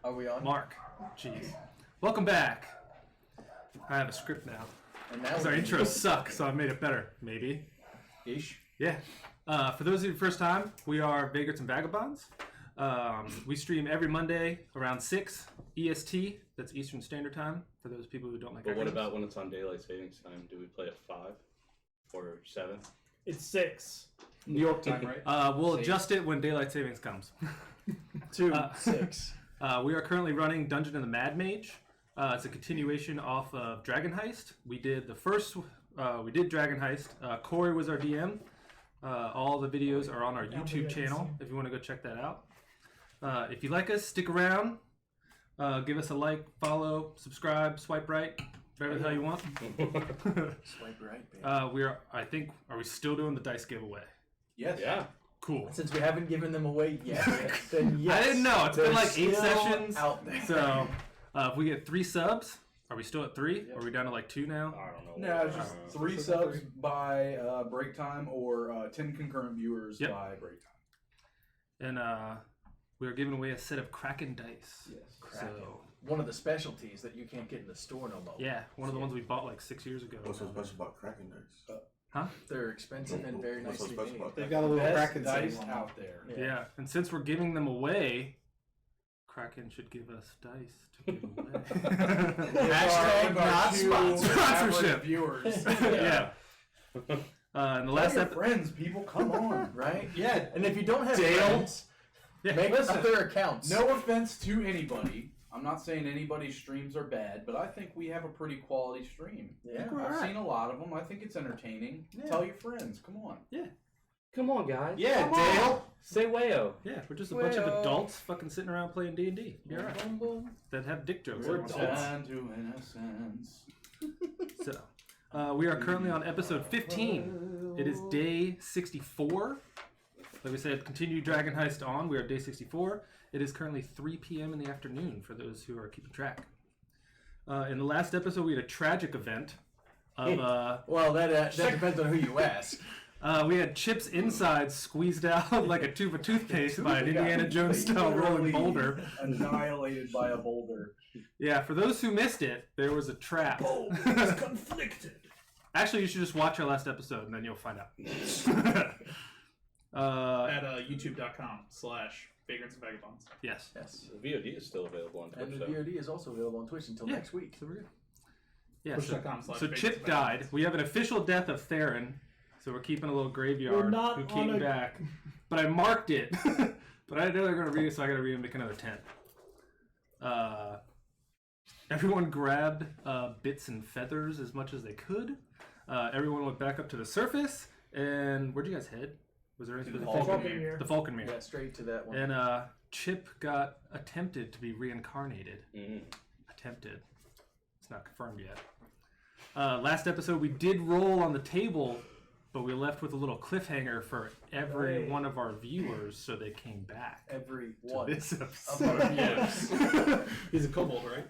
Are we on? Mark. Jeez. Welcome back. I have a script now. And Because our intros suck, so I made it better. Maybe. Ish. Yeah. For those of you first time, we are Vagrants and Vagabonds. We stream every Monday around 6 EST. That's Eastern Standard Time for those people who don't like. But what about when it's on daylight savings time? Do we play at 5 or 7? It's 6. New York time, right? We'll adjust it when daylight savings comes. 2, 6. We are currently running Dungeon of the Mad Mage. It's a continuation off of Dragon Heist. We did the first. We did Dragon Heist. Corey was our DM. All the videos are on our YouTube channel if you want to go check that out. If you like us, stick around. Give us a like, follow, subscribe, swipe right, whatever the hell you want. Swipe right, baby. Are we still doing the dice giveaway? Yes. Yeah. Cool. Since we haven't given them away yet, then yes. I didn't know. It's been like 8 still sessions. Out there. So if we get 3 subs, are we still at 3? Yep. Or are we down to like 2 now? I don't know. No, it's just 3 subs by break time or 10 concurrent viewers by break time. And we are giving away a set of Kraken dice. Yes. Kraken. So, one of the specialties that you can't get in the store no more. yeah, one of the ones we bought like 6 years ago. What's so special about Kraken dice? Huh? They're expensive and very What's so nicely special made. about They've that? got a little Best Kraken dice symbol. out there. Yeah, and since we're giving them away, Kraken should give us dice to give away. Hashtag not sponsored. Sponsorship. Viewers. Yeah. And the last Tell your episode. friends, people, come on. Right? Yeah. And if you don't have Dale. friends, Yeah. make up their accounts. No offense to anybody. I'm not saying anybody's streams are bad, but I think we have a pretty quality stream. Yeah. I've seen a lot of them. I think it's entertaining. Yeah. Tell your friends. Come on. Come on, guys. Yeah, Come Dale. on. Say wayo. Yeah, we're just a bunch of Well. adults fucking sitting around playing D&D. You're right. That have dick jokes. We're every once in a while. down to innocence. So, we are currently on episode 15. It is day 64. Like we said, continue Dragon Heist on. We are day 64. It is currently 3 p.m. in the afternoon for those who are keeping track. In the last episode, we had a tragic event of Well, that depends on who you ask. we had Chip's insides squeezed out like a tube of toothpaste by an Indiana Jones style rolling Literally boulder. Annihilated by a boulder. Yeah, for those who missed it, there was a trap. Conflicted. Actually, you should just watch our last episode and then you'll find out. At youtube.com/Vagrants and Vagabonds. Yes. Yes. The VOD is still available on And Twitch. the though. VOD is also available on Twitch until Yeah. next week. So we're good. Yeah, so Twitch.com/Vagrants Chip and died. Vagabonds. We have an official death of Theron, so we're keeping a little graveyard We're not who on came a- back. But I marked it. But I know they're going to read it, so I got to read and make another 10. Everyone grabbed bits and feathers as much as they could. Everyone went back up to the surface. And where'd you guys head? Was there anything? the The Falconmere. Yeah, straight to that one. And Chip got attempted to be reincarnated. Mm. Attempted. It's not confirmed yet. Last episode we did roll on the table, but we left with a little cliffhanger for every one of our viewers, so they came back. Every to one this of episode. our viewers. He's a kobold, right?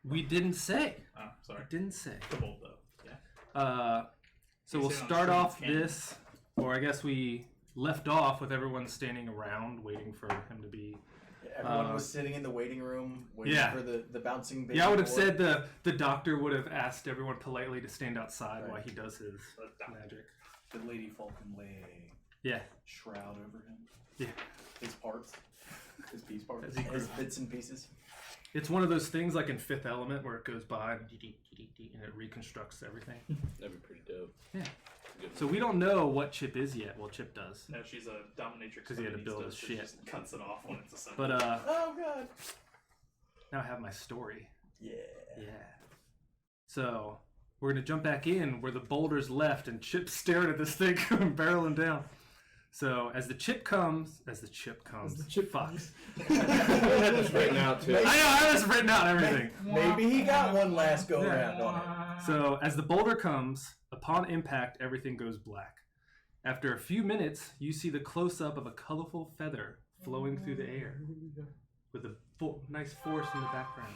We didn't say. Oh, sorry. Didn't say. Kobold, though. Yeah. So You we'll say on start stream, off can't you? this, or I guess we left off with everyone standing around waiting for him to be. Everyone was sitting in the waiting room waiting Yeah. for the bouncing baby Yeah, I would have board. said the doctor would have asked everyone politely to stand outside while he does his magic. Did Lady Falcon lay Yeah. a shroud over him? Yeah. His parts? His piece parts? As he His bits and pieces. It's one of those things like in Fifth Element where it goes by and it reconstructs everything. That'd be pretty dope. Yeah. Good So we don't know what Chip is yet. Well, Chip does. No, she's a dominatrix. 'Cause he had to build his so shit. She just cuts it off when it's assembled. But Oh god. now I have my story. Yeah. Yeah. So we're gonna jump back in where the boulders left, and Chip's staring at this thing coming barreling down. So as the chip comes, fuck. I had this written out too. I know, I have this written out and everything. Maybe he got one last go around on it. So as the boulder comes, upon impact, everything goes black. After a few minutes, you see the close-up of a colorful feather flowing through the air with a nice forest in the background.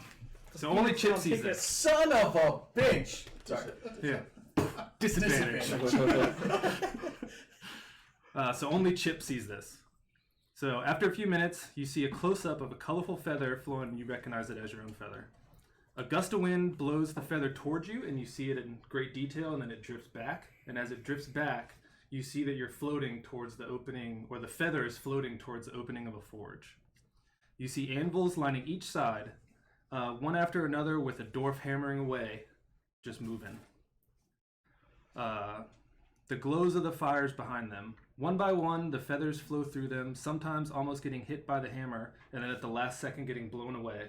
So only Chip sees this. Son of a bitch! Sorry. Yeah. Disadvantage. So only Chip sees this. So after a few minutes, you see a close-up of a colorful feather flowing, and you recognize it as your own feather. A gust of wind blows the feather towards you, and you see it in great detail, and then it drifts back. And as it drifts back, you see that you're floating towards the opening, or the feather is floating towards the opening of a forge. You see anvils lining each side, one after another, with a dwarf hammering away, just moving. The glows of the fires behind them. One by one, the feathers flow through them, sometimes almost getting hit by the hammer, and then at the last second getting blown away.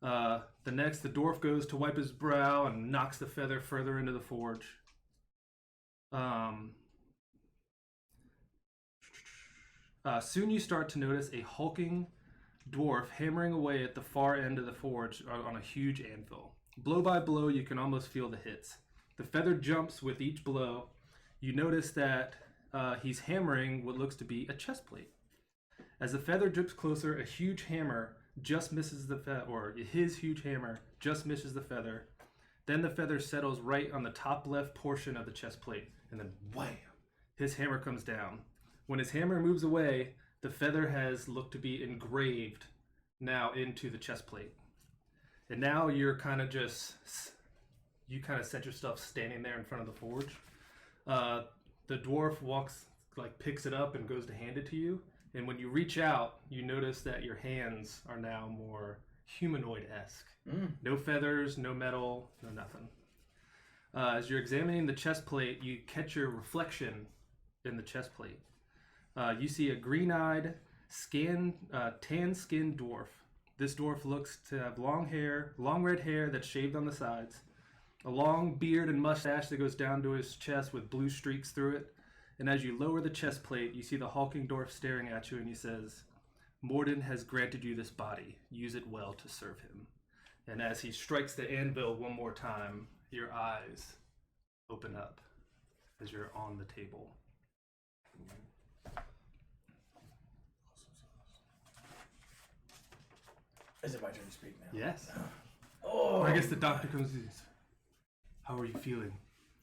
The dwarf goes to wipe his brow and knocks the feather further into the forge. Soon you start to notice a hulking dwarf hammering away at the far end of the forge on a huge anvil. Blow by blow, you can almost feel the hits. The feather jumps with each blow. You notice that he's hammering what looks to be a chest plate. As the feather drips closer, a huge hammer just misses the feather, or his huge hammer just misses the feather. Then the feather settles right on the top left portion of the chest plate, and then wham! His hammer comes down. When his hammer moves away, the feather has looked to be engraved now into the chest plate. And now you're kind of you kind of set yourself standing there in front of the forge. The dwarf picks it up and goes to hand it to you. And when you reach out, you notice that your hands are now more humanoid-esque. No feathers, no metal, no nothing. As you're examining the chest plate, you catch your reflection in the chest plate. You see a green-eyed, tan-skinned dwarf. This dwarf looks to have long red hair that's shaved on the sides, a long beard and mustache that goes down to his chest with blue streaks through it. And as you lower the chest plate, you see the hulking dwarf staring at you, and he says, "Morden has granted you this body. Use it well to serve him." And as he strikes the anvil one more time, your eyes open up as you're on the table. Is it my turn to speak now? Yes. Oh, I guess the doctor comes in. How are you feeling?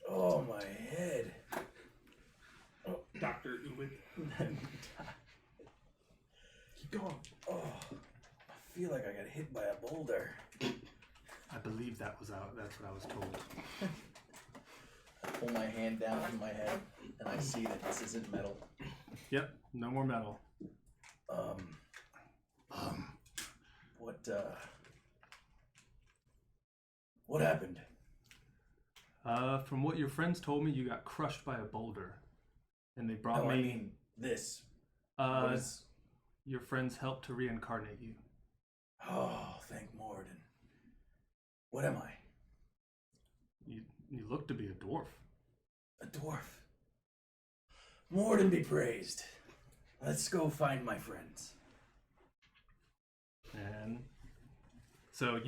Oh, my head. Dr. Uwid. Keep going. Oh, I feel like I got hit by a boulder. I believe that's what I was told. I pull my hand down from my head, and I see that this isn't metal. Yep, no more metal. What happened? From what your friends told me, you got crushed by a boulder, and they brought No, me. I mean this. What is... Your friends helped to reincarnate you. Oh, thank Morden. What am I? You look to be a dwarf. A dwarf. Morden be praised. Let's go find my friends. And so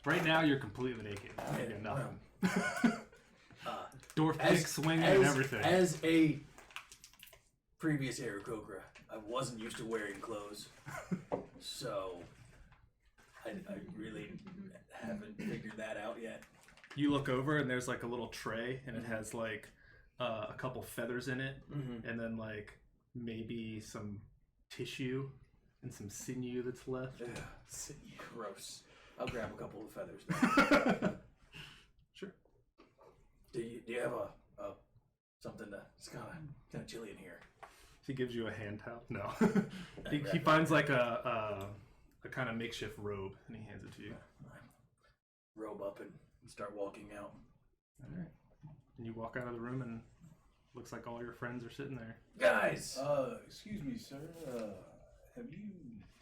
right now you're completely naked. You got nothing. Dwarf kick swinging and everything. As a previous Aarakocra, I wasn't used to wearing clothes, so I really haven't figured that out yet. You look over and there's like a little tray, and it has like a couple feathers in it, and then like maybe some tissue and some sinew that's left. Ugh, sinew. Gross. I'll grab a couple of feathers. Sure. Do you have a something to? It's kind of chilly in here. He gives you a hand towel. No. he finds like a kind of makeshift robe, and he hands it to you. Robe up and start walking out. All right. And you walk out of the room, and looks like all your friends are sitting there. Guys! Excuse me, sir. Have you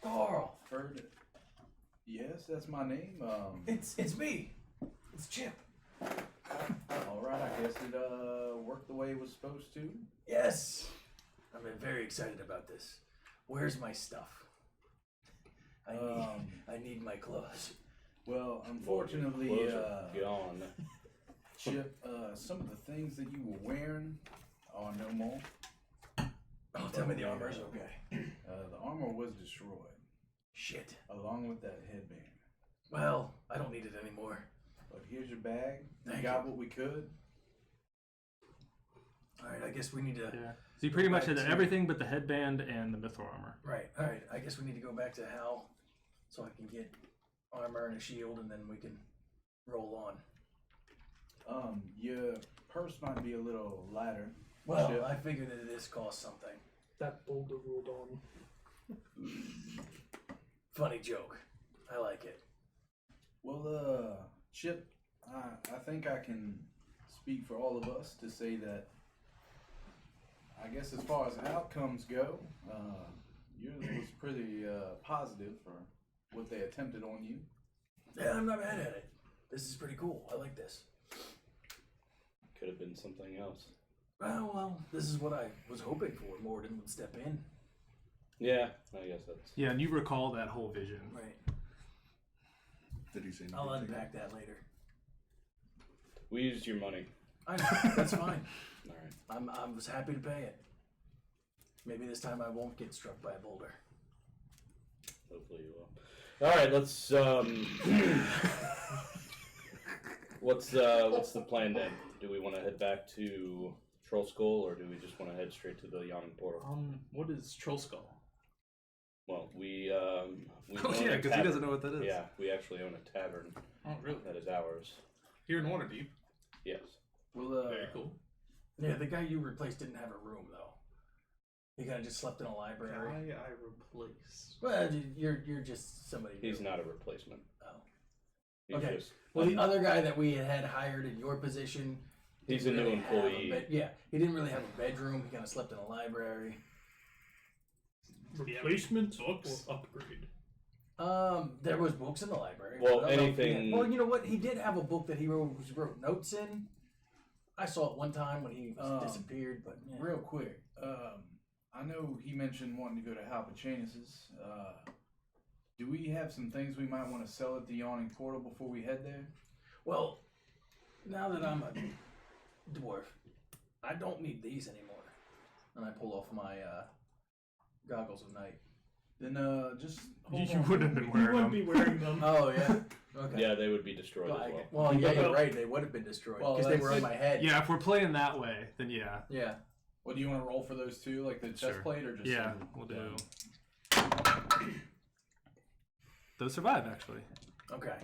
Carl! heard it? Yes, that's my name. It's me. It's Chip. All right, I guess it worked the way it was supposed to. Yes. I'm very excited about this. Where's my stuff? I need my clothes. Well, unfortunately, Clothes are gone. Chip, some of the things that you were wearing are no more. Oh, tell me the armor's okay. The armor was destroyed, Shit. along with that headband. Well, I don't need it anymore. But here's your bag. We Thank got you. what we could. Alright, I guess we need to... Yeah. So you pretty much had Back to- everything but the headband and the mithril armor. Right, alright. I guess we need to go back to Hal so I can get armor and a shield and then we can roll on. Your purse might be a little lighter. Well, Shit. I figured that this cost something. That boulder rolled on. Funny joke. I like it. Well, Chip, I think I can speak for all of us to say that I guess as far as outcomes go, yours was pretty positive for what they attempted on you. Yeah, I'm not mad at it. This is pretty cool. I like this. Could have been something else. Well, this is what I was hoping for. Morden would step in. Yeah, I guess that's. Yeah, and you recall that whole vision. Right. Did he say anything? I'll unpack that later. We used your money. I know. That's fine. All right. I was happy to pay it. Maybe this time I won't get struck by a boulder. Hopefully you will. All right, let's. What's the plan then? Do we want to head back to Troll Skull, or do we just want to head straight to the Yawning Portal? What is Troll Skull? Well, we Oh own yeah, a because he tavern. doesn't know what that is. Yeah, we actually own a tavern Oh, really? that is ours. Here in Waterdeep. Yes. Well, Very cool. Yeah, the guy you replaced didn't have a room though. He kind of just slept in a library. Guy I replaced. Well, you're just somebody. He's new. not a replacement. Oh. He's Okay. just Well, the other guy that we had hired in your position. He's a didn't new really have a employee. bed- yeah, he didn't really have a bedroom. He kind of slept in a library. Replacement Books. or upgrade? There was books in the library. Well, I don't know if he had- anything- Well, you know what? He did have a book that he wrote notes in. I saw it one time when he disappeared, but yeah. real quick, I know he mentioned wanting to go to Halpachanis's. Do we have some things we might want to sell at the Yawning Portal before we head there? Well, now that I'm a dwarf, I don't need these anymore. And I pull off my goggles of night. Then just hold You on. wouldn't have been You wearing wouldn't them. be wearing them. Oh yeah. Okay. Yeah, they would be destroyed Well, as well. well, yeah, you're right. They would have been destroyed Well, because they were on that's- my head. Yeah, if we're playing that way, then yeah. Yeah. Well, do you want to roll for those two, like the chest Sure. plate, or just Yeah, we'll do. Those survive actually. Okay.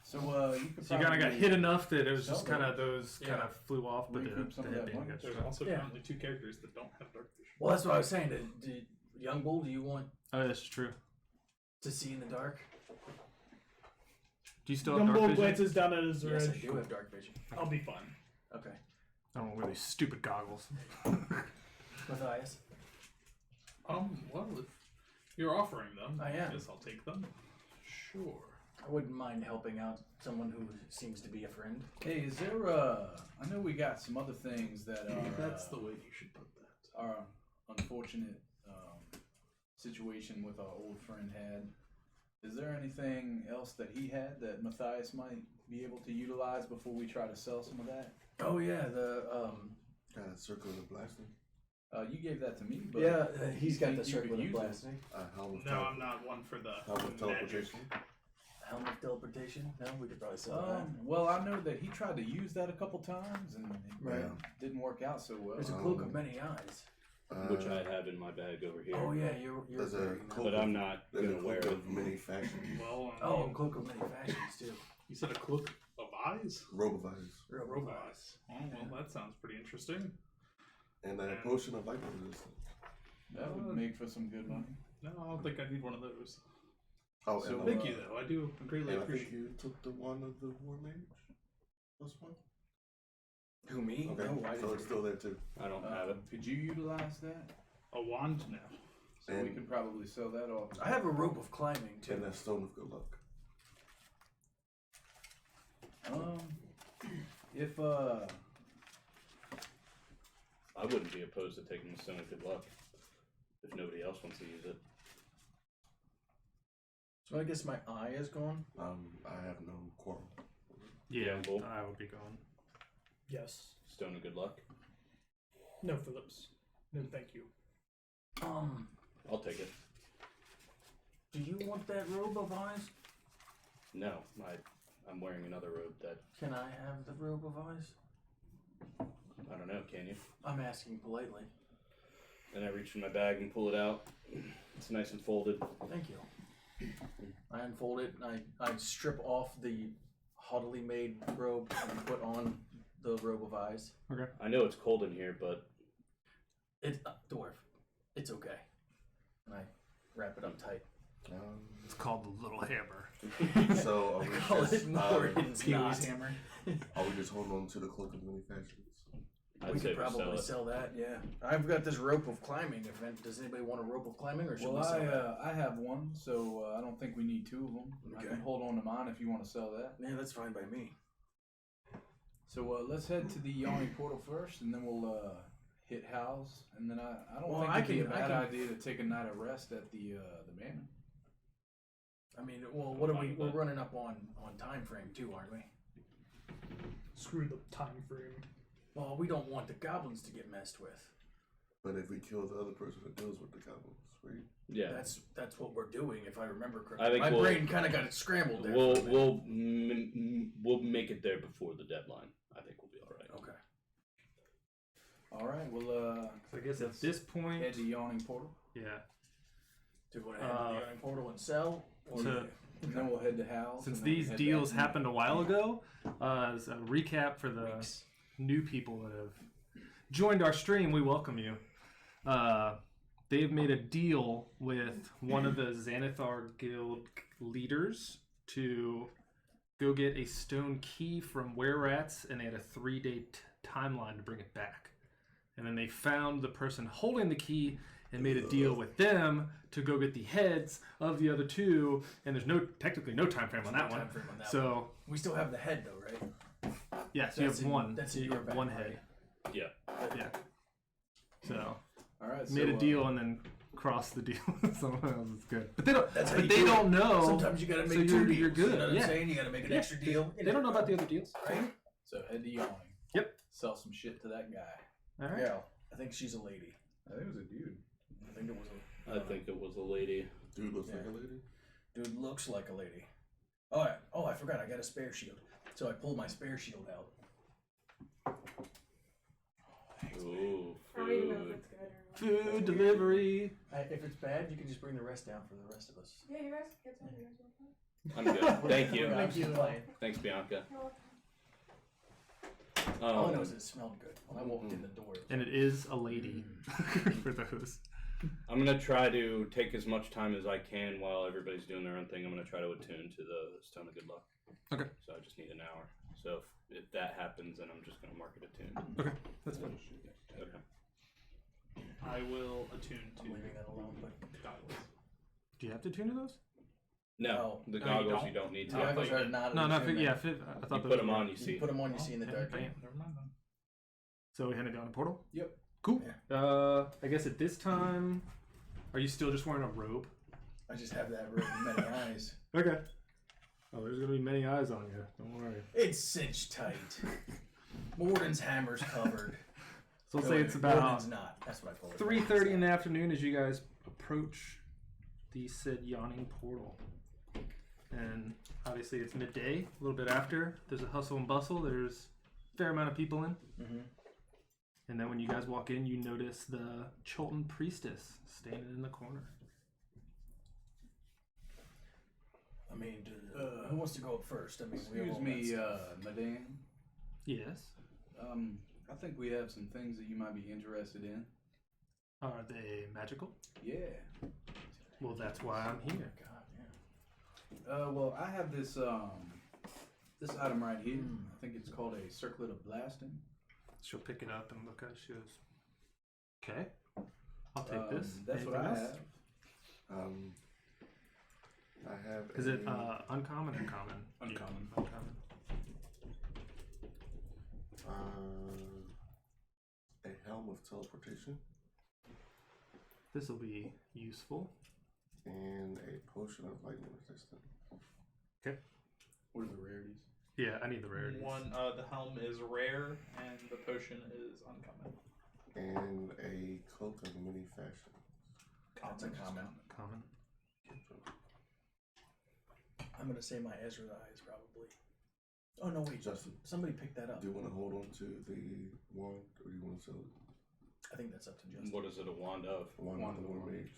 So you could So you kind of got probably hit enough that it was sell just kind of those Yeah. kind of flew off, but the Recoup some of head that being money. got There's struck. also Yeah. currently 2 characters that don't have dark vision. Well, that's what I was saying. Young Bull, do you want Oh, that's true. to see in the dark? Do you still have dark Dumbledore vision? glances down at his Yes, I red. do have dark vision. I'll be fine. Okay. I don't wear these stupid goggles. Matthias. Well, if you're offering them, I am. guess I'll take them. Sure. I wouldn't mind helping out someone who seems to be a friend. Hey, is there I know we got some other things that are That's the way you should put that. our unfortunate situation with our old friend had. Is there anything else that he had that Matthias might be able to utilize before we try to sell some of that? Oh yeah, the Kind of circular blasting. You gave that to me, but he's got think the you could circular use it? blasting. Helm of No, I'm not one for the Helm of magic. teleportation. Helm of teleportation. No, we could probably sell that. Well, I know that he tried to use that a couple times and it Right. didn't work out so well. There's a cloak of many eyes. Which I have in my bag over here. Oh yeah, you're There's a wearing that. cloak But I'm not There's a gonna wear cloak it. of many factions. Well, Oh, a cloak of many fashions too. you said a cloak of eyes? Robe of eyes. Real Robe eyes. Oh, well, that sounds pretty interesting. And a potion of life resistance. That would make for some good money. No, I don't think I need one of those. Oh, So, and, Thank you, though. I do greatly and I think appreciate you took the one of the war mage. Plus one. Who me? Okay, No, I so didn't. it's still there too. I don't have it. Could you utilize that? a wand now. So we And- could probably sell that off. I have a rope of climbing too. And that stone of good luck. If I wouldn't be opposed to taking the stone of good luck if nobody else wants to use it. So I guess my eye is gone. I have no quarrel. Yeah, Bull. I would be going. Yes. Stone of good luck. No, Phillips. No, thank you. I'll take it. Do you want that robe of eyes? No, I'm wearing another robe that. Can I have the robe of eyes? I don't know, can you? I'm asking politely. And I reach in my bag and pull it out. It's nice and folded. Thank you. I unfold it and I strip off the haughtily made robe and put on the robe of eyes. Okay. I know it's cold in here, but It's dwarf. It's okay. And I wrap it up tight. It's called the Little Hammer. So are I we call just, it Morgan's knot. hammer. are we just holding on to the cloak of many fashions? I'd We say could we probably sell sell that, yeah. I've got this rope of climbing event. Does anybody want a rope of climbing, or should Well, we sell that? I have one, so I don't think we need two of them. I Okay. can hold on to mine if you want to sell that. Yeah, that's fine by me. So let's head to the yawning portal first, and then we'll hit Hal's, and then I don't Well, think I it'd be a can- I bad can- idea to take a night of rest at the manor. I mean, well, what are we? We're running up on time frame too, aren't we? Screw the time frame. Well, we don't want the goblins to get messed with. But if we kill the other person that deals with the goblins, right? yeah. That's what we're doing, if I remember correctly. I think My we'll- brain kind of got it scrambled there. for a minute. We'll make it there before the deadline. I think we'll be all right. Okay. All right. Well, So I guess at this point, head to yawning portal, yeah. Do you want to head to the yawning portal and sell? Or So- and then we'll head to Hal's. Since and then we these head deals back to happened a while ago, as a recap for the weeks. new people that have joined our stream, we welcome you. They've made a deal with one of the Xanathar Guild leaders to go get a stone key from Were-Rats, and they had a 3-day timeline to bring it back. And then they found the person holding the key and made a deal with them to go get the heads of the other two. And there's technically no time frame on that one. Time frame on that one. So We still have the head though, right? yes, you That's have in- one. that's in you your have bag, one right? head. Yeah. Yeah. So All right. made so, a deal and then crossed the deal with someone else. It's good, but they don't. That's how but you they do don't know. Sometimes you gotta so make you're- 2 you're deals. good, You know what yeah. I'm saying? You gotta make an Yeah, extra deal. They don't know about the other deals. Right? So head to yawning. Yep. Sell some shit to that guy. All right. Yeah. I think she's a lady. I think it was a dude. I think it was I think it was a lady. Dude looks Yeah. like a lady. Dude looks like a lady. I forgot. I got a spare shield. So I pulled my spare shield out. Ooh, I don't even know if food. it's good or not. Food delivery. If it's bad, you can just bring the rest down for the rest of us. Yeah, you guys get some. You guys want some? I'm good. Thank you. I'm just playing. Thanks, Bianca. You're welcome. All I know is it smelled good when I walked in the door. And it is a lady for those. I'm gonna try to take as much time as I can while everybody's doing their own thing. I'm gonna try to attune to the Stone of Good Luck. Okay. So I just need an hour. So if that happens, then I'm just gonna mark it attuned. Okay, that's fine. Okay. I will attune I'm to leaving that alone, but goggles. Do you have to tune to those? No, the you goggles don't? you don't need to. the goggles are not. No, not. attuned, Yeah, man. I You thought put those them were- on, you see. You put them on, you see in the dark. bam. Never mind then. So we headed down the portal. Yep. Cool. I guess at this time, are you still just wearing a robe? I just have that robe with many eyes. Okay. Oh, there's gonna be many eyes on you. Don't worry. It's cinched tight. Morden's hammer's covered. So let's say it's about Morden's not. That's what I call it. 3:30 in the afternoon as you guys approach the said yawning portal. And obviously it's midday, a little bit after. There's a hustle and bustle. There's a fair amount of people in. Mm-hmm. And then when you guys walk in, you notice the Chilton priestess standing in the corner. I mean, who wants to go up first? I mean, we have Excuse all that me, stuff. madame. Yes. I think we have some things that you might be interested in. Are they magical? Yeah. Well, that's why I'm here. God, yeah. Well, I have this this item right here. I think it's called a circlet of blasting. She'll pick it up and look at it. She goes, okay, I'll take this. That's what Anything I else? have. I have. Is it a, uncommon or common? Uncommon. Uncommon. a helm of teleportation This will be useful. and a potion of lightning resistance. What are the rarities? Yeah, I need the rarities. One, the helm is rare, and the potion is uncommon. And a cloak of many fashions. That's a comment. Common. I'm gonna say my Ezra eyes probably. Oh no, wait, Justin, somebody picked that up. do you want to hold on to the wand, or do you want to sell it? I think that's up to Justin. What is it? A wand of? Wand of the War Mage.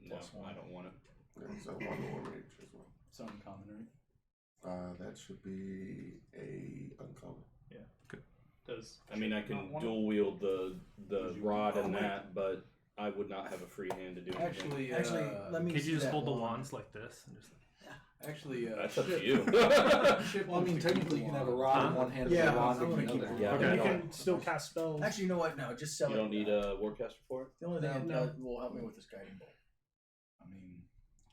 No, Plus one. I don't want it. Yeah, so Wand of the War Mage as well. It's uncommon, right? That should be a uncommon. Does I mean, I not can want it? dual wield the rod and wait. that, but I would not have a free hand to do anything. Actually, let me. Could see you just that hold the wand. wands like this? And just That's up to Ship- you. Ship Well, I mean, wants to keep technically the you can have a wand. rod in Huh? one hand Yeah, and a wand I'm in gonna the keep other. the Yeah, wand. Okay. You okay. can still cast spells. Actually, you know what? No, just sell You it. don't need a warcaster for it? The only thing No. that will help me with this guiding bolt. I mean,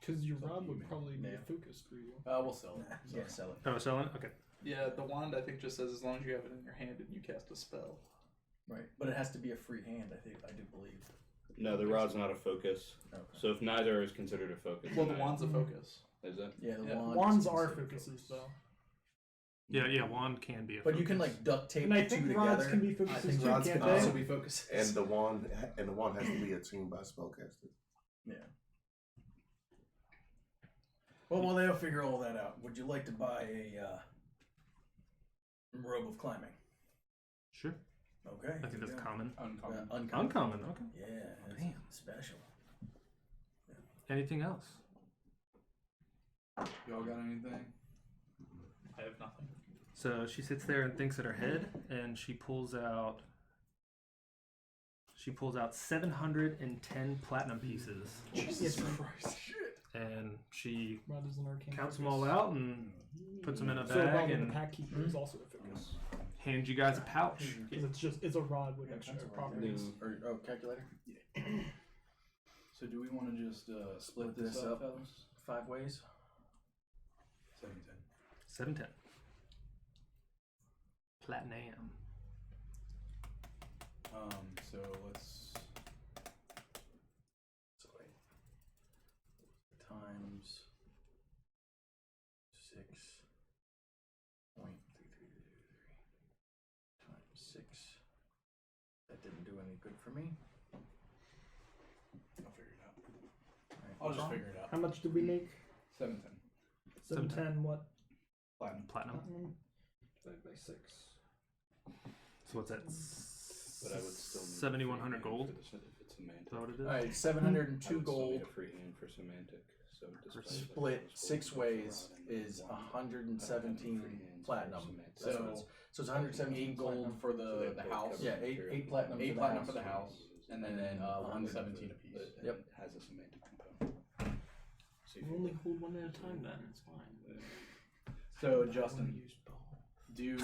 Because your It's up to rod you, would man. probably be Yeah. a focus for you. we'll sell it. Yeah, sell it. oh, selling it. Okay. Yeah, the wand I think just says as long as you have it in your hand and you cast a spell. Right, but it has to be a free hand. I do believe. No, the rod's not a focus. Okay. So if neither is considered a focus, Well, the then wand's a focus. is it? Yeah, the Yeah. wand. Wands is are considered focuses, though. Yeah, wand can be a But you can focus. like duct tape And I the two think rods together. can be I focuses think too, rods can't can they? also be focuses. And the wand has to be attuned by a spellcaster. Yeah. Well, they'll figure all that out. Would you like to buy a robe of climbing? Sure. Okay. I think that's common. Uncommon. Uncommon. Uncommon. Okay. Yeah, that's Damn. special. Anything else? Y'all got anything? I have nothing. So she sits there and thinks in her head, and she pulls out 710 platinum pieces, Jesus Christ. and she Rod is an arcane counts them focus. all out and puts them in a So a rod bag with a and pack keeper is also a focus. hands you guys a pouch. Because it's a rod with extra that's a rod. properties. Or calculator. So do we want to just split Split this this up, up. fellas? 5 ways. 710. 710. Platinum. So let's. So wait. Times 6.3333 times 6. That didn't do any good for me. I'll figure it out. Alright, I'll what's just wrong? figure it out. How much did we make? 710. 710 what? Platinum. Platinum. Divided by 6. So what's that? But I would still need 7,100 gold. if it's semantic. Is that what it is? Alright, I 702 would still gold. need a free hand for semantic. So despite the Split bonus 6 gold ways for rod and is wand, 117 free hands for platinum. semantic. That's what it's, so it's 117 8 gold platinum. for So they the both house. cover Yeah, material. eight platinum. 8 for the platinum house. for the house. And then 117 apiece. But Yep. it has a semantic component. So if you- Only hold one at a time then, it's fine. So Justin, do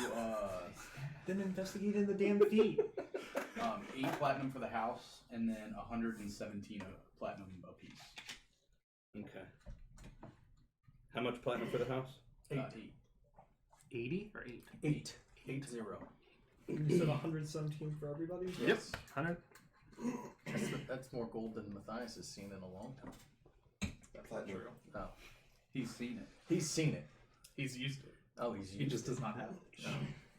Then investigate in the damn feet. 8 platinum for the house, and then 117 platinum apiece. Okay. How much platinum for the house? 8. 80 or 8? 8. 8-0. You said 117 for everybody? Yep. 100. That's more gold than Matthias has seen in a long time. That's not true. Oh. He's seen it. He's seen it. He's used to it. Oh, he's He just does not have it.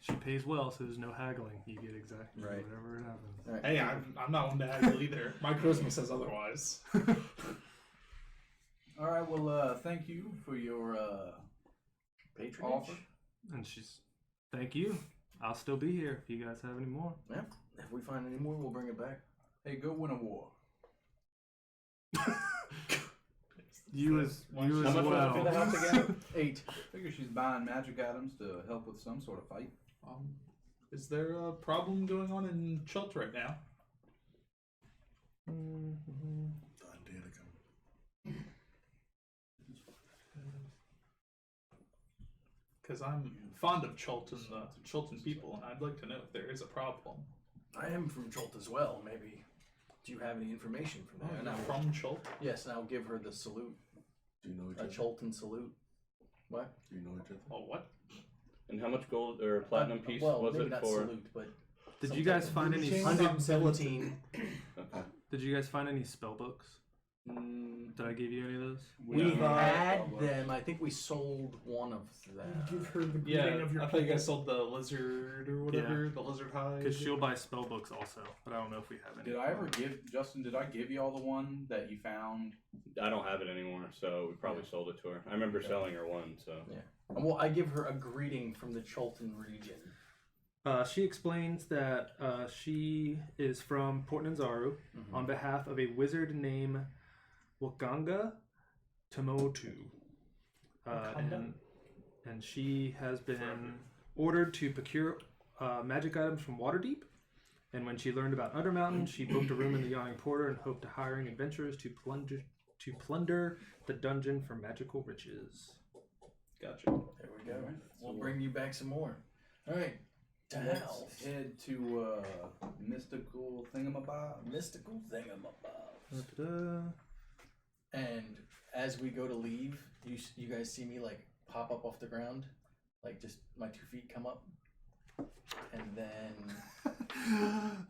She pays well, so there's no haggling. You get exactly Right. whatever it happens. Alright. Hey, I'm not one to haggle either. My charisma says otherwise. All right. Well, thank you for your Patronage? offer. And she's, thank you. I'll still be here if you guys have any more. Yeah. If we find any more, we'll bring it back. Hey, go win a war. You as How much was it for the well. house again? 8. Figure she's buying magic items to help with some sort of fight. Is there a problem going on in Chult right now? Because I'm fond of Chult and the Chultan people, and I'd like to know if there is a problem. I am from Jolt as well. Maybe. Do you have any information from there? And I'll- From Chult? yes, and I'll give her the salute. Do you know each A other? Cholton salute. What? Do you know each other? Oh, what? And how much gold or platinum piece well, was maybe it not for? salute, but Did some you type guys of- find any? 117. Okay. Did you guys find any spell books? Did I give you any of those? We Yeah. had them. I think we sold one of them. Give her the Yeah, greeting of your I thought you people. guys sold the lizard or whatever, the lizard hide. Because she'll buy spell books also, but I don't know if we have any. Did I ever give Justin? Did I give you all the one that you found? I don't have it anymore, so we probably sold it to her. I remember selling her one, so. Well, I give her a greeting from the Cholton region. She explains that she is from Port Nanzaru on behalf of a wizard named Wakanga Tamotu. And she has been ordered to procure magic items from Waterdeep. And when she learned about Undermountain, she booked a room in the Yawning Porter and hoped to hiring adventurers to plunder the dungeon for magical riches. Gotcha. There we go. We'll bring you back some more. All right. To hell. Let's head to mystical thingamabob. Mystical thingamabobs. Da-da-da. And as we go to leave, you guys see me like pop up off the ground, like just my 2 feet come up, and then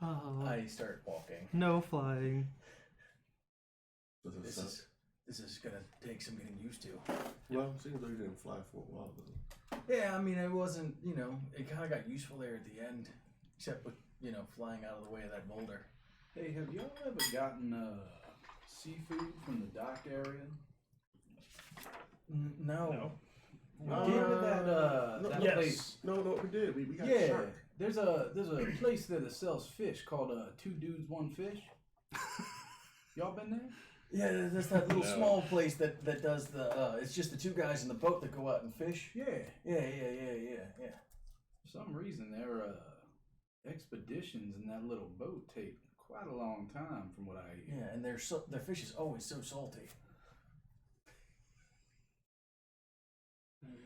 Oh, I start walking. no flying. Was it This is gonna take some getting used to. Well, it seems like you didn't fly for a while though. Yeah, I mean, it wasn't, it kind of got useful there at the end, except with, flying out of the way of that boulder. Hey, have y'all ever gotten seafood from the dock area? No. Do you remember that yes. place? No, we did. We got Yeah, shark. there's a place there that sells fish called Two Dudes One Fish. Y'all been there? Yeah, that's that little No. small place that does the, it's just the two guys in the boat that go out and fish. Yeah. Yeah. For some reason, their expeditions in that little boat take quite a long time, from what I hear. Yeah, and their fish is always so salty.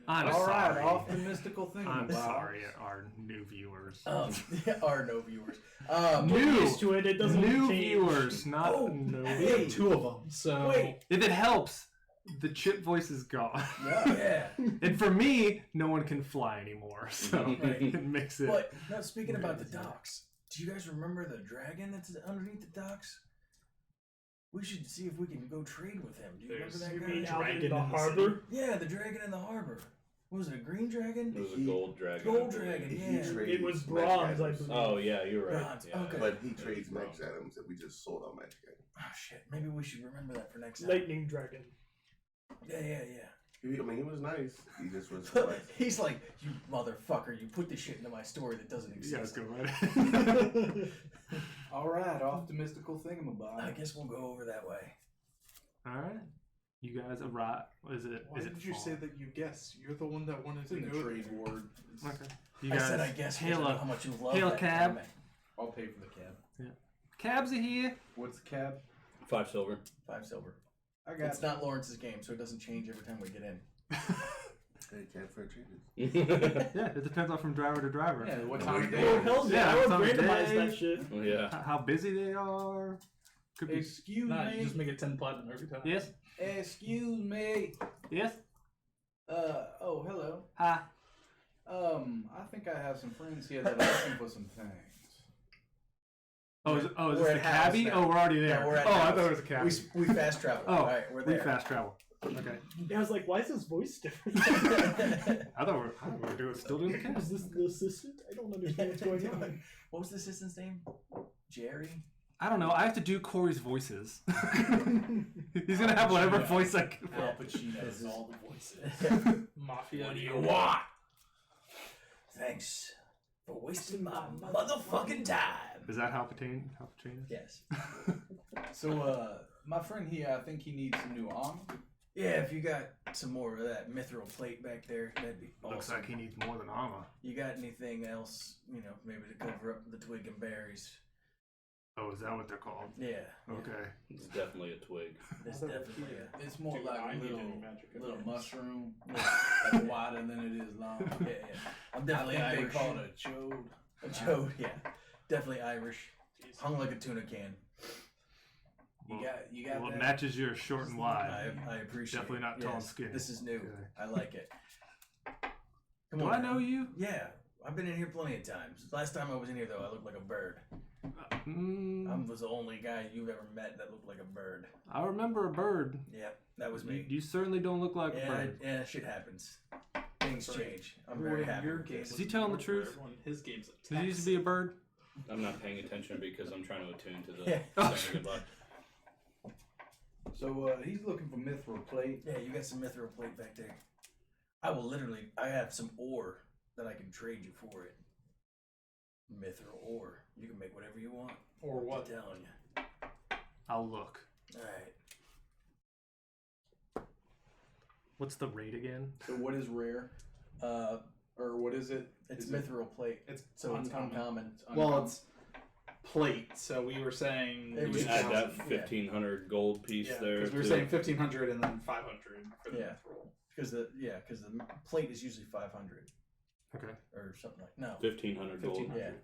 I'm All right, sorry. off the mystical thing. I'm sorry, our new viewers. Are no viewers. Get New- used to it. It doesn't new change. viewers, not Oh, no. We hey. have 2 of them, so. Wait. If it helps, the chip voice is gone. Yeah. And for me, no one can fly anymore, so Right. it makes it. But now speaking about the docks, do you guys remember the dragon that's underneath the docks? We should see if we can go trade with him. Do you remember that You guy? mean out in Dragon the in the harbor? Yeah, the dragon in the harbor. What was it, a green dragon? It was a gold dragon. Gold dragon, He yeah. trades It was magic bronze, I items. believe. Oh, yeah, you're right. Bronze, Yeah. okay. But he It was trades bronze. magic items that we just sold on magic items. Oh shit, maybe we should remember that for next time. Lightning dragon. Yeah. I mean, he was nice. He just was like, He's like, you motherfucker, you put this shit into my story that doesn't You guys exist. go right. All right, off the mystical thingamabob. I guess we'll go over that way. All right. You guys arrive. Is it? Why is it did you fall? say that you guess? You're the one that wanted It's to in the go trade there. ward. Okay. You I guys said I guess 'cause I hail know a how much you love hail that cab. comment. I'll pay for the cab. Cabs are here. What's the cab? 5 silver. 5 silver. I got. It's not Lawrence's game, so it doesn't change every time we get in. hey, can't fair changes. Yeah, it depends on from driver to driver. Yeah, what time of day? Oh, it is. hell yeah, I Yeah, would some randomize day. that shit. Well, yeah. How busy they are. Could be. Excuse Nah, you me. just make it 10 platinum every time. Yes. Excuse me. Yes. Oh, hello. Hi. I think I have some friends here that are looking for some things. Is We're this at the house cabbie? now. Oh, we're already there. Yeah, we're at I house. thought it was a cabbie. We fast travel. Oh, All right, we're we there. fast travel. Okay. I was like, why is his voice different? I thought we were still doing the cab. Is this the assistant? I don't understand what's going on. What was the assistant's name? Jerry? I don't know. I have to do Corey's voices. He's gonna have whatever voice I can. Al Pacino does all the voices. Mafia. What do you want? Thanks for wasting my motherfucking time. Is that Palpatine? Palpatine? Yes. So, my friend here, I think he needs some new armor. Yeah, if you got some more of that mithril plate back there, that'd be awesome. Looks like he needs more than armor. You got anything else, maybe to cover up the twig and berries? Oh, is that what they're called? Yeah. Okay. It's definitely a twig. It's definitely It's more Dude, like I a need little, any magic little items. mushroom, like wider than it is long. yeah. I'm I definitely think they Irish. call it a chode. A chode, yeah. Definitely Irish. Hung like a tuna can. You got Well, it that? matches your short and wide. I appreciate Definitely it. not tall and Yes, skinny. This is new. Okay. I like it. Come Do on. I know you? Yeah. I've been in here plenty of times. Last time I was in here, though, I looked like a bird. I was the only guy you've ever met that looked like a bird. I remember a bird. Yep, that was me. You certainly don't look like a bird. Yeah, shit happens. Things Right. change. I'm very happy. Your with game this. Is he telling the truth? Everyone, his game's a Did he used to be a bird? I'm not paying attention because I'm trying to attune to the Yeah. saying good luck. So he's looking for mithril plate. Yeah, you got some mithril plate back there. I have some ore that I can trade you for it. Mithril ore. You can make whatever you want. Or what? I'm telling you. I'll look. Alright. What's the rate again? So what is rare? Or what is it? It's Is mithril plate. It's So it's uncommon. uncommon. Well, it's plate. So we were saying It You was can add that 1,000, 1500 gold piece there. because we were too. saying 1500 and then 500 for the Yeah. mithril. Because the plate is usually 500 Okay. or something like no. 1500 gold. 1500. Yeah.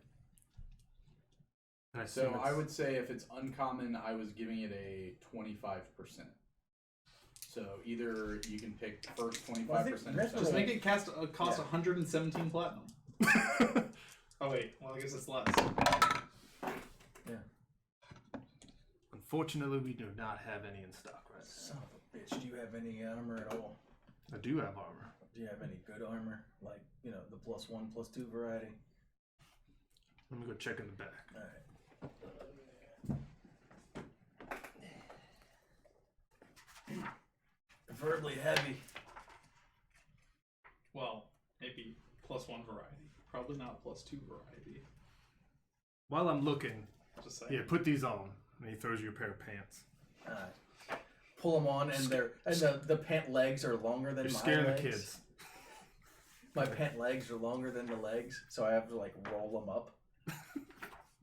And I So assume I it's- would say if it's uncommon, I was giving it a 25%. So either you can pick the first 25% or Well, I think Just something. make it cost Yeah. 117 platinum. Oh wait, well I guess it's less. Unfortunately, we do not have any in stock right now. Son of a bitch. Do you have any armor at all? I do have armor. Do you have any good armor? Like, the +1, +2 variety? Let me go check in the back. Alright. Preferably heavy. Well, maybe +1 variety. Probably not +2 variety. While I'm looking, Just saying. yeah, put these on. And he throws you a pair of pants. Alright. Pull them on, and the pant legs are longer than You're my scaring legs. the kids. My pant legs are longer than the legs, so I have to like roll them up.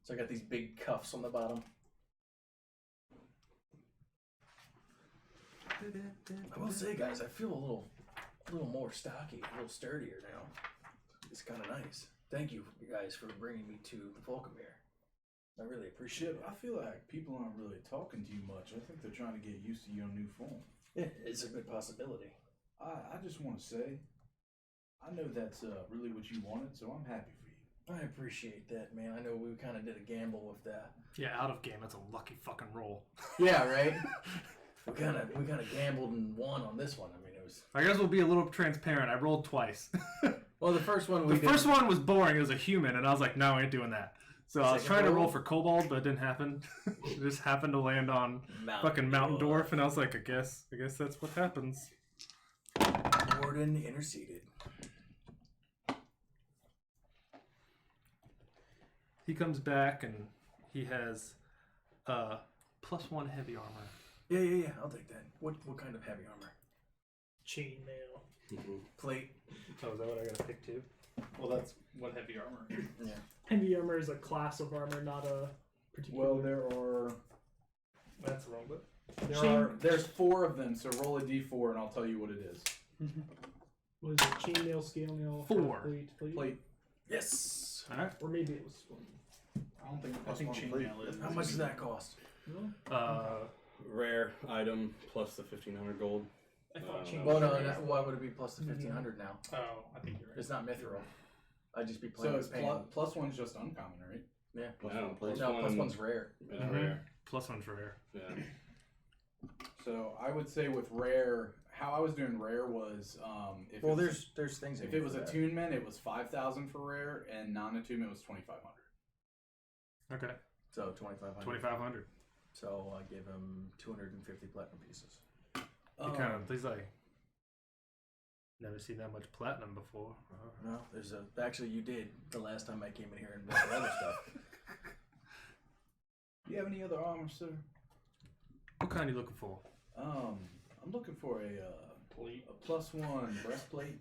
So I got these big cuffs on the bottom. I will say, guys, I feel a little more stocky, a little sturdier now. It's kind of nice. Thank you guys for bringing me to Volcomere. I really appreciate Shit, it. I feel like people aren't really talking to you much. I think they're trying to get used to your new form. Yeah, it's a good possibility. I just want to say, I know that's really what you wanted, so I'm happy for you. I appreciate that, man. I know we kind of did a gamble with that. Yeah, out of game. That's a lucky fucking roll. Yeah, right. we kind of gambled and won on this one. I mean, it was I guess we'll be a little transparent. I rolled twice. well. The first one The first one was boring. It was a human, and I was like, no, I ain't doing that. So I was Second trying to roll roll? for Kobold, but it didn't happen. It just happened to land on fucking Mountain Dwarf, and I was like, I guess that's what happens. Warden interceded. He comes back, and he has +1 heavy armor. Yeah. I'll take that. What kind of heavy armor? Chainmail. Plate. Oh, is that what I gotta pick too? Well, that's what heavy armor is. Yeah. Heavy armor is a class of armor, not a particular. Well, there are That's wrong, but there's 4 of them, so roll a d4 and I'll tell you what it is. What is it? Chainmail, scale mail, 4. plate. Plate. Yes. All right. Or maybe it was one. I don't think Plus one chainmail is. How much does that cost? Rare item plus the 1500 gold. I thought Uh, chainmail. Well, no. Why would it be plus the 1500 now? Oh, I think you're right. It's not mithril. I'd just be So playing it's with pain. +1's just uncommon, right? Yeah. No, plus No, one plus one's rare. is Mhm. rare. +1's rare. Yeah. So I would say with rare, how I was doing rare was if Well, it was, there's things. in if here it was for that. attunement, it was 5,000 for rare, and non-attunement was 2,500. Okay. So 2,500. 2,500. So I give him 250 platinum pieces. He's like, never seen that much platinum before. No, there's a. Actually, you did the last time I came in here and bought the other stuff. Do you have any other armor, sir? What kind are you looking for? I'm looking for a +1 breastplate.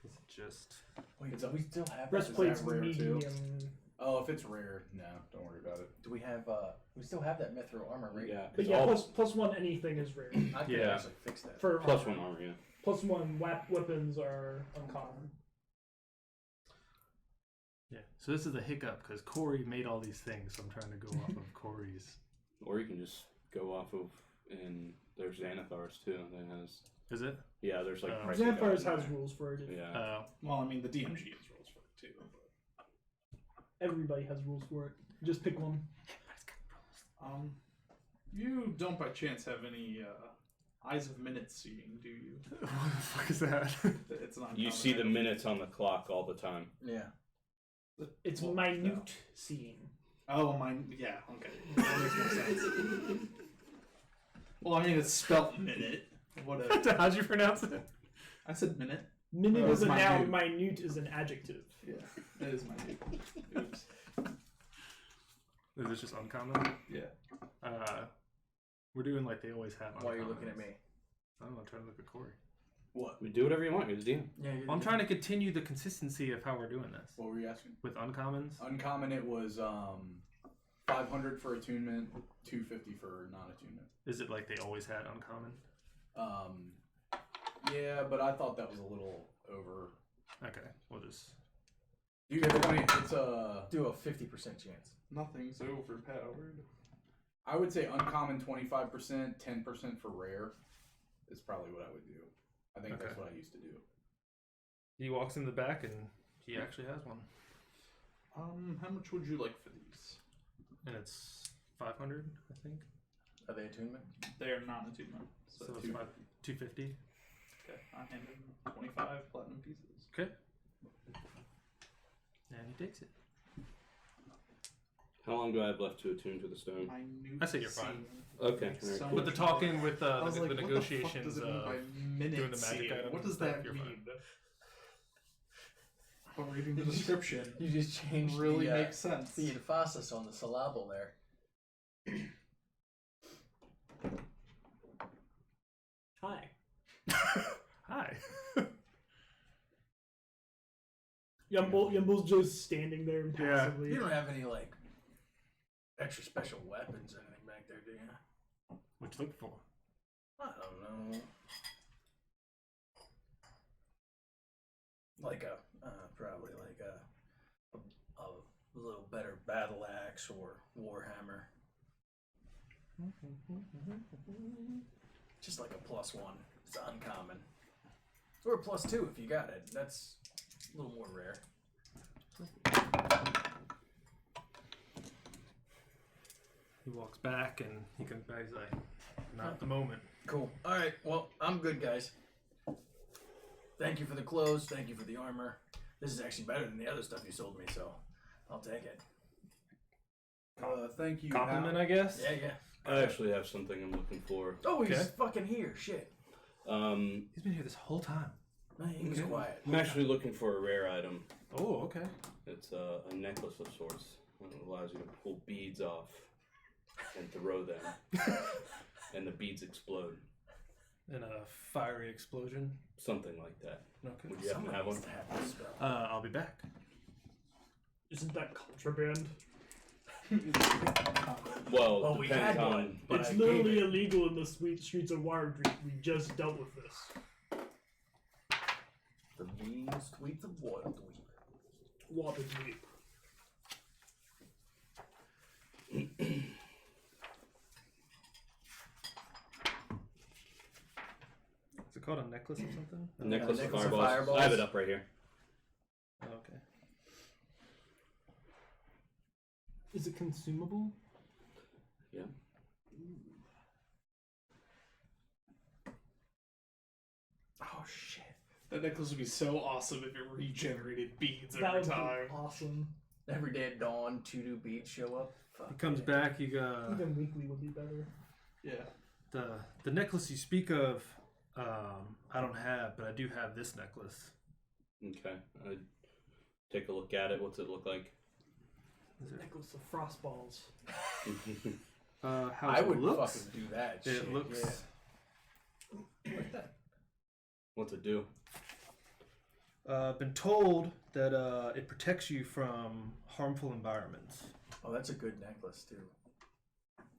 Is it just... Wait, It's a- we still have Breastplate's Is that rare too? medium. Oh, if it's rare, no, don't worry about it. Do we have? We still have that mithril armor, right? Yeah. But it's yeah, all +1 anything is rare. I can Yeah. actually fix that. For plus armor. 1 armor, yeah. +1 weapons are uncommon. Yeah. So this is the hiccup, because Corey made all these things, so I'm trying to go off of Corey's. Or you can just go off of, and there's Xanathar's too. That has, Is it? yeah, there's like. Oh. pricing Xanathar's guides in has rules for it. there. Yeah. Oh. Well, I mean, the DMG has rules for it too. Everybody has rules for it. Just pick one. You don't by chance have any Eyes of Minutes seeing, do you? What the fuck is that? It's not. You see the minutes on the clock all the time. Yeah. It's Well, minute no. seeing. Oh, mine. Yeah, okay. That makes more sense. Well, I mean, it's spelt minute. What a, How'd you pronounce it? I said minute. Minute Oh, is a it's noun. minute. Minute is an adjective. Yeah, that is minute. Oops. Is this just uncommon? Yeah. We're doing like they always have. Why are you looking at me? I don't know. I'm trying to look at Corey. What? We do whatever you want. You're the DM. Yeah. Well, I'm trying to continue the consistency of how we're doing this What were you asking? with uncommons. Uncommon, it was 500 for attunement, 250 for non-attunement. Is it like they always had uncommon? Yeah, but I thought that was a little over. Okay, we'll just. You get the point. It's Do a 50% chance. Nothing's overpowered. I would say uncommon 25%, 10% for rare is probably what I would do. I think that's Okay. what I used to do. He walks in the back and he actually has one, How much would you like for these? and it's 500, I think. Are they attunement? They are non-attunement. So, So it's 250. Okay, I hand him 25 platinum pieces. Okay. And he takes it. How long do I have left to attune to the stone? I say you're fine. Okay. So very cool. But the talking with I was the like, what negotiations, the fuck does it mean by minute doing the magic seeing? items What and does stuff, that you're mean? fine. But reading the description You just changed really makes sense. the emphasis on the syllable there. Hi. Hi. Yumble's just standing there impassively. You don't have any like extra special weapons or anything back there, do you? What you looking for? I don't know. Like probably like a little better battle axe or warhammer. Just like a +1. It's uncommon. Or a +2 if you got it. That's a little more rare. He walks back and he comes back. He's like, "Not at the moment." Cool. All right. Well, I'm good, guys. Thank you for the clothes. Thank you for the armor. This is actually better than the other stuff you sold me, so I'll take it. Thank you. Compliment, Hal. I guess. Yeah, yeah. I actually have something I'm looking for. Oh, he's Okay. fucking here. Shit. He's been here this whole time. Man, he was Okay. quiet. I'm actually looking for a rare item. Oh, okay. It's a necklace of sorts. It allows you to pull beads off and throw them, and the beads explode. And a fiery explosion. Something like that. Okay. Would you happen to have one? needs to have this spell. I'll be back. Isn't that contraband? Well, Oh, we depends had on. one, but It's I literally gave it. illegal in the streets of Waterdeep. We just dealt with this. The mean streets of Waterdeep. Waterdeep. Is it called a necklace or something? A necklace of necklace of fireballs. fireballs. I have it up right here. Oh, okay. Is it consumable? Yeah. Oh shit. That necklace would be so awesome if it regenerated beads That every would time. be awesome. Every day at dawn, 2 new beats show up. Fuck He comes yeah. back. You go. Even weekly would be better. Yeah. The necklace you speak of, I don't have, but I do have this necklace. Okay. I take a look at it. What's it look like? Is it, Necklace of frost balls. how I it would looks? fucking do that. It shit. looks. Yeah. Like that. What's it do? Been told that it protects you from harmful environments. Oh, that's a good necklace too.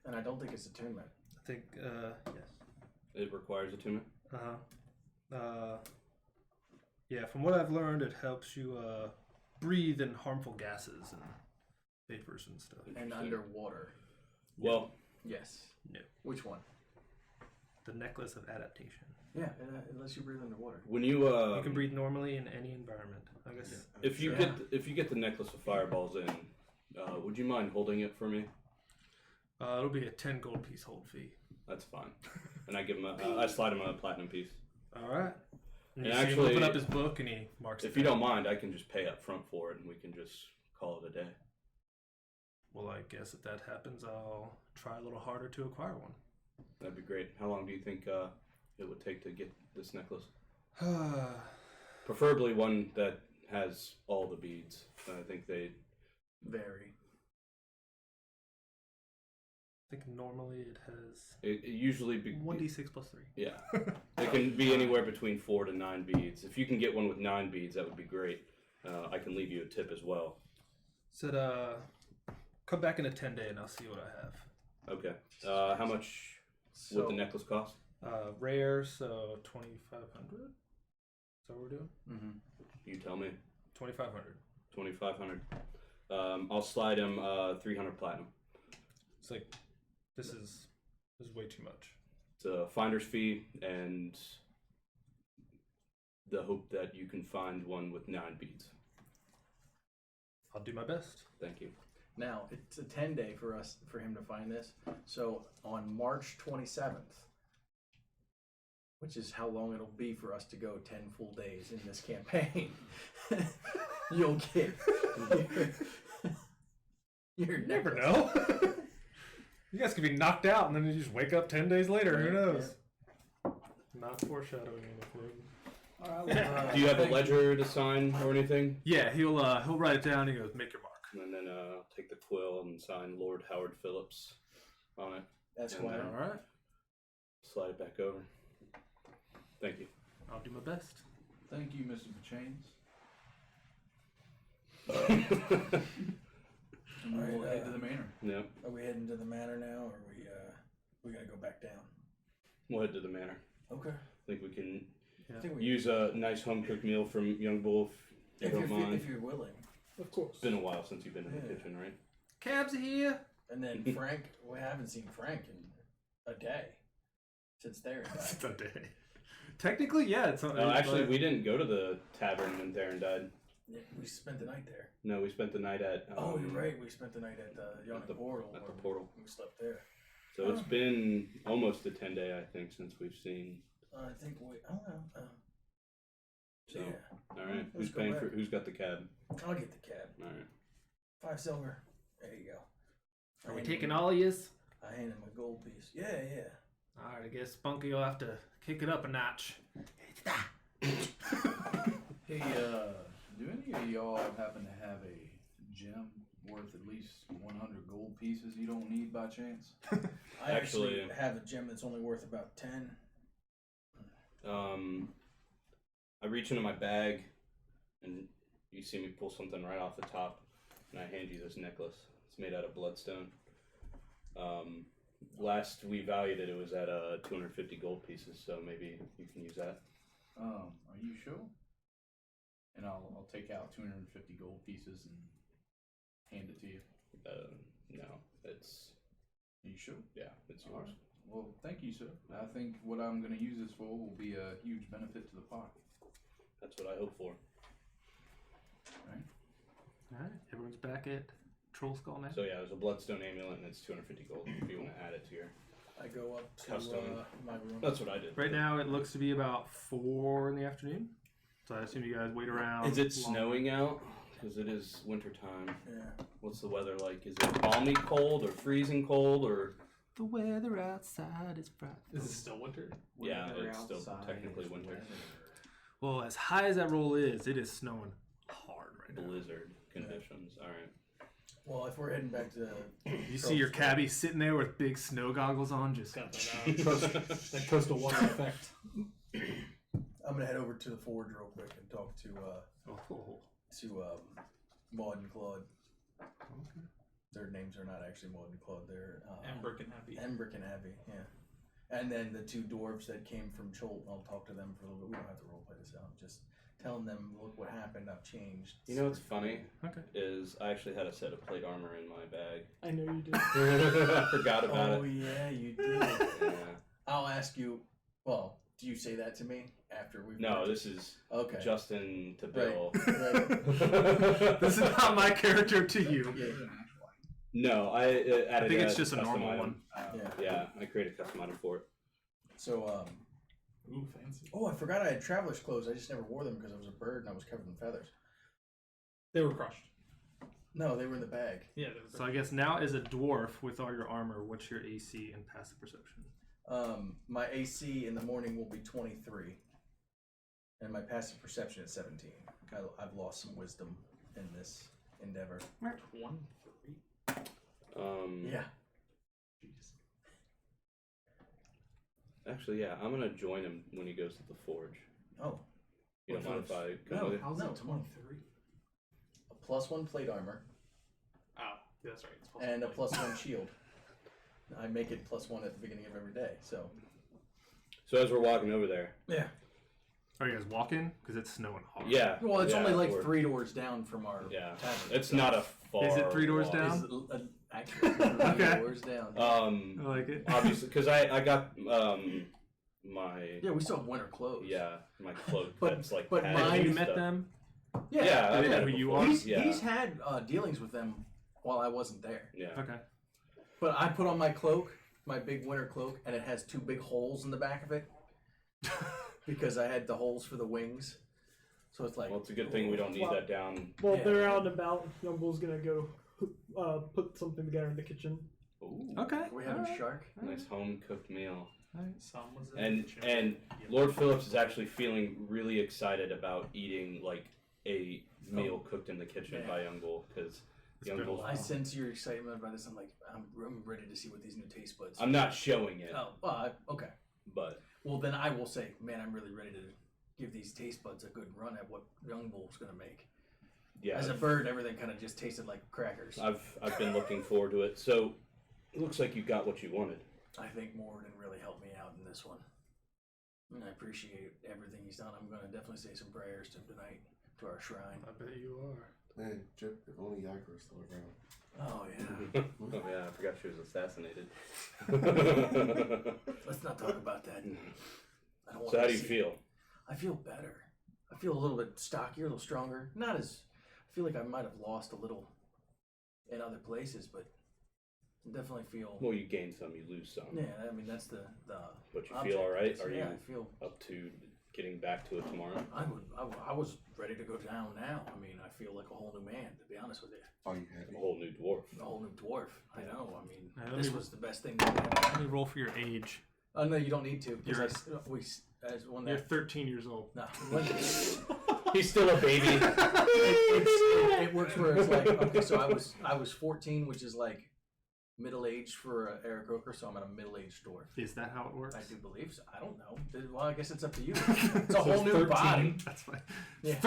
And I don't think it's attunement. I think yes. It requires attunement. Yeah, from what I've learned, it helps you breathe in harmful gases and vapors and stuff. And underwater. Well, Yes. No. Which one? The necklace of adaptation. Yeah, unless you breathe underwater. When you You can breathe normally in any environment. I guess. if you get the necklace of fireballs in, would you mind holding it for me? It'll be a 10 gold piece hold fee. That's fine. And I give him I slide him a platinum piece. All right. And And you see him actually, open up his book and he marks. If it you down. don't mind, I can just pay up front for it, and we can just call it a day. Well, I guess if that happens, I'll try a little harder to acquire one. That'd be great. How long do you think it would take to get this necklace? I Preferably one that has all the beads. I think they Vary. think normally it has it usually be 1d6 plus 3. Yeah, it can be anywhere between 4 to 9 beads. If you can get one with 9 beads, that would be great. I can leave you a tip as well. Said, come back in a 10-day and I'll see what I have. Okay. How much would the necklace cost? Rare, so 2,500. Is that what we're doing? Mm-hmm. You tell me. 2,500. 2,500. I'll slide him 300 platinum. It's like this is way too much. It's a finder's fee and the hope that you can find one with 9 beads. I'll do my best. Thank you. Now, it's a 10-day for him to find this. So on March 27th, which is how long it'll be for us to go 10 full days in this campaign, you'll get your You never necklace. know. You guys could be knocked out and then you just wake up 10 days later. Who knows? Not foreshadowing anything. All right, Do you have a ledger to sign or anything? Yeah, he'll write it down. He goes, make your mark. And then take the quill and sign Lord Howard Phillips on it. That's And why. then All right. slide it back over. Thank you. I'll do my best. Thank you, Mr. Chains. And we'll Alright, head to the manor. Yep. Are we heading to the manor now, or we gotta go back down? We'll head to the manor. Okay. I think we can I think we, use a nice home cooked meal from Young Bull if you don't mind. if you're willing. Of course. It's been a while since you've been in the Yeah. kitchen, right? Cabs are here. And then Frank, we haven't seen Frank in a day since there. It's a day. Technically, yeah. It's Actually, we didn't go to the tavern when Theron died. We spent the night there. No, we spent the night at. Oh, you're right. We spent the night at the Yawning Portal. At the where portal. We slept there. So it's been almost a 10-day, I think, since we've seen. I think we. I don't know. So, Yeah. all right. Let's Who's go paying back. for? Who's got the cab? I'll get the cab. All right. 5 silver. There you go. Are we taking all of yous? I handed him a gold piece. Yeah. All right, I guess Spunky will have to kick it up a notch. Hey, do any of y'all happen to have a gem worth at least 100 gold pieces you don't need by chance? I actually Actually- have a gem that's only worth about 10. I reach into my bag, and you see me pull something right off the top, and I hand you this necklace. It's made out of bloodstone. Last we valued it, it was at 250 gold pieces, so maybe you can use that. Are you sure? And I'll take out 250 gold pieces and hand it to you. No, it's Are you sure? yeah, it's yours. Alright. Well, thank you, sir. I think what I'm going to use this for will be a huge benefit to the party. That's what I hope for. Right? All right, everyone's back at Troll Skull now. So yeah, there's a bloodstone amulet, and it's 250 gold if you want to add it to your. I go up to Custom. my room. That's what I did. Right now, it looks to be about 4 in the afternoon. So I assume you guys wait around. Is it long- snowing out? Because it is winter time. Yeah. What's the weather like? Is it balmy cold or freezing cold or? The weather outside is frightful. Is it still winter? Yeah, Weather it's still outside technically is winter. weather. Well, as high as that roll is, it is snowing hard right now. Blizzard conditions. All right. Well, if we're heading back to You see your cabbie sitting there with big snow goggles on, just Got that coastal water effect. I'm gonna head over to the forge real quick and talk to Maud and Claude. Okay. Their names are not actually Maud and Claude. They're Embrick and Happy. Embrick and Abby. Yeah. And then the 2 dwarves that came from Cholt. I'll talk to them for a little bit. We don't have to roleplay this out. Just telling them, look what happened. I've changed. You know what's funny Okay. is I actually had a set of plate armor in my bag. I know you did. I forgot about Oh it. yeah, you did. Yeah. I'll ask you. Well, do you say that to me after we've? No, purchased? this is Okay. Justin to Bill. Right. This is not my character to you. Yeah. No, I added. I think it's a just a custom normal item. one. Yeah. Yeah, I created a custom item for it. So Ooh, fancy. Oh, I forgot I had traveler's clothes. I just never wore them because I was a bird and I was covered in feathers. They were crushed. No, they were in the bag. Yeah, they were So I guess now as a dwarf with all your armor, what's your AC and passive perception? My AC in the morning will be 23, and my passive perception is 17. I've lost some wisdom in this endeavor. 23. Yeah. Jeez. Actually, yeah, I'm gonna join him when he goes to the forge. Oh. You don't mind if I go No, with you? How's No, it 23? A +1 plate armor Oh, that's right. It's and a possible. +1 shield. I make it +1 at the beginning of every day. So. So as we're walking over there, Yeah. Are you guys walking? Because it's snowing hard. yeah. Well, it's yeah, only like we're- 3 doors down from our Yeah, tavern. it's so- not a far. Is it 3 doors walk. down? It's actually 3 Okay. doors down. I like it. Obviously, because I got my Yeah, we still have winter clothes. my cloak But- that's like but padded mine- Have and you met stuff. them? Yeah. Yeah, I've Do they met know it who you before. are? He's had dealings with them while I wasn't there. Yeah. Okay. But I put on my cloak, my big winter cloak, and it has 2 big holes in the back of it because I had the holes for the wings. So it's like. Well, it's a good thing we don't need that down. Well, Yeah. they're out and about. Yumble's gonna go put something together in the kitchen. Ooh, Okay. Are we having alright. shark? nice home cooked meal. Some was in And the kitchen. and Lord Phillips is actually feeling really excited about eating like a meal cooked in the kitchen Yeah. by Young Bull because It's Young been a Bull's. while. I sense your excitement about this. I'm like, I'm ready to see what these new taste buds. I'm not showing it, Oh, well, okay. but Well, then I will say, man, I'm really ready to give these taste buds a good run at what Young Bull's gonna make. yeah, As a bird, everything kind of just tasted like crackers. I've been looking forward to it. So it looks like you got what you wanted. I think Morden really helped me out in this one. And I appreciate everything he's done. I'm going to definitely say some prayers to him tonight, to our shrine. I bet you are. Man, Chip, if only Yagra was still around. Oh, yeah. Oh yeah, I forgot she was assassinated. Let's not talk about that. I don't want So how to do you see- feel? I feel better. I feel a little bit stockier, a little stronger. Not as... I feel like I might have lost a little in other places, but I definitely feel... Well, you gain some, you lose some. Yeah, I mean, that's the But you object feel all of right? this. Are Yeah, you I feel... up to getting back to it tomorrow? I was ready to go down now. I mean, I feel like a whole new man, to be honest with you. Are you happy? A whole new dwarf. A whole new dwarf. I know. I mean, Let this me- was the best thing. That happened. Let me roll for your age. Oh no, you don't need to. You're- Because as one You're that 13 years old. no, He's still a baby. it works where it's like okay, so I was 14, which is like middle aged for Eric Roker, so I'm at a middle aged dwarf. Is that how it works? I do believe so. I don't know. Well, I guess it's up to you. It's a whole new body. That's fine. Yeah.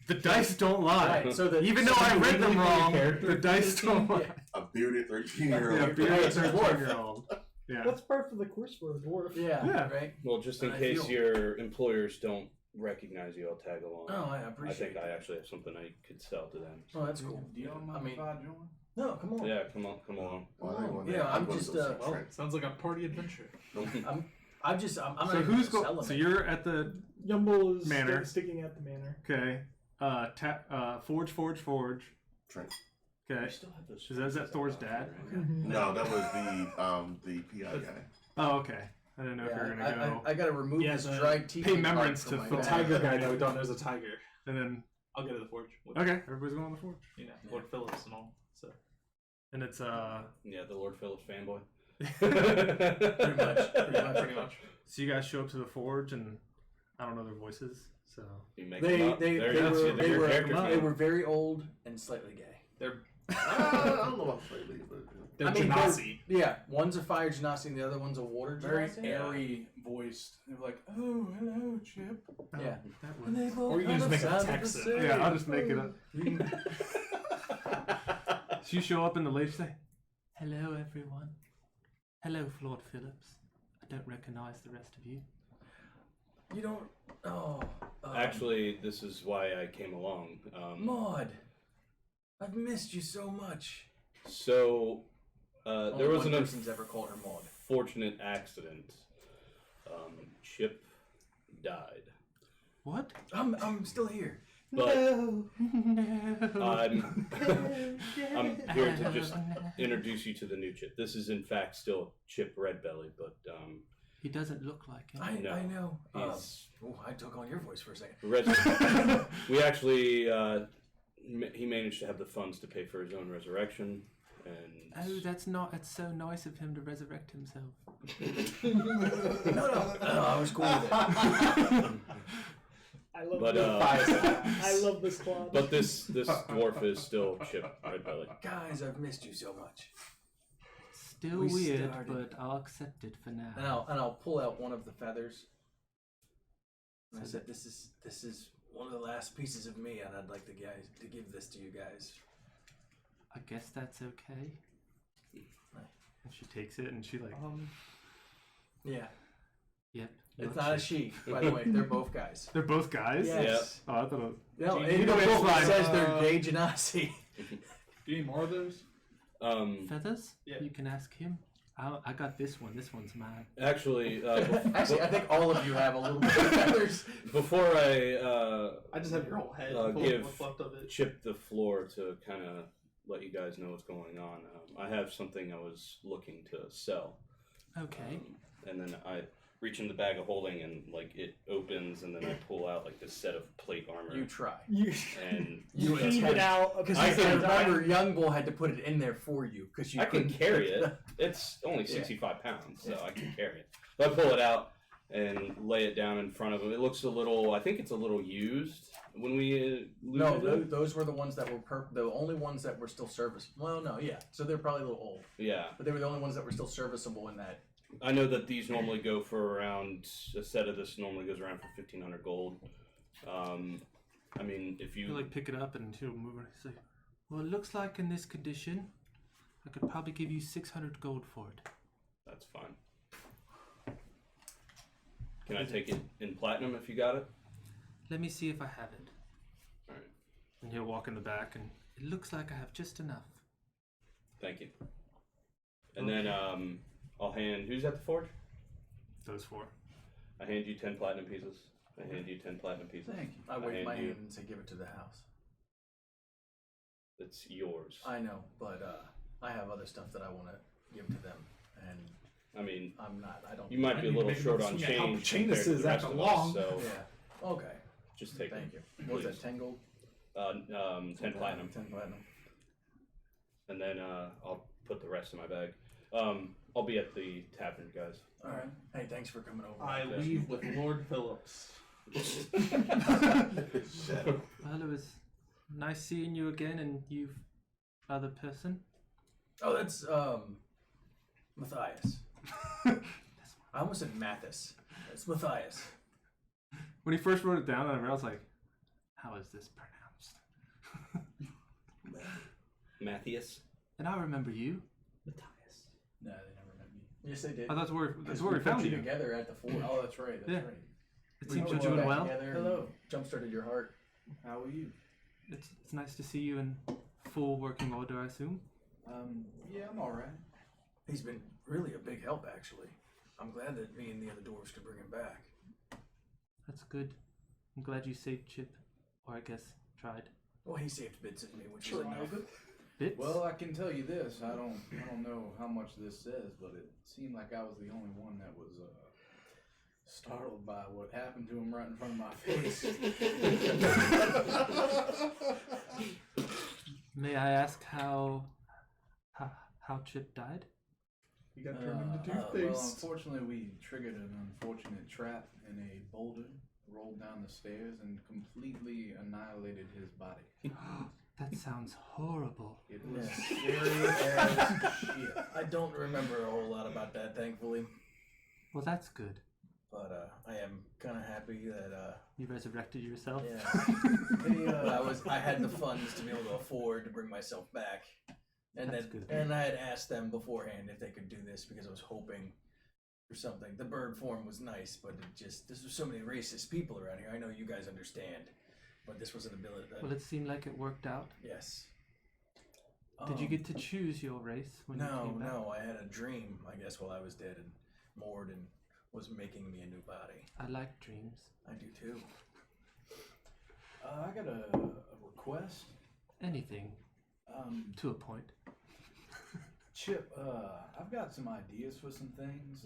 The dice don't lie. Right, so that Even though I read them wrong, the dice don't lie. Yeah. A bearded 13-year-old. Yeah, bearded It's a dwarf. 13-year-old. Yeah. That's par for the course for a dwarf. Yeah, Yeah. right. Well, just in And I case feel- your employers don't recognize you, I'll tag along. Oh, I I appreciate think I that. actually have something I could sell to them. Oh, that's cool. Do y'all mind I mean- if I join? No, come on. Yeah, come along. Well, I ain't gonna- Yeah, I'm gonna just, go see well, Trent. Sounds like a party adventure. I'm not So even who's gonna going? sell So them. you're at the Yumble is Manor. sticking at the manor. okay. Forge. Trent. Okay. I still have those. Is that Thor's dad? No, that was the PI guy. Oh, okay. I didn't know if you were Yeah, gonna go. I gotta remove Yeah, this the- dried teeth. pay remembrance from to my Phil. bag. Tiger guy, no, don't. There's a tiger. And then I'll go to the forge. With, okay, everybody's going on the forge. You know, Lord Phillips and all. So And it's Yeah, the Lord Phillips fanboy. Pretty much. pretty much. So you guys show up to the forge, and I don't know their voices. So You make They them up. they There they you go. were They're your characters they now. were very old and slightly gay. They're I don't know about slightly, but they're I mean, Genasi. Yeah, one's a fire genasi and the other one's a water Very genasi. airy voiced. They're like, oh, hello, Chip. Yeah. that And they both Or you can just kind make of a sounded the Texan. same. Yeah, I'll just make it up. So you show up, and the lady say, "Hello, everyone. Hello, Lord Phillips. I don't recognize the rest of you." You don't. Oh. Actually, this is why I came along. Maud, I've missed you so much. So there Only was one an person's ever called her Maud. unfortunate accident, Chip died. What? I'm still here. But No. I'm here to just introduce you to the new Chip. This is in fact still Chip Redbelly, but He doesn't look like him. I know. he's I took on your voice for a second. we actually he managed to have the funds to pay for his own resurrection, and Oh, that's so nice of him to resurrect himself. No, I was cool with it. I love But, this. uh, I love this quad. but this dwarf is still Chip Redbelly. Guys, I've missed you so much. Still We weird, started- but I'll accept it for now. And I'll pull out one of the feathers. And I said, "This is one of the last pieces of me, and I'd like to give this to you guys." I guess that's okay. And she takes it and she like, Yeah, yep. it's not a she, by the way. They're both guys. They're both guys? Yes. Oh, I thought it No, You in the know it's book it fine. says they're Mage and Aussie. Do you need more of those? feathers? Yeah. You can ask him. I got this one. This one's mine. Actually, Actually, I think all of you have a little bit of feathers. before I just have your whole head full give of what's left of it. Chip the floor to kind of let you guys know what's going on, I have something I was looking to sell. Okay. And then I reach in the bag of holding and like it opens, and then I pull out like this set of plate armor. You try. You and You heave it out. Because I I can- remember Young Bull had to put it in there for you because you I can couldn't carry pick it. It's only Yeah. 65 pounds, so I can carry it. So I pull it out and lay it down in front of him. It looks a little. I think it's a little used when we. No, looted it. those were the ones that were the only ones that were still serviceable. Well, no, yeah. So they're probably a little old, Yeah, but they were the only ones that were still serviceable in that. I know that these normally go for around. A set of this normally goes around for 1,500 gold. I mean, if You you like pick it up and she'll move it. Say, well, it looks like in this condition, I could probably give you 600 gold for it. that's fine. Can I take it in platinum if you got it? Let me see if I have it. Alright. And he'll walk in the back, and it looks like I have just enough. Thank you. And then I'll hand. Who's at the forge? Those four. I hand you 10 platinum pieces. I hand you 10 platinum pieces. Thank you. I wave hand my you. hand and say, "Give it to the house." It's yours. I know, but I have other stuff that I want to give to them, and I mean, I'm not. I don't. you might I be a need to little make short them on swing at change Alpachinas compared to the rest after of long. us, so Yeah. Okay. just take Thank it. you. What was Please. that? 10 gold. 10 platinum, 10 platinum. and then I'll put the rest in my bag. I'll be at the tavern, guys. All right. Hey, thanks for coming over. I leave with Lord Phillips. Well, it was nice seeing you again, and you, other person. Oh, that's Matthias. I almost said Mathis. It's Matthias. When he first wrote it down, I was like, how is this pronounced? Matthias. And I remember you. Matthias. No, they never met me. Yes, they did. Oh, that's where Because we put found you. together at the fort. Oh, that's right. That's Yeah. right. It We seems put you're you doing back well. together and Hello. Jump-started your heart. How are you? It's nice to see you in full working order, I assume. Yeah, I'm all right. He's been really a big help, actually. I'm glad that me and the other dwarves could bring him back. That's good. I'm glad you saved Chip. Or I guess tried. Well, he saved bits of me, which is enough. Bits? Well, I can tell you this. I don't know how much this says, but it seemed like I was the only one that was startled by what happened to him right in front of my face. May I ask how Chip died? You got turned into Well, toothpaste. unfortunately, we triggered an unfortunate trap in a boulder, rolled down the stairs, and completely annihilated his body. That sounds horrible. It was Yeah. scary as shit. I don't remember a whole lot about that, thankfully. Well, that's good. But I am kind of happy that You resurrected yourself. I had the funds to be able to afford to bring myself back, and That's then good. and I had asked them beforehand if they could do this because I was hoping for something. The bird form was nice, but there's so many racist people around here. I know you guys understand, but this was an ability. Well, it seemed like it worked out. Yes. Did you get to choose your race when you came back? No, I had a dream, I guess, while I was dead, and Morden was making me a new body. I like dreams. I do too. I got a request. Anything to a point. Chip, I've got some ideas for some things.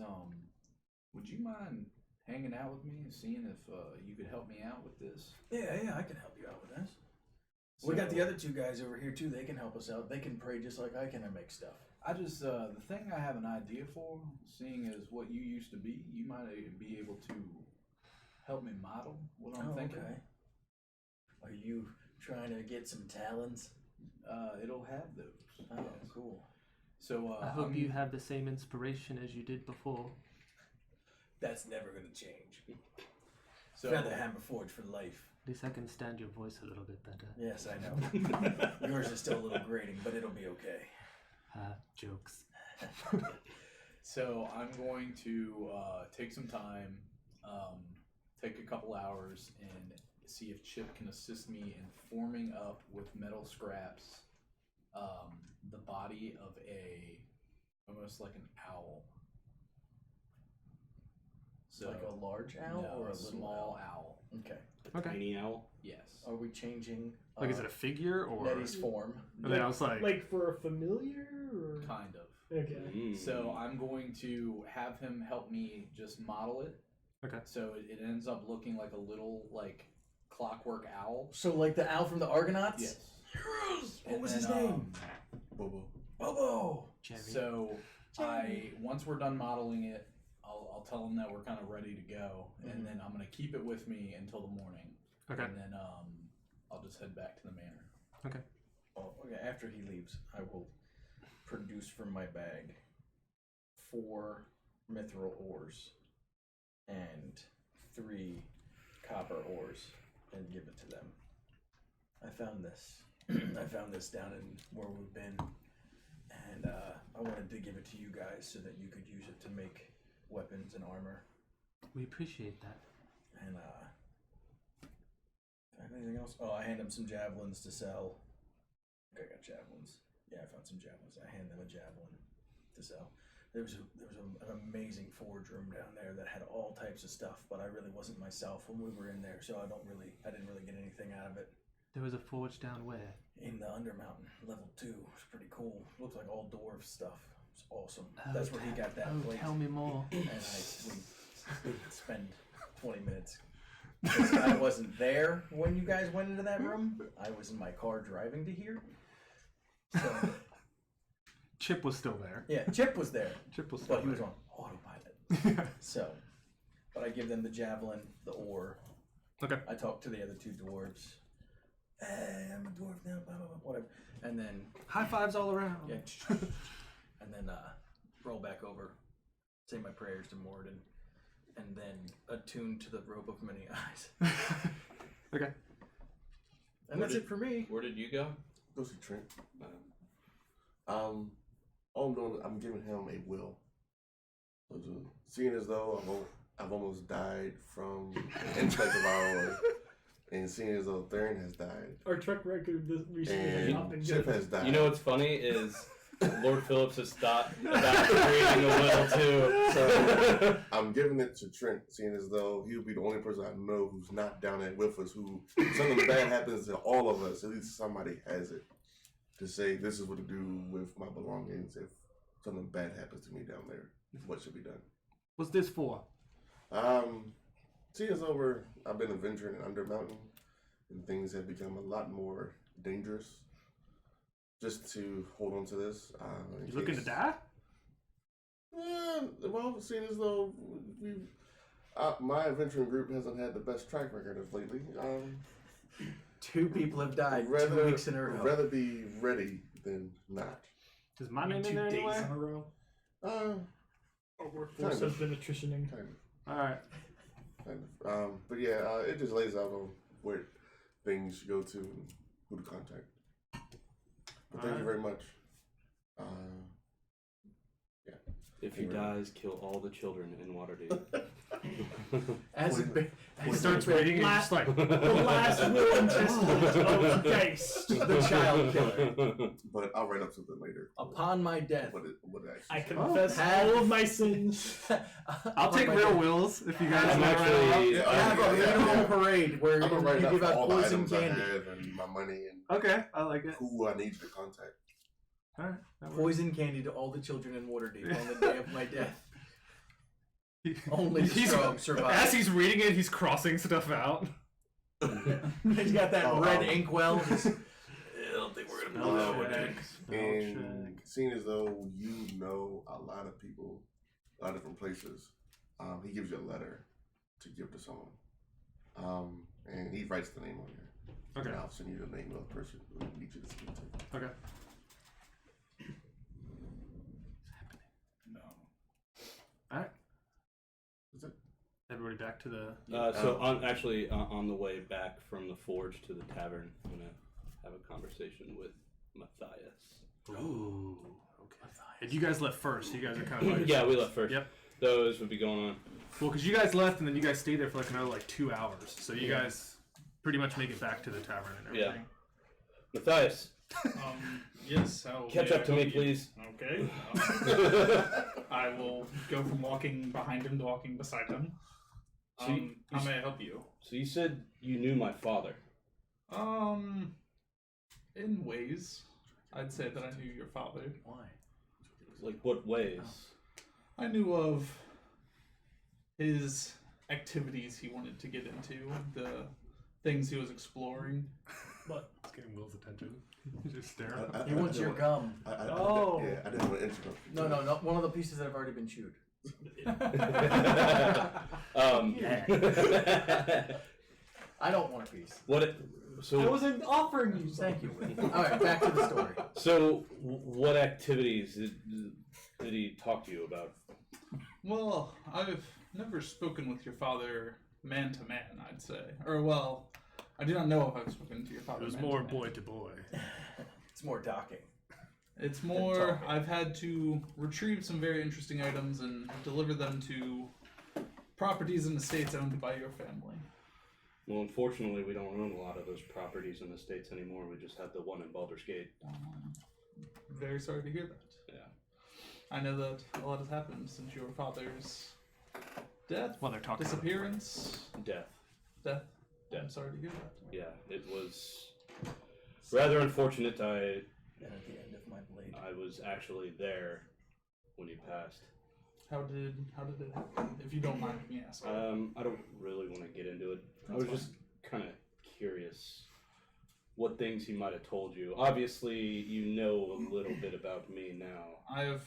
Would you mind hanging out with me and seeing if you could help me out with this? Yeah, I can help you out with this. We got the other two guys over here too. They can help us out. They can pray just like I can and make stuff. I just, the thing I have an idea for, seeing as what you used to be, you might be able to help me model what I'm thinking. Okay. Are you trying to get some talons? It'll have those. Oh, yes. cool. So I hope you have the same inspiration as you did before. That's never going to change. So Featherhammer Forge for life. At least I can stand your voice a little bit better. Yes, I know. Yours is still a little grating, but it'll be okay. Jokes. So I'm going to take some time, take a couple hours, and see if Chip can assist me in forming up with metal scraps the body of almost like an owl. So Like a large owl no, or a a little small owl? owl? Okay. Okay. Tiny owl. Yes. Are we changing? Like, is it a figure or? Nettie's form? And then I was like, Like for a familiar or Kind of. okay. Mm. So I'm going to have him help me just model it. Okay. So it ends up looking like a little like clockwork owl. So like the owl from the Argonauts? Yes. What And was then, his name? Bobo. Bobo. Jerry. So once we're done modeling it, I'll tell him that we're kind of ready to go, and then I'm gonna keep it with me until the morning. Okay. And then I'll just head back to the manor. Okay. Oh, okay. After he leaves, I will produce from my bag 4 mithril ores and 3 copper ores and give it to them. I found this. I found this down in where we've been, and I wanted to give it to you guys so that you could use it to make weapons and armor. We appreciate that. And anything else? Oh, I hand them some javelins to sell. I got javelins. Yeah, I found some javelins. I hand them a javelin to sell. There was an amazing forge room down there that had all types of stuff, but I really wasn't myself when we were in there, so I didn't really get anything out of it. There was a forge down where? In the Undermountain, level 2. It was pretty cool. Looked like all dwarf stuff. It was awesome. That's where he got that plate. Tell me more. And we spend 20 minutes. Because I wasn't there when you guys went into that room. I was in my car driving to here. So Chip was still there. yeah, Chip was there, Chip was still but he was there. on autopilot. So, but I give them the javelin, the ore. Okay. I talk to the other 2 dwarves. Hey, I'm a dwarf now. Blah blah blah. Whatever. And then High fives all around. yeah, and then roll back over, say my prayers to Morden, and then attune to the robe of many eyes. Okay. And that's it for me. Where did you go? Go see Trent. All I'm doing, I'm giving him a will. So seeing as though I've almost died from the intellect of our and seeing as though Theron has died, Our track record this recently has not been and Chip good. has died. You know what's funny is Lord Phillips has thought about creating a will too. So I'm giving it to Trent, seeing as though he'll be the only person I know who's not down there with us, who something bad happens to all of us, at least somebody has it to say this is what to do with my belongings if something bad happens to me down there. What should be done? What's this for? Seeing as though I've been adventuring in Undermountain and things have become a lot more dangerous. Just to hold on to this. You looking to die? Well, seeing as though my adventuring group hasn't had the best track record of lately. 2 people have died Rather, 2 weeks in a row. rather be ready than not. Is my name in 2 there days anywhere? in a row. Our workforce kind of. has been attritioning. Kind All right. of. But yeah, it just lays out on where things should go to and who to contact. But thank you very much. Yeah. If he dies, kill all the children in Waterdeep. As it be- He as starts it be- reading and just like, The last will and testament of Geist. the child killer. But I'll write up something later. Upon my death, What it I actually confess Had- all of my sins. I'll take real wills if you guys I'm want. actually- have a funeral parade where I'm gonna write you up give out all the poison items I candy. have and my money and Okay, I like it. who I need to contact. All right. that works. Poison candy to all the children in Waterdeep on the day of my death. He- Only the strong survive. As he's reading it, he's crossing stuff out. He's got that Oh, red oh. inkwell. Just, I don't think we're gonna Spell do that. check. And seeing as though you know a lot of people, a lot of different places, he gives you a letter to give to someone. And he writes the name on here. Okay. And I'll send you the name of the person who needs you to speak to. Okay. No. All right. Is it? Everybody back to the. So on the way back from the forge to the tavern, I'm gonna have a conversation with Matthias. Ooh. Okay. And you guys left first. So you guys are kind of. Yeah, we left first. Yep. Those would be going on. Well, because you guys left and then you guys stayed there for like another 2 hours, so you guys pretty much make it back to the tavern and Yeah. everything. Matthias, Yes. How catch may up I to me, help you? please. Okay. I will go from walking behind him to walking beside him. So you How may I help you? So you said you knew my father. In ways, I'd say that I knew your father. Why? Like what ways? I knew of his activities he wanted to get into, the things he was exploring. But It's getting Will's attention. Just staring. He wants your gum. Oh. I didn't want to interrupt you. No, one of the pieces that have already been chewed. I don't want a piece. I wasn't offering you Thank something. you, Will. All right, back to the story. So what activities did he talk to you about? Well, I've never spoken with your father man to man, I'd say. Or well, I do not know if I've spoken to your father. It was man more to man. boy to boy. It's more docking. It's more, talking. I've had to retrieve some very interesting items and deliver them to properties and estates owned by your family. Well, unfortunately, we don't own a lot of those properties in the States anymore. We just have the one in Baldur's Gate. Very sorry to hear that. Yeah. I know that a lot has happened since your father's death, Well, they're talking. disappearance, Death. death. I'm Death. sorry to hear that. Yeah, it was rather unfortunate. I And at the end of my blade. was actually there when he passed. How did it happen? If you don't mind me asking. I don't really want to get into it. I That's was just kind of curious what things he might have told you. Obviously, you know a little bit about me now. I have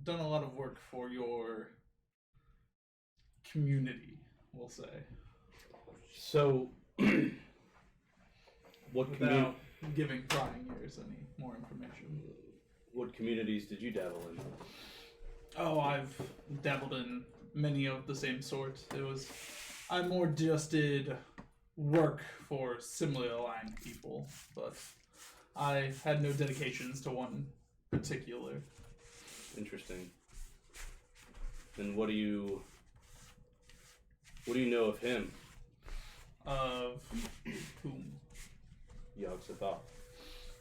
done a lot of work for your community, we'll say. So, what Without giving prying ears any more information. what communities did you dabble in? Oh, I've dabbled in many of the same sort. I more just did work for similarly aligned people, but I had no dedications to one particular. Interesting. And what do you know of him, Of whom? Yogg-Sothoth?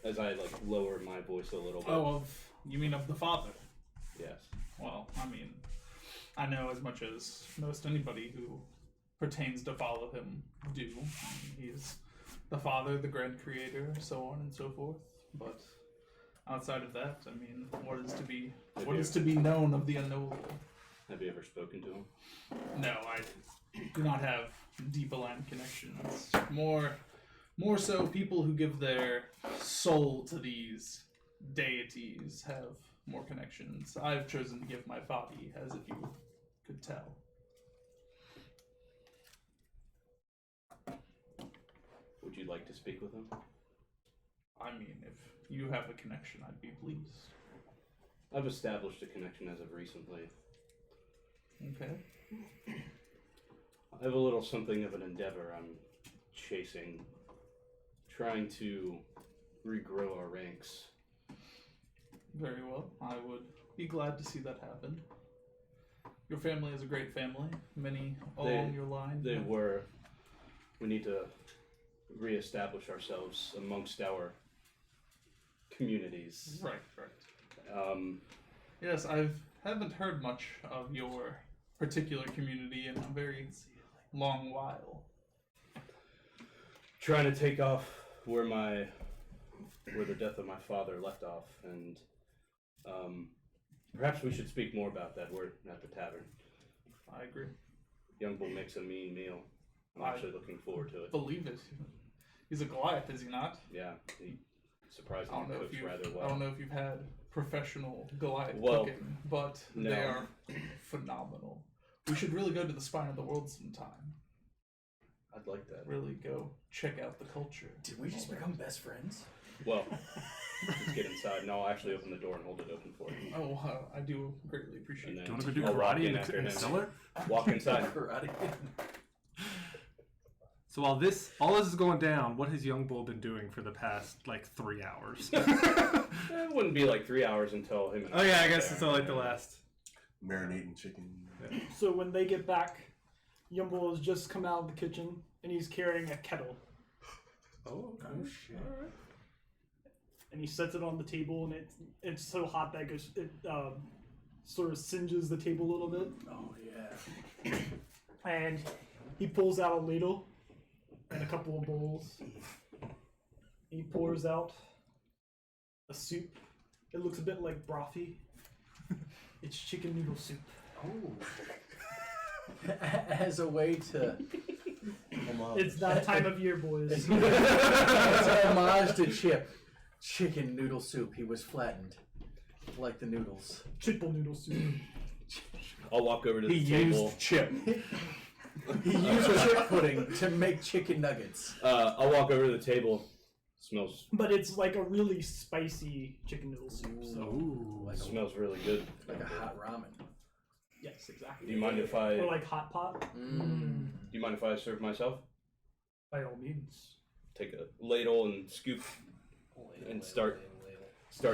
As I lower my voice a little bit. Oh, you mean of the father? Yes. Well, I mean, I know as much as most anybody who pertains to follow him do. I mean, he's the father, the grand creator, so on and so forth. But outside of that, I mean, what is to be known of the unknowable? Have you ever spoken to him? No, I do not have deep aligned connections. More so, people who give their soul to these deities have more connections. I've chosen to give my body, as if you could tell. Would you like to speak with him? I mean, if you have a connection, I'd be pleased. I've established a connection as of recently. Okay. I have a little something of an endeavor I'm chasing, trying to regrow our ranks. Very well. I would be glad to see that happen. Your family is a great family. Many along your line. They were. We need to reestablish ourselves amongst our communities. Right. Yes, I haven't heard much of your particular community in a very long while. Trying to take off where the death of my father left off, and perhaps we should speak more about that. We're at the tavern. I agree. Young Bull makes a mean meal. I'm actually looking forward to it. Believe it. He's a Goliath, is he not? Yeah, he surprisingly cooks rather well. I don't know if you've had professional Goliath Well, cooking, but no. they are phenomenal. We should really go to the Spine of the World sometime. I'd like that. Really go check out the culture. Did we just become best friends? Well, let's get inside, and I'll actually open the door and hold it open for you. Oh, I do greatly appreciate And it. then Do you want to go do I'll walk karate in in after the him. cellar? Walk inside. Karate. So while all this is going down, what has Young Bull been doing for the past 3 hours? It wouldn't be like 3 hours until him. And Oh yeah, I guess there. it's all the last. Marinating chicken. So when they get back, Yumble has just come out of the kitchen and he's carrying a kettle. Oh, shit. And he sets it on the table, and it's so hot that it sort of singes the table a little bit. Oh yeah. And he pulls out a ladle and a couple of bowls. He pours out a soup. It looks a bit like brothy. It's chicken noodle soup. Oh. As a way to. It's that time of year, boys. It's an homage to Chip. Chicken noodle soup. He was flattened, like the noodles. Triple noodle soup. I'll walk over to the He table. used Chip. He used chip pudding to make chicken nuggets. I'll walk over to the table. Smells But it's like a really spicy chicken noodle soup. So Ooh. Like a, smells really good. like a hot ramen. yes, exactly. Do you mind if I? Or like hot pot. Mm. Do you mind if I serve myself? By all means. Take a ladle and scoop and start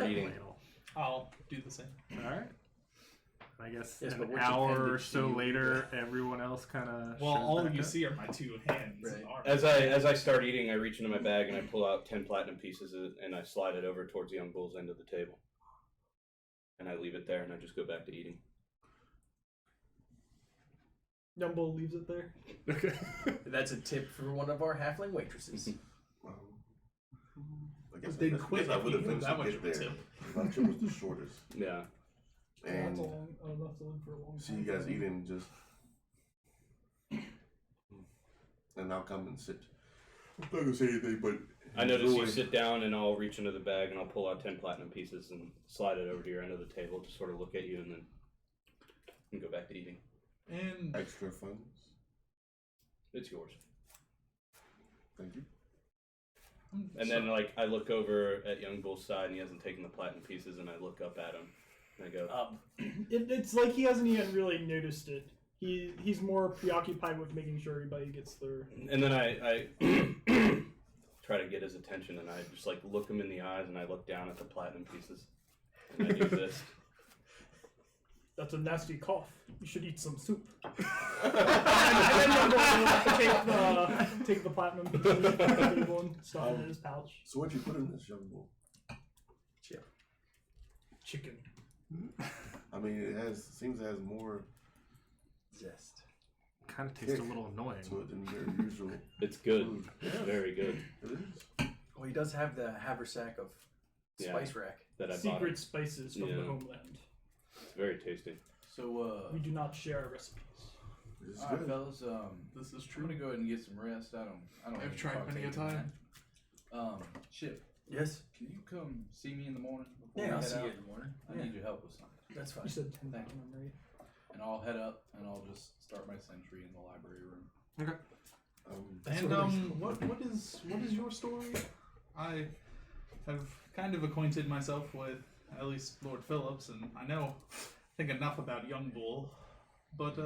eating. I'll do the same. All right. I guess Yes, but an which hour or appendage do so you later, everyone else kind of. Well, all you see are my two hands. Right. And arms. As I start eating, I reach into my bag and I pull out 10 platinum pieces and I slide it over towards Young Bull's end of the table. And I leave it there and I just go back to eating. Yumble leaves it there. Okay. That's a tip for one of our halfling waitresses. I guess They'd I quit I if would you have knew that eventually much get of a there. tip. My trip was the shortest. Yeah. And That's enough to live for a long see time. you guys eating just. And I'll come and sit. I'm not gonna say anything, but I notice you enjoy. sit down and I'll reach into the bag and I'll pull out 10 platinum pieces and slide it over to your end of the table to sort of look at you and then go back to eating. And Extra funds. It's yours. Thank you. And then I look over at Young Bull's side and he hasn't taken the platinum pieces and I look up at him and I go, It's like he hasn't even really noticed it. He's more preoccupied with making sure everybody gets their. and then I try to get his attention and I just look him in the eyes and I look down at the platinum pieces and I do this. That's a nasty cough. You should eat some soup. and then Yumble take the platinum pieces off the table and stuff it in his pouch. So what'd you put in this, Young Bull? Chicken. I mean, seems it has more Zest. Kind of tastes a little annoying. to it than your usual. It's good. It's very good. It is. Well, he does have the haversack of spice rack. That I bought. Secret spices from the Yeah. homeland. It's very tasty. So, We do not share our recipes. This is alright, good. fellas. this is I'm true. gonna go ahead and get some rest. I don't. I've need to tried many a partake in time. that. Chip, Yes. can you come see me in the morning? Before Yeah, we I'll head see out? you in the morning. I Yeah. need your help with something. That's fine. You said 10 Thank you. platinum, right? And I'll head up and I'll just start my sentry in the library room. Okay. And what is your story? I have kind of acquainted myself with at least Lord Phillips, and I think enough about Young Bull. But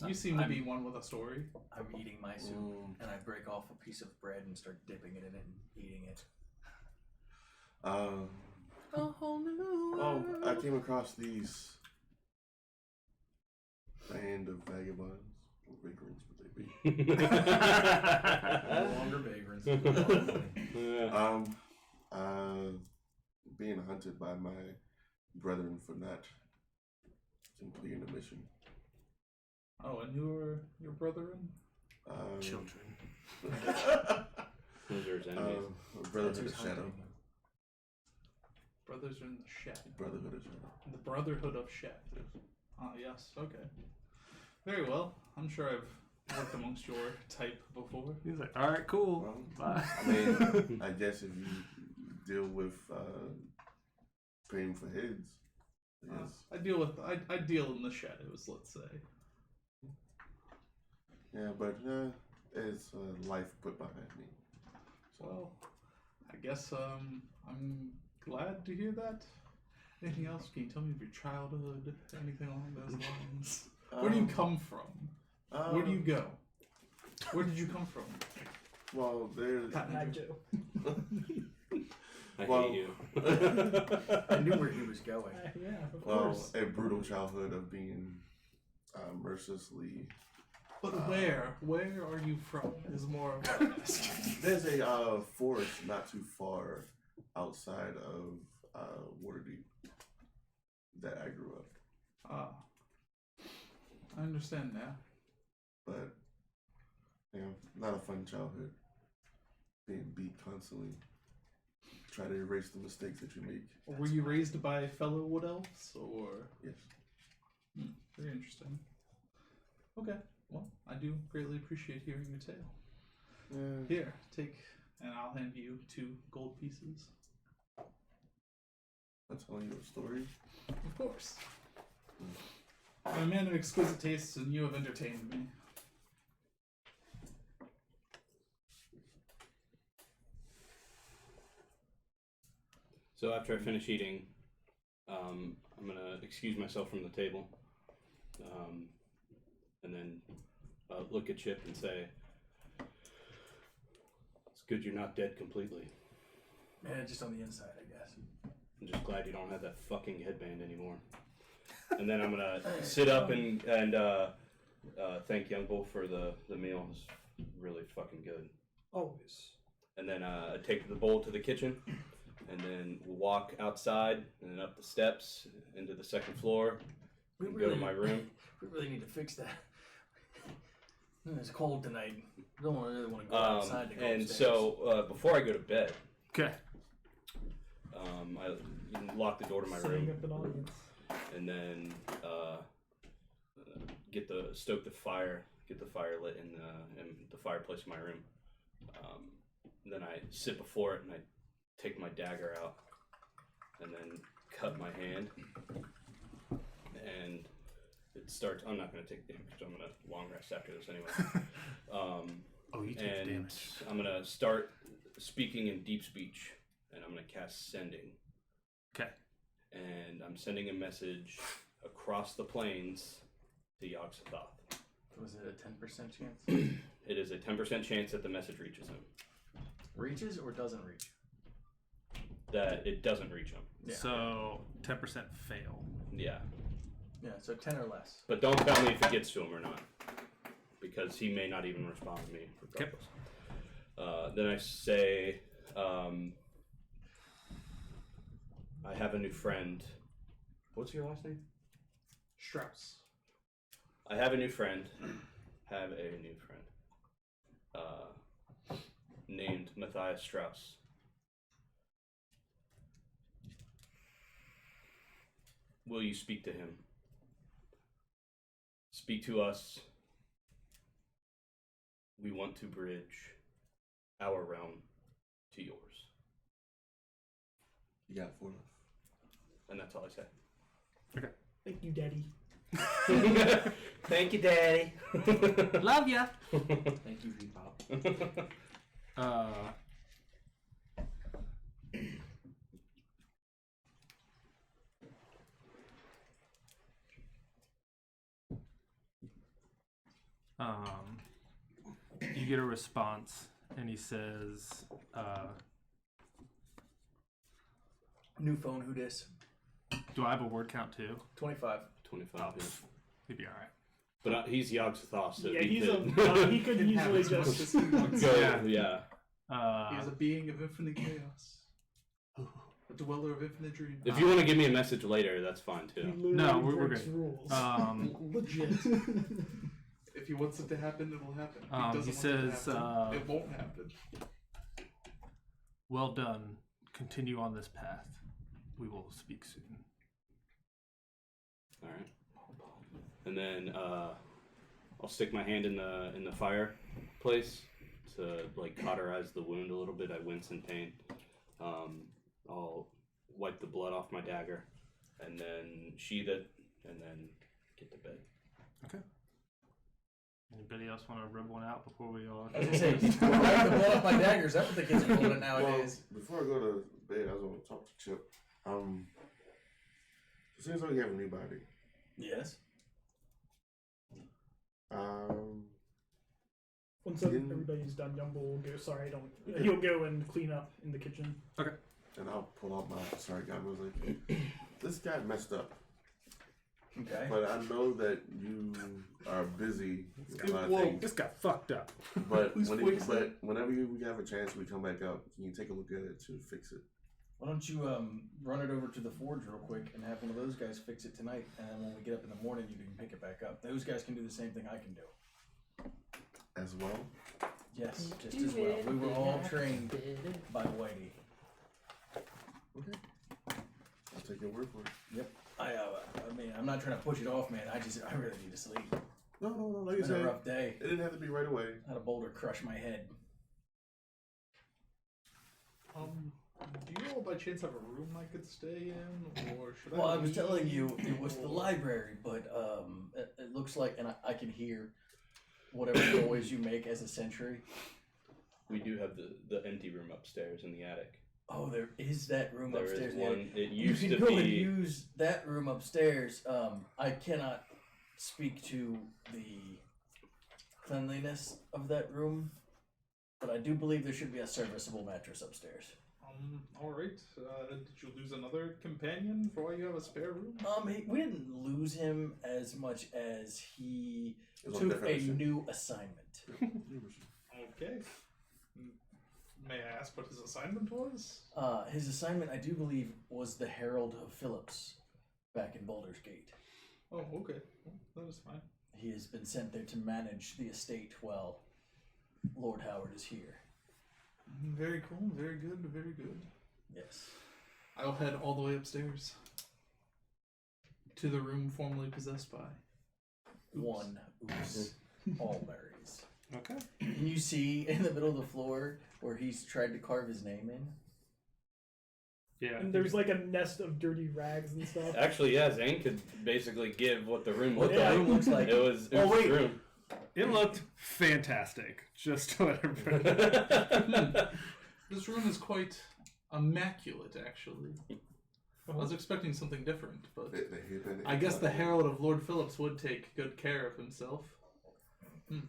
you seem to be one with a story. I'm eating my soup, and I break off a piece of bread and start dipping it in it and eating it. I came across these things band of vagabonds. Or vagrants, would they be? No longer vagrants. Being hunted by my brethren for not completing the mission. Oh, and your brethren? Children. Those are his enemies. Brotherhood of Shadow. Brothers are in the shadow. Brotherhood of Shadow. The Brotherhood of Shadow. Ah, yes. Okay. Very well. I'm sure I've worked amongst your type before. He's like, all right, cool. Well, Bye. I mean, I guess if you deal with paying for heads, I guess. I deal in the shadows, let's say. Yeah, but it's life put behind me. So. Well, I guess I'm glad to hear that. Anything else? Can you tell me of your childhood? Anything along those lines? Where do you come from? Where do you go? Where did you come from? Well, there's. I do. I Well- hate you. I knew where he was going. Yeah, of Well, course. a brutal childhood of being mercilessly. But where? Where are you from? Is more of what I'm asking. There's a forest not too far outside of Waterdeep that I grew up. Ah, I understand now. But not a fun childhood. Being beat constantly. Try to erase the mistakes that you make. Were you raised by fellow wood elves, or? Yes. Very interesting. Okay, well, I do greatly appreciate hearing your tale. Here, take, and I'll hand you 2 gold pieces. I'm telling you a story. Of course. I'm a man of exquisite tastes, and you have entertained me. So after I finish eating, I'm gonna excuse myself from the table, and then look at Chip and say, "It's good you're not dead completely. Man, just on the inside, I guess. I'm just glad you don't have that fucking headband anymore." And then I'm gonna sit up and thank Young Bull for the meal. It's really fucking good. Always. And then I take the bowl to the kitchen, and then we'll walk outside and then up the steps into the second floor. We Go to my room. We really need to fix that. It's cold tonight. We don't really want to go outside to go And upstairs. so before I go to bed, Okay. I lock the door to my Setting room, up an audience. and then stoke the fire, get the fire lit in the fireplace in my room. Then I sit before it and I take my dagger out and then cut my hand, and it starts. I'm not going to take damage. I'm going to long rest after this anyway. Oh, you take the And damage. I'm going to start speaking in deep speech, and I'm going to cast sending. Okay. And I'm sending a message across the plains to Yog-Sothoth. Was it a 10% chance? It is a 10% chance that the message reaches him. Reaches or doesn't reach? That it doesn't reach him. Yeah. So 10% fail. Yeah. Yeah, so 10 or less. But don't tell me if it gets to him or not, because he may not even respond to me regardless. Then I say, I have a new friend. What's your last name? Strauss. I have a new friend. Named Matthias Strauss. Will you speak to him? Speak to us. We want to bridge our realm to yours. You got 4 left. And that's all I say. Thank you, Daddy. Thank you, Daddy. Love ya. Thank you, P-Pop. You get a response, and he says, New phone, who dis? do I have a word count too? 25. 25. Oh, pff, he'd be alright. But he's Yogg-Sothoth, so Yeah, he he's could he could easily Inhabits much just. as he wants. go. Yeah. Yeah. He is a being of infinite chaos. A dweller of infinite dreams. If you want to give me a message later, that's fine He too. literally No, we're breaks good. rules. Legit. If he wants it to happen, it'll happen. If he doesn't he want it to says, happen, it won't happen. well done. Continue on this path. We will speak soon. All right. And then I'll stick my hand in the fireplace to like cauterize the wound a little bit. I wince in pain. I'll wipe the blood off my dagger, and then sheathe it, and then get to bed. Okay. Anybody else want to rub one out before we all? I was gonna say, wipe the blood off my dagger. Is that what the kids are calling it nowadays? Well, before I go to bed, I was going to talk to Chip. It seems like you have a new body. Yes. Once everybody's done, Yumble will go. Sorry, I don't. He'll go and clean up in the kitchen. Okay. And I'll pull out my sorry guy. I was like, this guy messed up. Okay. But I know that you are busy with a lot of Whoa, things. this got fucked up. But Who's fixing it? whenever we have a chance, we come back up. Can you take a look at it to fix it? Why don't you run it over to the forge real quick and have one of those guys fix it tonight, and then when we get up in the morning, you can pick it back up. Those guys can do the same thing I can do. As well. Yes, just as well. We were all trained by Whitey. Okay. I'll take your word for it. Yep. I mean, I'm not trying to push it off, man. I really need to sleep. No. Like you It's been a said, rough day. it didn't have to be right away. I had a boulder crush my head. Do you all by chance have a room I could stay in, or should Well, I was leave, telling you it was the or- library, but it looks like, and I can hear whatever noise you make as a sentry. We do have the empty room upstairs in the attic. Oh, there is that room There upstairs. is in the attic. one. It You used can to go and be. use that room upstairs. I cannot speak to the cleanliness of that room, but I do believe there should be a serviceable mattress upstairs. All right. Did you lose another companion for why you have a spare room? We didn't lose him as much as he It was on took different a mission. new assignment. Okay. May I ask what his assignment was? His assignment, I do believe, was the Herald of Phillips back in Baldur's Gate. Oh, okay. Well, that is fine. He has been sent there to manage the estate while Lord Howard is here. Very cool. Very good. Very good. Yes. I'll head all the way upstairs to the room formerly possessed by. One oops. All berries. Okay. Can you see in the middle of the floor where he's tried to carve his name in? Yeah. And there's like a nest of dirty rags and stuff. Actually, yeah, Zane could basically give what the room What looked the like. room looks like. It was Oh, wait. room. It looked fantastic. Just to let everybody. This room is quite immaculate, actually. I was expecting something different, but I guess the Herald of Lord Phillips would take good care of himself. Until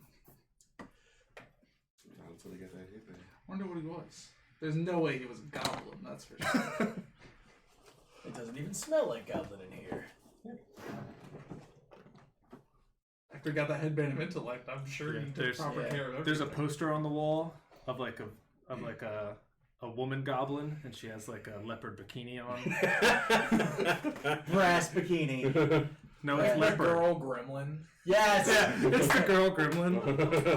they get that hit there. Wonder what he was. There's no way he was a goblin, that's for sure. It doesn't even smell like goblin in here. After he got that headband of intellect, I'm sure he took There's- proper yeah. care of everything. There's a poster on the wall of like a woman goblin, and she has like a leopard bikini on. Brass bikini. No, Yeah. it's The leopard. girl gremlin. Yes! Yeah, it's the girl gremlin.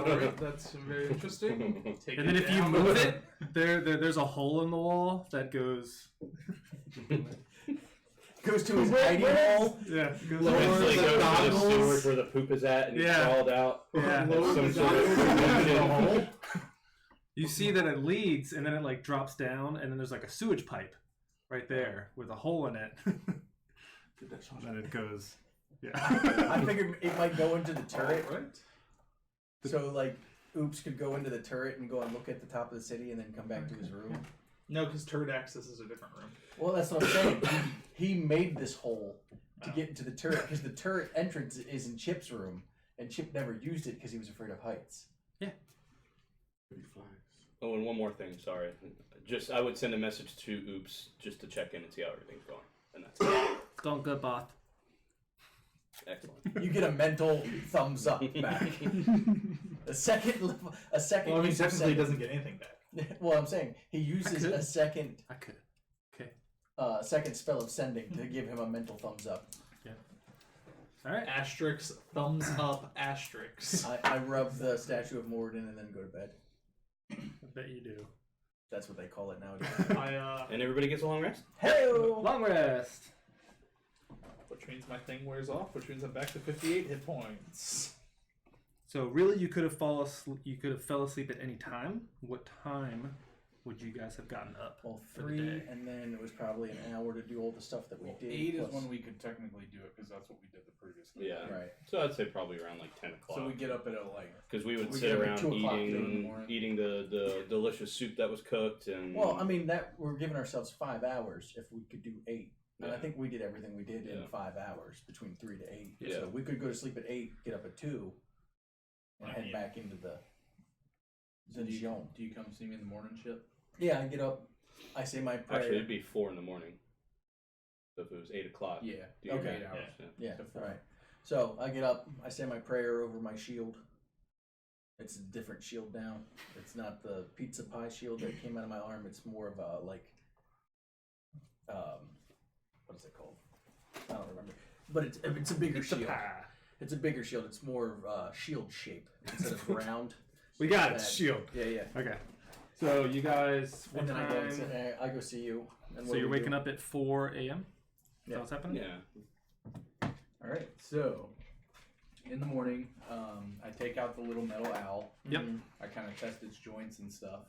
Alright, that's very interesting. Take And then if you down. move it, there's a hole in the wall that goes. Goes to his hiding hole. Yeah. Goes Eventually the goes to the goggles. sewers where the poop is at and Yeah. crawled out. Yeah. That's some the sort of goggles. connection. You see that it leads, and then it like drops down, and then there's like a sewage pipe right there with a hole in it. And then it goes. Yeah. I figured it might go into the turret. Alright. So, like, Oops could go into the turret and go and look at the top of the city and then come back to his room. No, because turret access is a different room. Well, that's what I'm saying. He made this hole to get into the turret because the turret entrance is in Chip's room, and Chip never used it because he was afraid of heights. Pretty flies. Oh, and one more thing, sorry. I would send a message to Oops just to check in and see how everything's going. And that's it. Don't go, Both. Excellent. You get a mental thumbs up back. A second. Well, I mean, use of technically, he sending- doesn't get anything back. Well, I'm saying he uses could. a second I could. Okay. second spell of sending to give him a mental thumbs up. All right. Asterisk, thumbs up, asterisk. I rub the statue of Morden and then go to bed. I bet you do. That's what they call it nowadays. And everybody gets a long rest? Hey! Long rest. Which means my thing wears off, which means I'm back to 58 hit points. So really, you could have fell asleep at any time. What time would you guys have gotten up? Well, for the 3, day? and then it was probably an hour to do all the stuff that we did. 8 is plus- when we could technically do it because that's what we did the previous night. Yeah. Right. So I'd say probably around like 10 o'clock. So we get up at Because we would we sit get up at around 2 o'clock during the eating morning. eating the delicious soup that was cooked and. Well, I mean that we're giving ourselves 5 hours if we could do 8. And I Yeah. think we did everything we did in Yeah. 5 hours between 3 to 8. Yeah. So we could go to sleep at 8, get up at 2, and head back into the So do zone. you come see me in the morning, Chip? Yeah, I get up. I say my prayer. Actually, it'd be 4 in the morning. So if it was 8 o'clock. Yeah. do your Okay. 8 hours. Yeah. Yeah, to all 4. right. So I get up. I say my prayer over my shield. It's a different shield now. It's not the pizza pie shield that came out of my arm. It's more of a what is it called? I don't remember. But it's a bigger shield. It's a bigger shield. It's more shield shape instead of round. We got it. That- Shield. Yeah, yeah. Okay. So you guys. What And then time? I go see you. And So you're waking up at 4 a.m. Is Yeah. that what's happening? Yeah. All right. So in the morning, I take out the little metal owl. Yep. I kind of test its joints and stuff,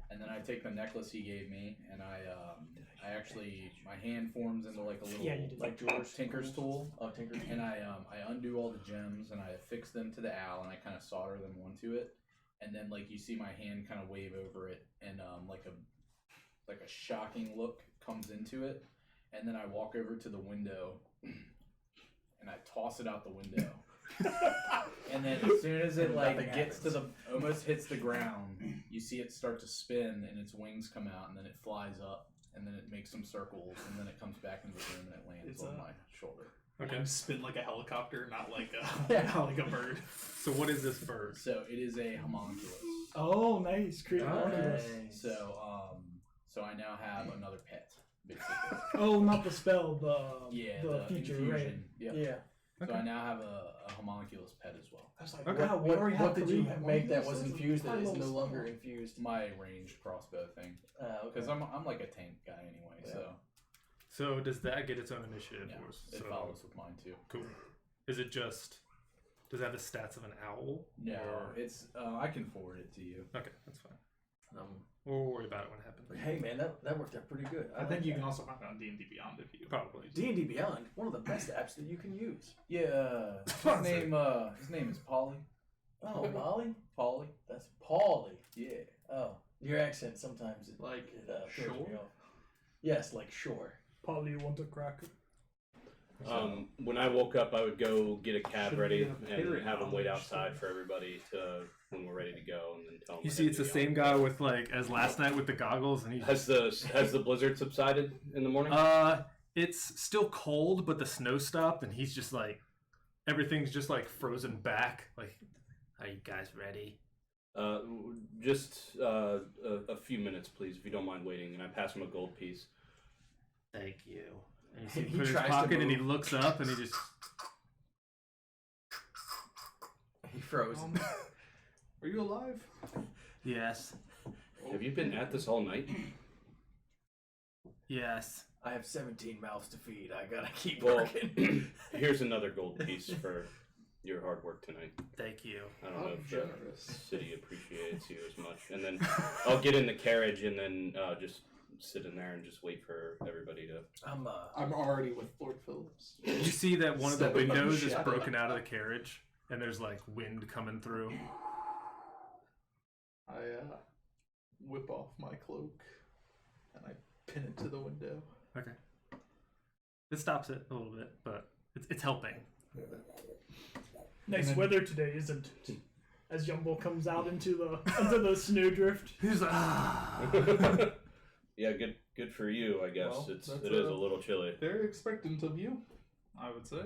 and then I take the necklace he gave me, and I actually my hand forms into like a little Yeah, you did. like Tinker's tool, Oh, Tinker. and I undo all the gems and I affix them to the owl and I kind of solder them onto it, and then like you see my hand kind of wave over it, and like a shocking look comes into it, and then I walk over to the window and I toss it out the window. And then as soon as it like Nothing gets to happens. the almost hits the ground, you see it start to spin and its wings come out and then it flies up and then it makes some circles and then it comes back into the room and it lands It's on a- my shoulder. Okay. You spin like a helicopter, not like Yeah. not like a bird. So what is this bird? So it is a homunculus. Oh, nice. Create Nice. Oculus. So I now have another pet, basically. Oh, not the spell, the Yeah, the feature, right? infusion. Yep. Yeah. So I now have a homunculus pet as well. I was like, Okay. wow, we What, already what have did 3 you make that homunculus? was That's a infused that high is level no longer spell. infused? My ranged crossbow thing, Okay. because I'm like a tank guy anyway. Yeah. So does that get its own initiative? Yeah, Or it so, follows with mine too. Cool. Is it just? Does it have the stats of an owl? No, Or- it's I can forward it to you. Okay, that's fine. Um, We'll worry about it when it happens. but hey, man, that worked out pretty good. I think you can also find it on D&D Beyond if you Probably. D&D Beyond, one of the best apps that you can use. Yeah, Sponsor. his name is Polly. Oh, Molly? Polly. That's Paulie. Yeah. Oh, your accent sometimes it, Like, it throws me shore? off. Yes, like shore. Polly, you want a cracker? When I woke up, I would go get a cab Should ready be a and period have them on wait each outside story. for everybody to when we're ready to go, and then tell them. You see, it's the same guy with like as last night with the goggles, and he's Has the blizzard subsided in the morning? it's still cold, but the snow stopped, and he's just like everything's just like frozen back. Like, are you guys ready? Just a few minutes, please, if you don't mind waiting. And I pass him a gold piece. Thank you. And He he puts it in his tries to pocket, and he move. looks up, and he just He froze. Are you alive? yes, Have you been at this all night? yes. I have 17 mouths to feed. I gotta keep Well, working. here's another gold piece for your hard work tonight. Thank you. I don't know if the generous. city appreciates you as much. And then I'll get in the carriage and then just sit in there and just wait for everybody to. I'm already with Lord Phillips. You see that one of the Step above windows the is shadow. broken out of the carriage, and there's like wind coming through. I whip off my cloak and I pin it to the window. Okay. It stops it a little bit, but it's helping. Nice And then- weather today, isn't it? As Yumble comes out into the snowdrift. He's like, ah. Yeah, good for you, I guess. Well, It is that's a little chilly. Very expectant of you, I would say.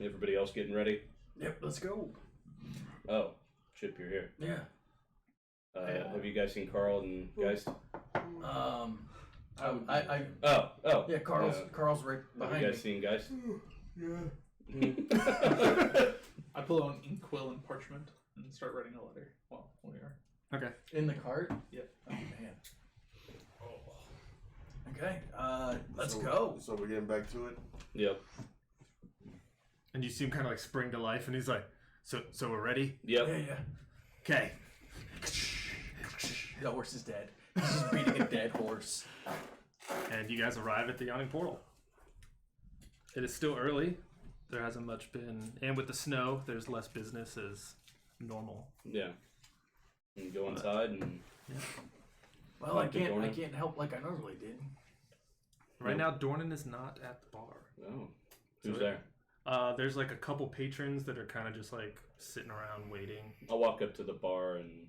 Everybody else getting ready? Yep, let's go. Oh, Chip, you're here. Yeah. Have you guys seen Carl and Geist? Oh. Oh. Yeah, Carl's right Have behind you guys me. seen Geist? I pull out an inkwell and parchment and start writing a letter. Well, we are. Okay. In the cart? Yep. Oh, man. Okay, let's go. So we're getting back to it. Yep. And you see him kind of like spring to life, and he's like, "So we're ready? Yep. Yeah. Okay." The horse is dead. He's just beating a dead horse. And you guys arrive at the yawning portal. It is still early. There hasn't much been, and with the snow, there's less business as normal. Yeah. And go inside and. Yeah. Well, I can't help like I normally did. Right now, Dornan is not at the bar. Oh. Who's So- there? There's like a couple patrons that are kind of just like sitting around waiting. I'll walk up to the bar and.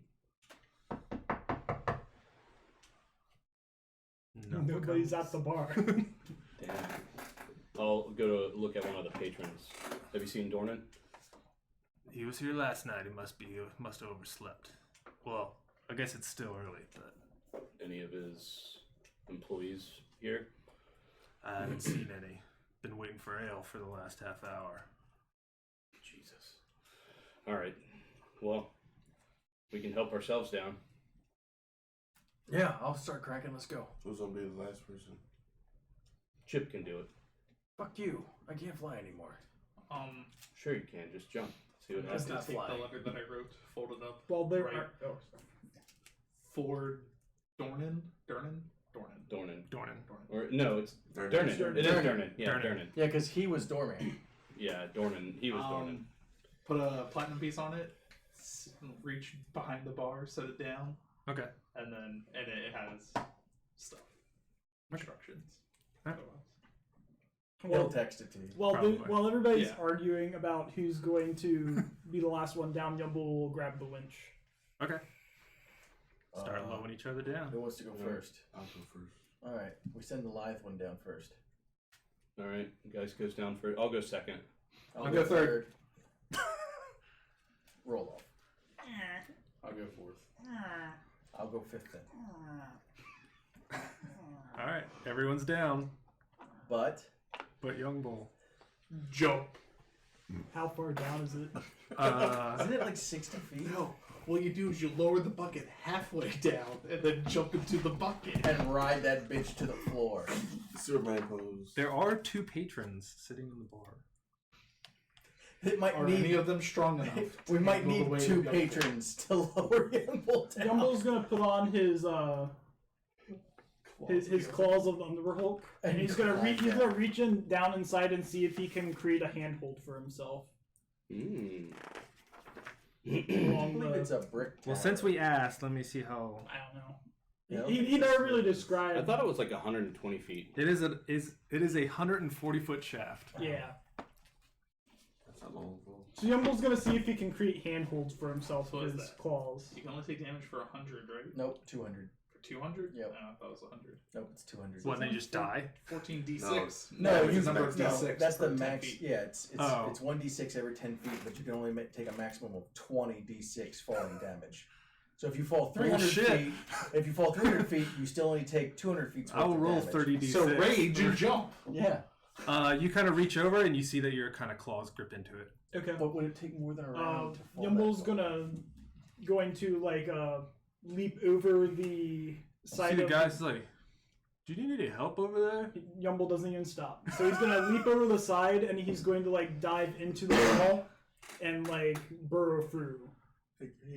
No. Nobody's at the bar. Damn. I'll go to look at one of the patrons. Have you seen Dornan? He was here last night. He must have overslept. Well, I guess it's still early, but Any of his employees here? I haven't seen any. Been waiting for ale for the last half hour. Jesus. All right. Well, we can help ourselves down. Yeah, I'll start cracking. Let's go. Who's gonna be the last person? Chip can do it. Fuck you. I can't fly anymore. Sure you can. Just jump. See what I happens. did not take fly. the letter that I wrote, folded up. Well, there Right. are. Oh, For Dornan. Or no, it's Durnan. Durnan. It is Durnan. Yeah, Durnan. Durnan. Yeah, because he was dormant. Yeah, Dornan. He was Dornan. Put a platinum piece on it. Reach behind the bar, set it down, Okay. and then it has stuff, instructions. Huh? He'll text it to you. Probably. While everybody's Yeah. arguing about who's going to be the last one down, Yumble will grab the winch. Okay. Start lowering each other down. Who wants to go first? I'll go first. All right, we send the lithe one down first. All right, guys goes down first. I'll go second. I'll I'll go third. Roll off. I'll go fourth. I'll go fifth then. All right. Everyone's down, But but Young Bull. Jump. How far down is it? isn't it like 60 feet? No. What you do is you lower the bucket halfway down and then jump into the bucket. And ride that bitch to the floor. Superman pose. There are two patrons sitting in the bar. It might Are any need. of them strong enough? We to might handle the need weight two of the patrons to lower Yumble down. Yumble's gonna put on his claws of the Underhulk, and And he's gonna climb he's down. gonna reach in down inside and see if he can create a handhold for himself. Mm. I Along believe the, it's a brick tower. Well, since we asked, let me see how. I don't know. Yeah, He never really described. I thought it was like 120 feet. It is a 140-foot shaft. Yeah. That's a long pole. So Yumble's gonna see if he can create handholds for himself So with is his that? claws. You can only take damage for 100, right? Nope, 200. For 200? Yep. No, I thought it was 100. Nope, it's 200. What? Then you just die? 14d6. No, it's you a number of no, d6 that's the per 10 max. feet. Yeah, it's Oh. it's 1d6 every 10 feet, but you can only take a maximum of 20d6 falling damage. So if you fall 300 Bullshit. feet, if you fall 300 feet, you still only take 200 feet. I will roll 30d6. So rage and jump. Yeah, You kind of reach over and you see that your kind of claws grip into it. Okay. but would it take more than a round to fall? Yumble's that far? going to like leap over the See side the of guy's like, "Do you need any help over there?" Yumble doesn't even stop. So he's gonna leap over the side and he's going to like dive into the wall and like burrow through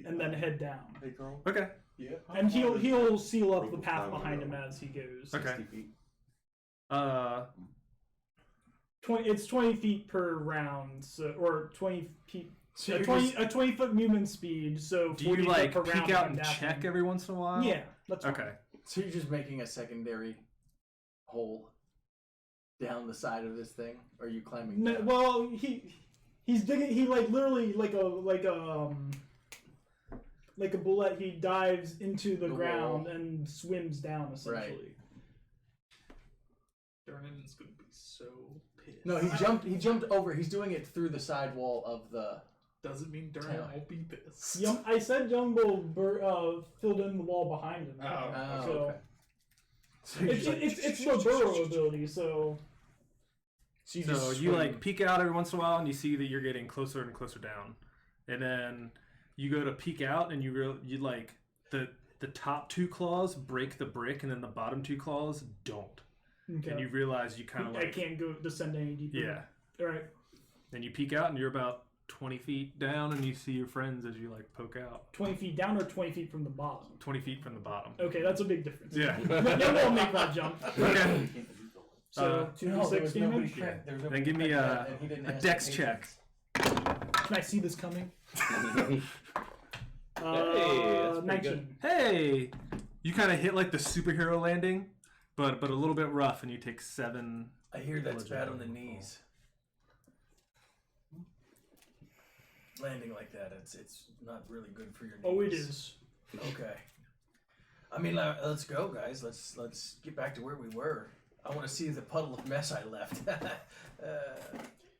and then head down. Hey, girl. Okay. Yeah. And he'll seal up the Rope path climb behind him around. as he goes. Okay. 60 feet. 20 feet per round, so, or 20 feet. So A you're 20-foot movement speed. So Do 40 you foot like per round peek out when and dashing. check every once in a while? Yeah, that's fine. Okay. So you're just making a secondary hole down the side of this thing, or are you climbing No, down? well, he's digging. He like literally like a bullet. He dives into the The ground wall. and swims down essentially. Durnin's gonna be so pissed. No, he jumped over. He's doing it through the side wall of the. Doesn't mean Durnin Town. won't be pissed. I said Jumbo filled in the wall behind him. Oh, so okay. So it's the burrow ability. So So you like peek out every once in a while, and you see that you're getting closer and closer down, and then you go to peek out, and you like the top 2 claws break the brick, and then the bottom 2 claws don't, okay. and you realize you kind of I like can't go descend any deeper. yeah. All right. Then you peek out, and you're about 20 feet down, and you see your friends as you like poke out. 20 feet down or 20 feet from the bottom? 20 feet from the bottom. Okay, that's a big difference. Yeah. No one will make that jump. Okay. So 2d6 damage. Then give me a dex check. Can I see this coming? Hey, that's pretty 19. good. Hey, you kind of hit like the superhero landing, but a little bit rough, and you take 7. I hear that's bad on the knees. Landing like that, it's not really good for your knees. Oh, it is. Okay. I mean, let's go, guys. Let's get back to where we were. I want to see the puddle of mess I left.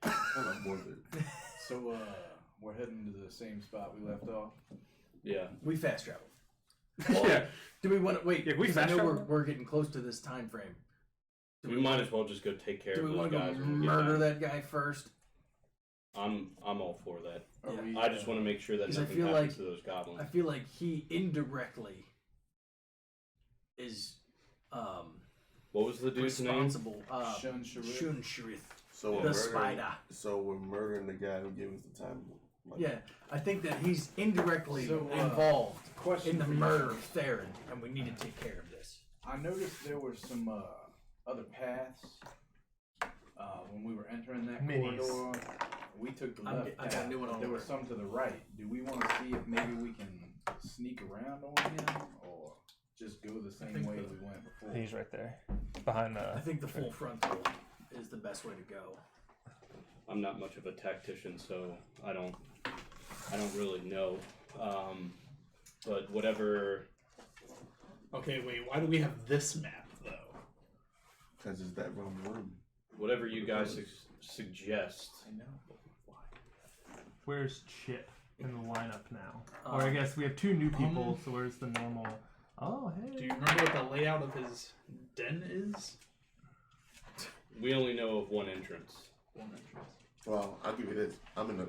Hold on, boy. So, we're heading to the same spot we left off. Yeah. We fast travel. Yeah. Do we want to wait? Yeah, we 'cause I fast know travel. we're getting close to this time frame. We might as well just go take care Do of we those want to go guys. when we get murder back. that guy first? I'm all for that. Are Yeah. we, I just want to make sure that 'Cause I nothing feel happens like- to those goblins. I feel like he indirectly is What was the dude's name? responsible. Shun Sharif? Shun Sharif, So the we're spider. So we're murdering the guy who gave us the time. Like, Yeah, I think that he's indirectly So, involved question in the for you. murder of Theron, and we need to take care of this. I noticed there were some other paths when we were entering that Minis. corridor. We took the left I got path, a new one but on there the was way. some to the right. Do we want to see if maybe we can sneak around on him, or just go the same way we went before? He's right there, behind I the. think the full frontal is the best way to go. I'm not much of a tactician, so I don't really know. But whatever. Okay, wait. Why do we have this map though? Because it's that wrong room. Whatever you guys suggest. I know. Where's Chip in the lineup now? Or I guess we have 2 new people, so where's the normal? Oh, hey. Do you remember what the layout of his den is? We only know of one entrance. One entrance. Well, I'll give you this. I'm in the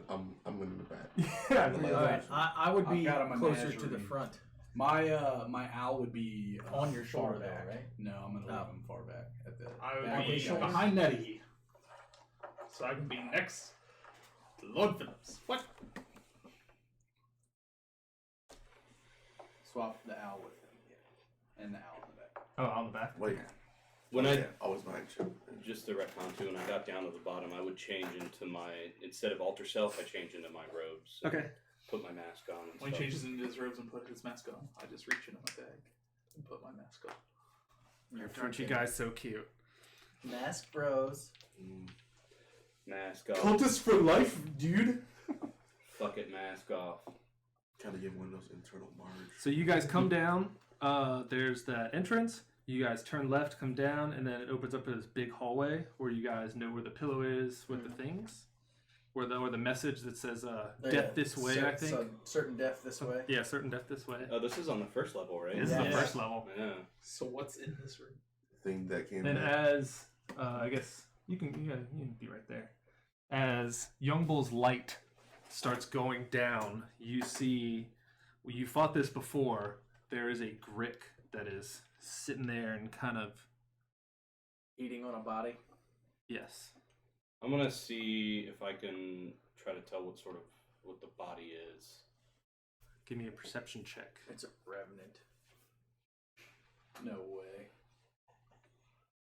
back. Yeah. All right, I would be I've got a closer to the menagerie. front. My owl would be On your far shoulder, though, back. right? No, I'm gonna Oh. leave him far back at the. I back would be of the house. behind Nettie. So I can be next to Lord Phillips. What? Swap the owl with him, yeah, and the owl in the back. Oh, on the back. Wait. When I always behind you. just to retcon too, when I got down to the bottom, I would change into my instead of alter self, I change into my robes. Okay. Put my mask on. And When he stuff. changes into his robes and put his mask on, I just reach into my bag and put my mask on. Your Frenchy guy's so cute. Mask Bros. Mask off. Cultist for life, dude. Fuck it, mask off. Kind of give one of those internal marks. So you guys come down. There's that entrance. You guys turn left, come down, and then it opens up to this big hallway where you guys know where the pillow is with the things, where the message that says "death this way." I think. Certain death this way. Yeah, certain death this way. Oh, this is on the first level, right? This is the first level. Yeah. So what's in this room? Thing that came. And in. as I guess you can be right there. As Young Bull's light starts going down, you see. Well, you fought this before. There is a Grick that is sitting there and kind of. Eating on a body. Yes. I'm gonna see if I can try to tell what the body is. Give me a perception check. It's a revenant. No way.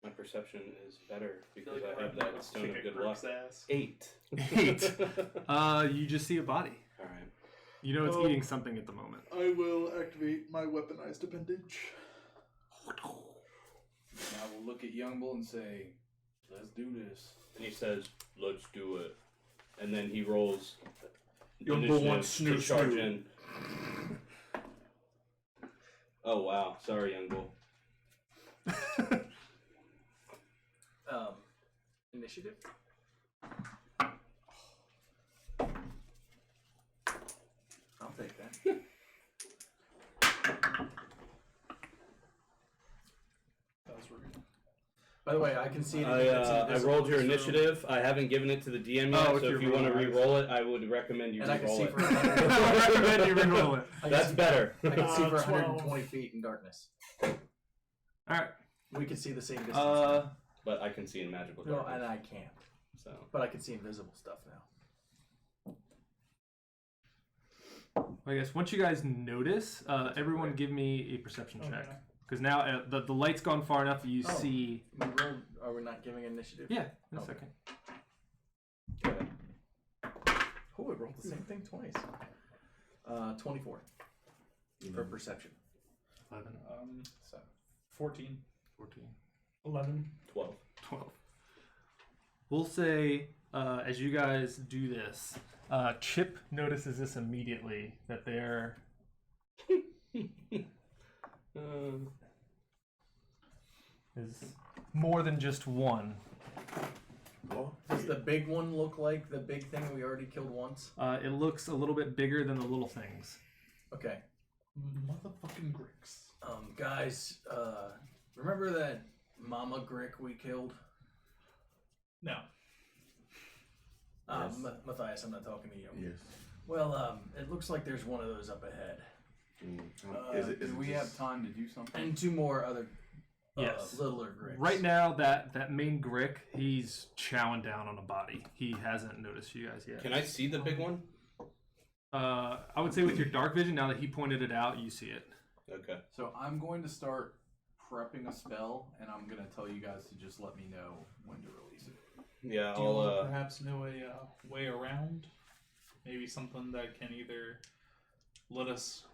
My perception is better because I have that stone of good luck. Ass. 8. 8. You just see a body. All right. You know it's Oh. eating something at the moment. I will activate my weaponized appendage. And I will look at Young Bull and say, "Let's do this." And he says, "Let's do it." And then he rolls. Young initiative Bull wants to snoo charge snoo. in. Oh wow! Sorry, Young Bull. Initiative. I'll take that. That was rude. By the way, I can see it. I rolled your initiative. I haven't given it to the DM yet, so if you want to re-roll it, I would recommend you And I can see re-roll for it. I recommend you re-roll it. That's better. I can see for 12. 120 feet in darkness. All right. We can see the same distance. Now. But I can see in magical No, darkness. and I can't. So But I can see invisible stuff now. I guess once you guys notice, everyone give me a perception check. Okay. Because now the light's gone far enough you see... We rolled, are we not giving initiative? Yeah, in a Okay. second. Oh, we rolled the same thing twice. 24 for perception. 11, 14. 14, 11. 12. 12. We'll say, as you guys do this, Chip notices this immediately, that there is more than just one. Does the big one look like the big thing we already killed once? It looks a little bit bigger than the little things. Okay. Motherfucking Gricks. Guys, remember that Mama Grick we killed? No. Yes. Matthias, I'm not talking to you. Yes. Well, it looks like there's one of those up ahead. Do we have time to do something? And two more other Yes. littler Gricks. Right now, that main Grick, he's chowing down on a body. He hasn't noticed you guys yet. Can I see the big one? I would say with your dark vision, now that he pointed it out, you see it. Okay. So I'm going to start prepping a spell, and I'm going to tell you guys to just let me know when to release it. Yeah, Do you I'll. perhaps know a way around? Maybe something that can either let us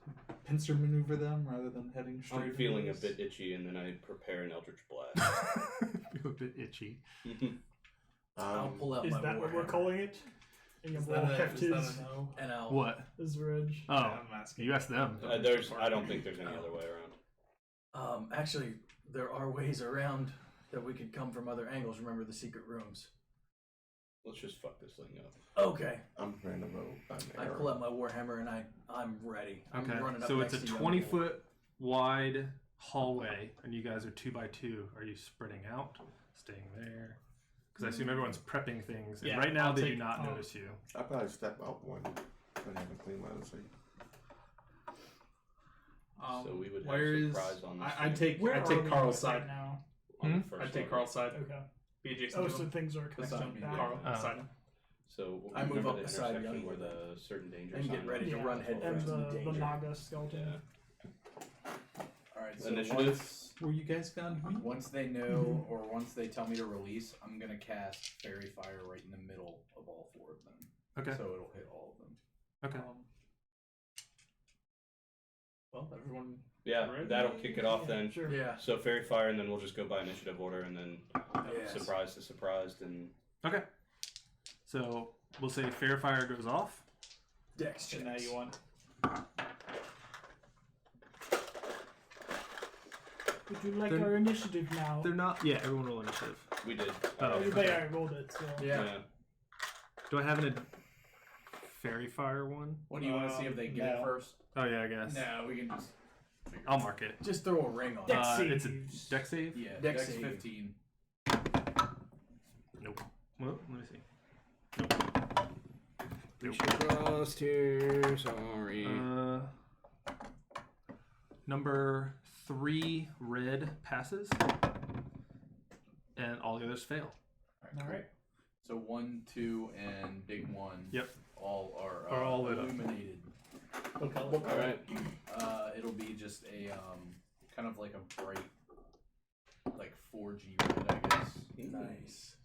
pincer maneuver them rather than heading straight. I'm into feeling a this? bit itchy, and then I prepare an Eldritch Blast. Feel a bit itchy. I'll pull out Is my that what we're warhammer, calling it? And you Is will that a heft his, no? and I'll What? his ridge. Oh, I'm asking. you asked them. I don't think there's any other way around. Actually, there are ways around that we could come from other angles. Remember the secret rooms. Let's just fuck this thing up. Okay. I'm preparing to roll. I pull out my warhammer and I'm ready. I'm Okay, running up so it's next a to you. 20-foot wide hallway, and you guys are 2 by 2. Are you spreading out, staying there? Because I assume everyone's prepping things, and Yeah, right now I'll they do take- not I'll- notice you. I probably step out one. I haven't cleaned my other sight. So we would have where is? surprise on this I thing. take Where I are take we Carl's right side. now? On the Hmm? first I take level. Carl's side. Okay. Be adjacent Oh, to so him. things are Beside connected. me. Back. Carl Oh. beside him. So I move remember up the beside intersection Young where with the certain danger and get sign ready was? to Yeah, run head and first into the danger. Naga skeleton. Yeah. All right. So Initiative? Where you guys found me? once they know, or once they tell me to release, I'm going to cast Fairy Fire right in the middle of all 4 of them. Okay. So it'll hit all of them. Okay. Well, everyone. Yeah, Ready? that'll kick it off Yeah, then. Sure. Yeah. So fairy fire, and then we'll just go by initiative order, and then Yes. surprise to surprised, and Okay. So we'll say fair fire goes off. Dex And now checks. you want. Would you like They're- our initiative now? They're not. Yeah, everyone roll initiative. we did. Oh, Everybody already rolled it, so. Yeah. Do I have an fairy fire one? What do you want to see if they get it No. first? Oh yeah, I guess. No, we can just. I'll mark it. Just throw a ring on. Dex it. It's a saves. deck save. Yeah, Dex Dex save. 15. Nope. Well, let me see. We should cross here. Sorry. Number 3 red passes, and all the others fail. All right. So 1, 2, and big 1. Yep. All are All lit up. illuminated. What color? All right. It'll be just a kind of like a bright, like 4G red, I guess. Nice.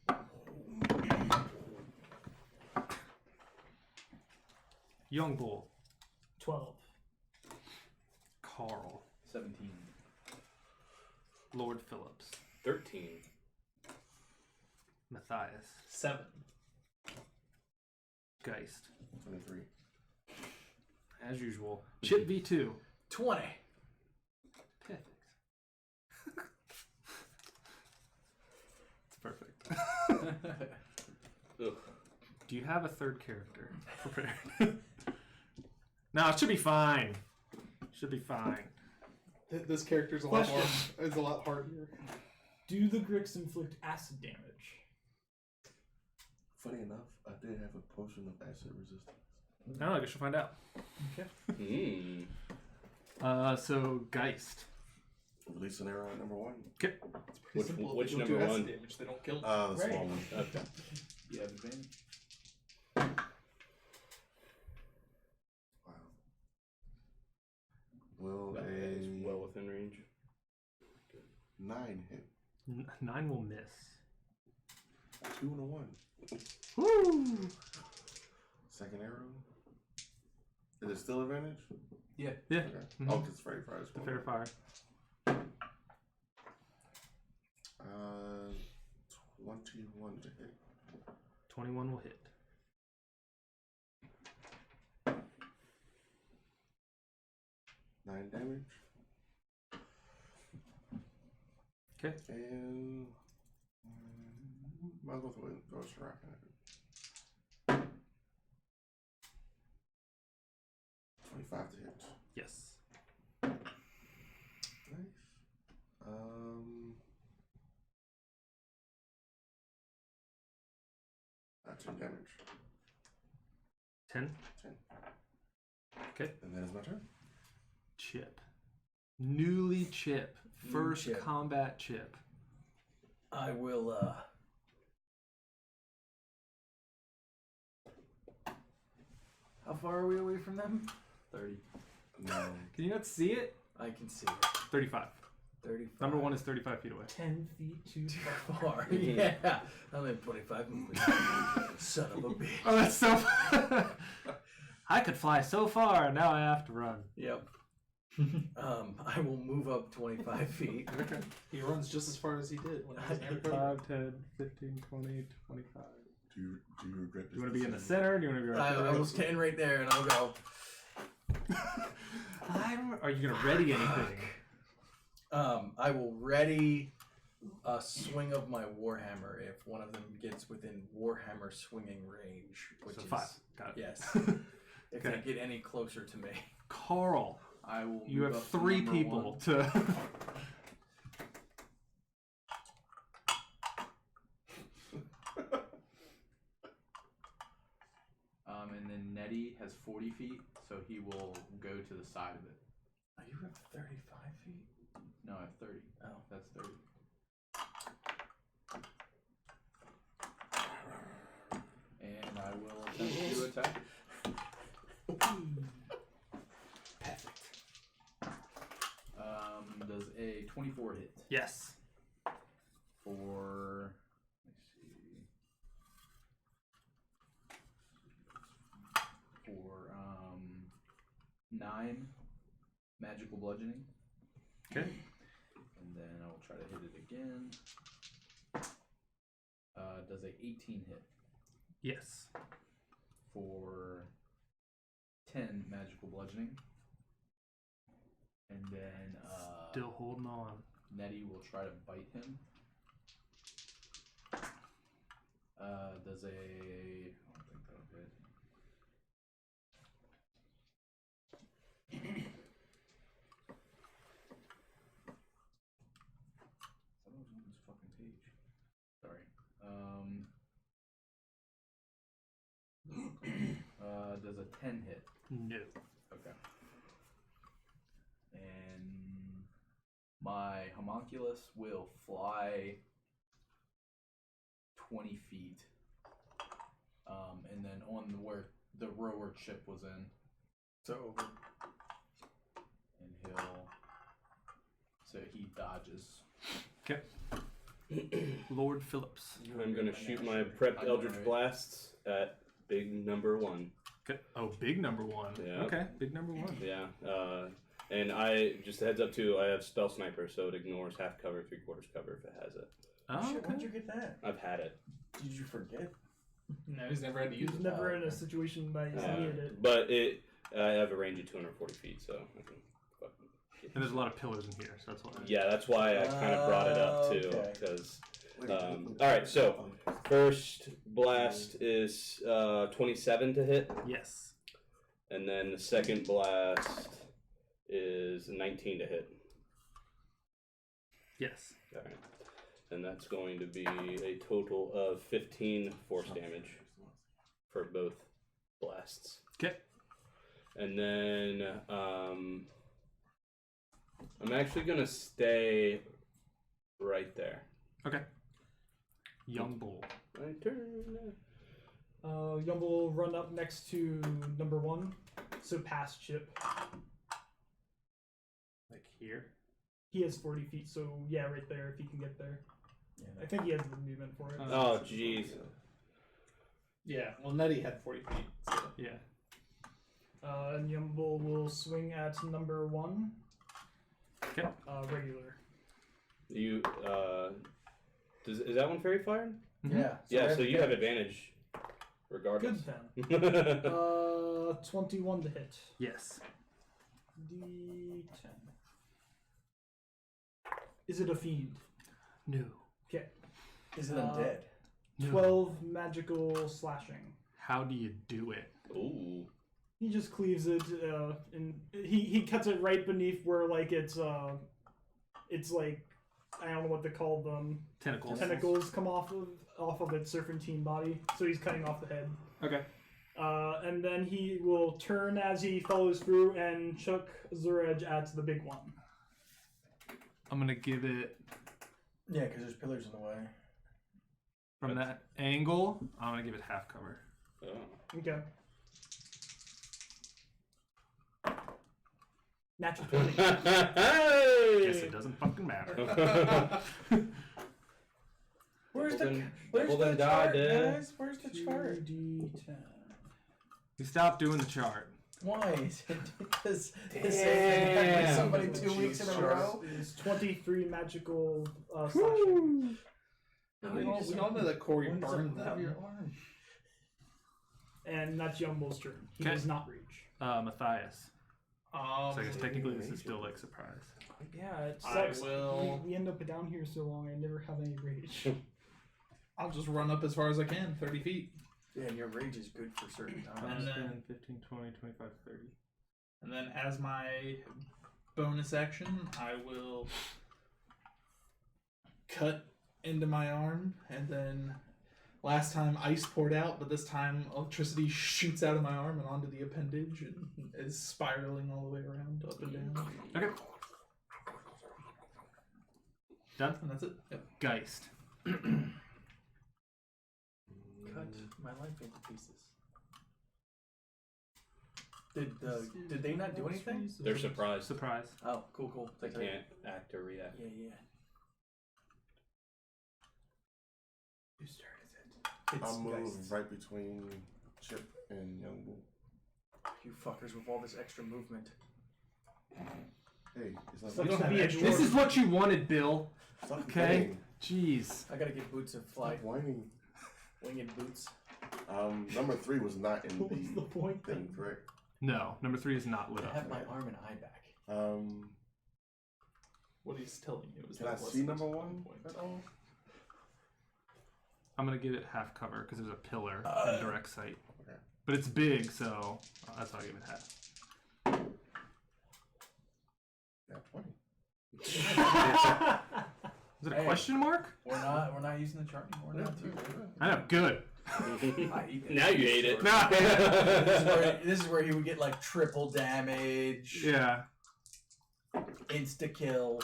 Young Bull, 12. Carl, 17. Lord Phillips, 13. Matthias, 7. Geist. 23. As usual. Chip V2. 20. Perfect. It's perfect. Ugh. Do you have a third character prepared? No, it should be fine. Should be fine. This character's a lot more. Is a lot harder. Do the Grix inflict acid damage? Funny enough, I did have a potion of acid resistance. No, I guess you'll find out. Okay. So Geist. Release an arrow at number 1. Okay. It's pretty simple. Which They don't number do acid one? damage. They don't kill. The Right. small one. Okay. You have advantage. Wow. Will That is a well within range. 9 hit? 9 will miss. 2 and a 1. Woo! Second arrow. Is it still advantage? Yeah. Okay. Mhm. Oh, it's fair fire. The fair fire. 21 to hit. 21 will hit. Nine damage. Okay. And might as well throw a strike at it. 25 to hit. Yes. Nice. 10 damage. 10. 10. Okay. And that is my turn. Chip. Newly Chip. First Chip. combat Chip. I will, How far are we away from them? 30. No. Can you not see it? I can see it. 35. 35. Number 1 is 35 feet away. 10 feet too far. far. Yeah. I'm in 25 movement. Son of a bitch. Oh, that's so. I could fly so far, and now I have to run. Yep. I will move up 25 feet. Okay. He runs just as far as he did when I was in 5, 10, 15, 20, 25. Do you regret this? Do you want to be in the decision? center? Or do you want to be right I there? will stand right there and I'll go. Are you gonna ready anything? I will ready a swing of my warhammer if one of them gets within warhammer swinging range, which So is 5. Got it. Yes. If Okay. they get any closer to me, Carl, I will. you move have up to 3 number people 1. to. And then Nettie has 40 feet, so he will go to the side of it. Are you at 35 feet? No, I have 30. Oh. That's 30. And I will attempt to attack. Perfect. Does a 24 hit Yes. for, let's see, for 9 magical bludgeoning. Okay. And then I will try to hit it again. Does a 18 hit Yes. for 10 magical bludgeoning. And then Still holding on. Nettie will try to bite him. Does a, I don't think that'll hit. I was on this fucking page. Sorry. Does a 10 hit? No. Okay. And my homunculus will fly 20 feet. And then on where the rower chip was in. So And he dodges. Okay. Lord Phillips. I'm gonna shoot my prepped Eldritch Blasts at big number 1. Okay. Oh, big number 1. Yeah. Okay. Big number 1. Yeah. And I just a heads up too. I have Spell Sniper, so it ignores half cover, 3/4 cover if it has it. Oh, Shit, okay. when'd you get that? I've had it. did you forget? No, he's never had to use He's it. never in a situation by he's needed it. But I have a range of 240 feet, so I can fucking. And there's a lot of pillars in here, so that's why. Yeah, that's why I kind of brought it up too, Okay. because Alright, so first blast is 27 to hit, Yes. and then the second blast is 19 to hit. Yes. Alright. And that's going to be a total of 15 force damage for both blasts. Okay. And then I'm actually going to stay right there. Okay. Young bull. My turn. Young will run up next to number 1, so past Chip. Like here. He has 40 feet, so yeah, right there if he can get there. I think he has the movement for it. Oh, jeez. Yeah, well, Nettie had 40 feet. So. Yeah. And Yumble will swing at number 1. Okay. Regular. You, is that one fairy fire? Yeah. Yeah, so you have advantage regardless. Good then. 21 to hit. Yes. D10. Is it a fiend? No. Okay. Is it undead? No. 12 magical slashing. How do you do it? Ooh. He just cleaves it, and he cuts it right beneath where like it's like I don't know what to call them. Tentacles. Tentacles come off of its serpentine body, so he's cutting off the head. Okay. And then he will turn as he follows through and chuck Zurej at the big one. I'm gonna give it Yeah, because there's pillars in the way. from that angle. I'm gonna give it half cover. Oh. Okay. Natural 20. Guess it doesn't fucking matter. Where's Double the then die, chart, dude. guys? Where's the chart? 2d10. We stopped doing the chart. Why? Is it because the same thing happened to somebody 2 weeks in a row? Is 23 magical slashing. We all know that Corey burned them. And that's Yumble's turn. He Okay. does not reach. Matthias. So I guess technically this is still like surprise. Yeah, it I sucks. will- We end up down here so long, I never have any rage. I'll just run up as far as I can, 30 feet. Yeah, and your rage is good for certain times. And then- 10, 15, 20, 25, 30. And then as my bonus action, I will cut into my arm, and then last time ice poured out, but this time electricity shoots out of my arm and onto the appendage and is spiraling all the way around, up and down. Okay. Done? And that's it. Yep. Geist. Cut my life into pieces. Did they not do anything? They're surprised. Surprise. Oh, cool. They can't act or react. Yeah. Who started it? I'll move Geist. right between Chip and Young Bull. You fuckers with all this extra movement. Hey, it's not So like don't that. be a This is what you wanted, Bill. Stop Okay. complaining. Jeez. I gotta get boots and fly. Stop whining. Winged boots. Number 3 was not in What was the point thing, then? correct? No, number 3 is not lit I up. have my arm and eye back. What he's telling you is Can that I see wasn't number the 1 point. at all? I'm gonna give it half cover because there's a pillar in direct sight. Okay. But it's big, so that's why I give it half. Yeah, 20. Is it a Hey. question mark? We're not using the chart anymore. Now. I know. Good. Now you ate it. Nah. This is where he would get like triple damage, Yeah. insta kill.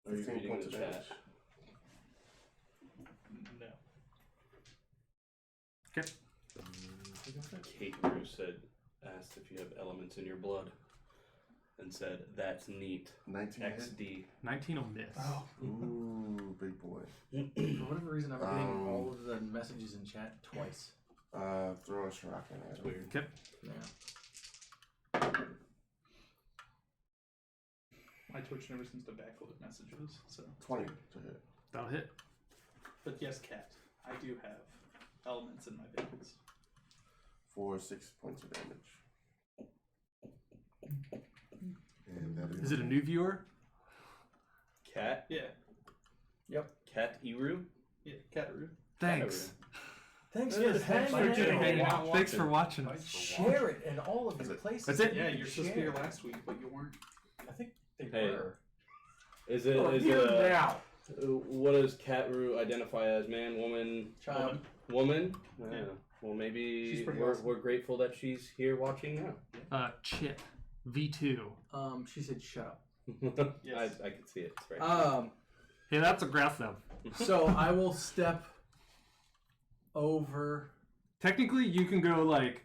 Are you 15 reading points the of chat? damage. No. Okay. Kate Drew asked if you have elements in your blood, and said, "That's neat." 19 hit. XD. 19 will miss. Oh. Ooh, big boy. For whatever reason, I'm getting all of the messages in chat twice. Throw a shock in That's it. weird. Okay. Yeah. My Twitch never seems to backload messages, so. 20 to hit. That'll hit. But yes, Cat, I do have elements in my veins. For 6 points of damage. And that Is it a new viewer? Cat? Yeah. Yep. Cat Eru. Yeah, Catru. Thanks. Thanks It for is. the Thanks for hangman. hanging out. Thanks for watching us. Share it in all of Is your it- places. That's it? Yeah, you're supposed to be here last week, but you weren't. I think they Hey. were. Is it? Oh, Is here it? now. What does Catru identify as? Man, woman, Child. woman? Yeah. Well, maybe She's pretty we're, awesome. we're grateful that she's here watching now. Chip. V2. She said shut up. Yes. I can see it. It's right. Hey, that's aggressive. So I will step over. Technically, you can go like,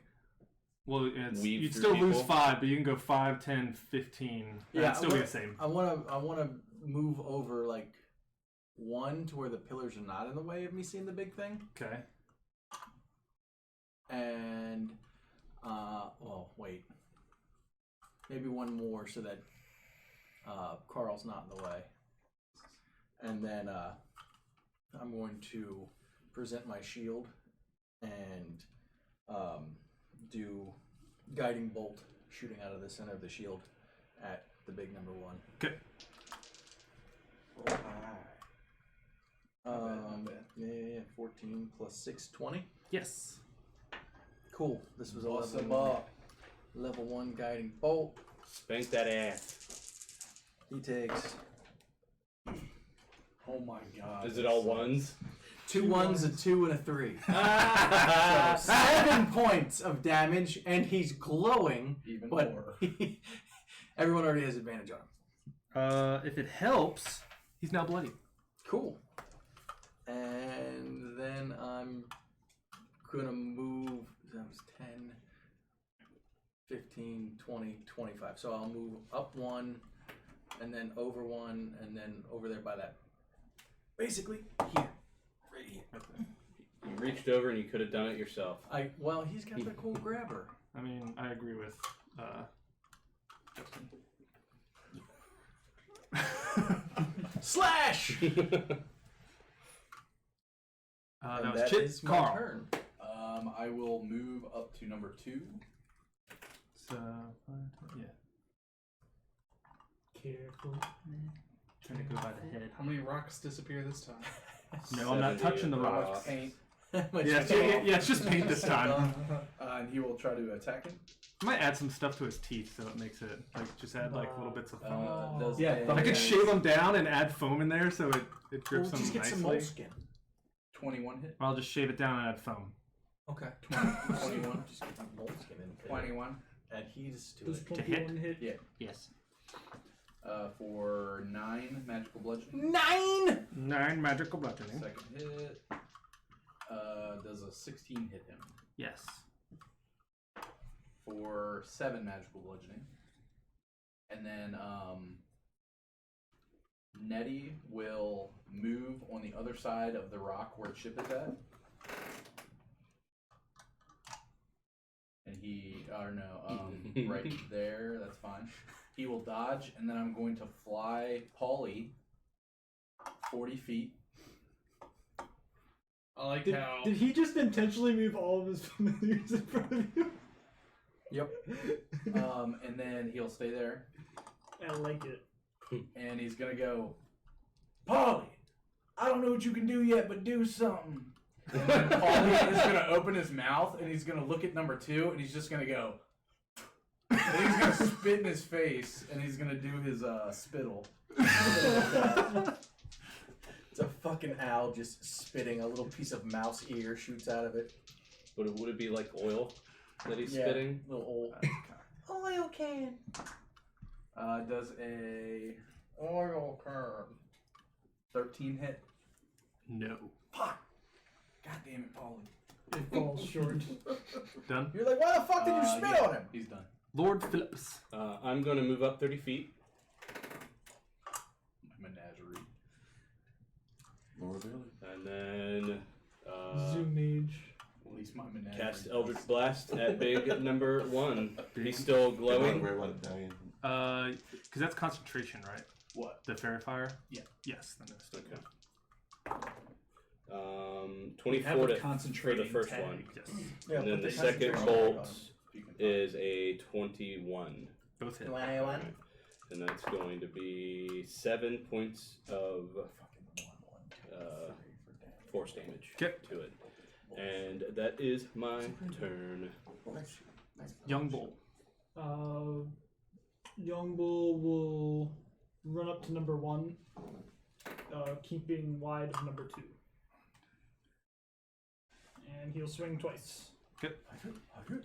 well, Weave you'd through still lose people. 5, but you can go 5, 10, 15. Yeah, it'd still be the same. I wanna move over like 1 to where the pillars are not in the way of me seeing the big thing, Okay. and wait, maybe 1 more so that Carl's not in the way, and then I'm going to present my shield and do guiding bolt shooting out of the center of the shield at the big number 1. Okay. Yeah, 14 plus 6, 20. Yes. Cool. This was a Awesome. level 1 guiding bolt. Spank that ass. He takes Oh my god. Is it all ones? 2 1s, a 2, and a 3. Ah! So 7 points of damage, and he's glowing. Even But more. everyone already has advantage on him. If it helps, he's now bloody. Cool. And then I'm gonna move. That was 10, 15, 20, 25. So I'll move up 1, and then over 1, and then over there by that. Basically here, right here. You reached over and you could have done it yourself. Well, he's got the cool grabber. I mean, I agree with Slash. that And was that Chip. is my Carl. turn. I will move up to number 2. So, yeah. Careful. Trying to go by the head. How many rocks disappear this time? No, I'm not 70 touching the of rocks. rocks. Paint. Yeah, it's just paint this time. And he will try to attack him. I might add some stuff to his teeth so it makes it like just add like little bits of foam. Does Yeah, a I could shave them down and add foam in there so it grips them just get some nicely. moleskin. 21 hit. Or I'll just shave it down and add foam. Okay. 21. Just get the moleskin in. 21. Adheres to Does it. 21 hit? Yeah. Yes. For 9 magical bludgeoning. 9. 9 magical bludgeoning. Second hit. Does a 16 hit him? Yes. For 7 magical bludgeoning. And then Nettie will move on the other side of the rock where Chip is at. And right there, that's fine. He will dodge, and then I'm going to fly Polly 40 feet. I like Did, how. did he just intentionally move all of his familiars in front of you? Yep. And then he'll stay there, I like it. and he's gonna go, Polly, I don't know what you can do yet, but do something. And then Polly is gonna open his mouth, and he's gonna look at number 2, and he's just gonna go. And he's gonna spit in his face, and he's gonna do his spittle. It's a fucking owl just spitting. A little piece of mouse ear shoots out of it. Would it be like oil that he's spitting? Little old oil can. Does a oil curve 13 hit? No. Fuck! God damn it, Polly. It falls short. Done. You're like, why the fuck did you spit Yeah, on him? He's done. Lord Phillips. I'm going to move up 30 feet. Menagerie. Lord, really? And then Zoom Mage. At least my menagerie. cast Eldritch Blast at big number 1. Big. He's still Don't glowing. worry about it dying. Because that's concentration, right? What? The fairy fire? Yeah. Yes, then it's Okay. 24 Have a for the concentrating first tag. one. Yes. Yeah, And then put the the second concentration bolt on. You can is a 21. Both hit. 21. And that's going to be 7 points of Fucking 1-1. force damage Okay. to it. And that is my turn. Young Bull. Young Bull will run up to number 1, keeping wide of number 2. And he'll swing twice. Okay. Good.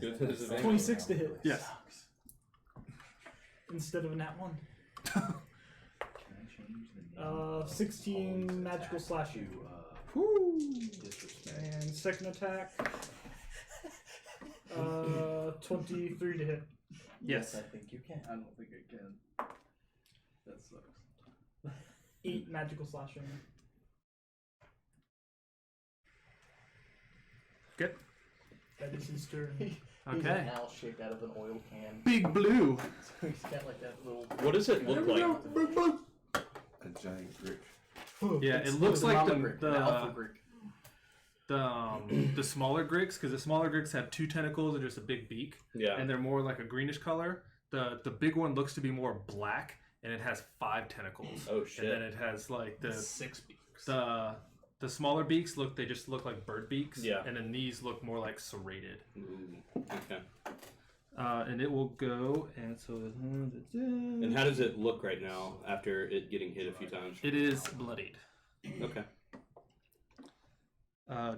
Good to disadvantage. 26 to hit. Yes. Instead of a nat 1. 16 magical slashing. Woo. And second attack. 23 to hit. Yes. I think you can. I don't think I can. That sucks. 8 magical slashing. Good. That is his turn. He's Okay. an owl shaped out of an oil can. Big Blue. So he's got like that little. What does it look like? A giant brick. Yeah, it looks like the smaller Gricks, because the smaller Gricks have 2 tentacles and just a big beak, Yeah. and they're more like a greenish color. The big one looks to be more black, and it has 5 tentacles. Oh shit. And then it has like the 6 beaks. the smaller beaks they just look like bird beaks. Yeah. And then these look more like serrated. Ooh, okay. And it will go, and so. And how does it look right now after it getting hit a few times? It is bloodied. Okay.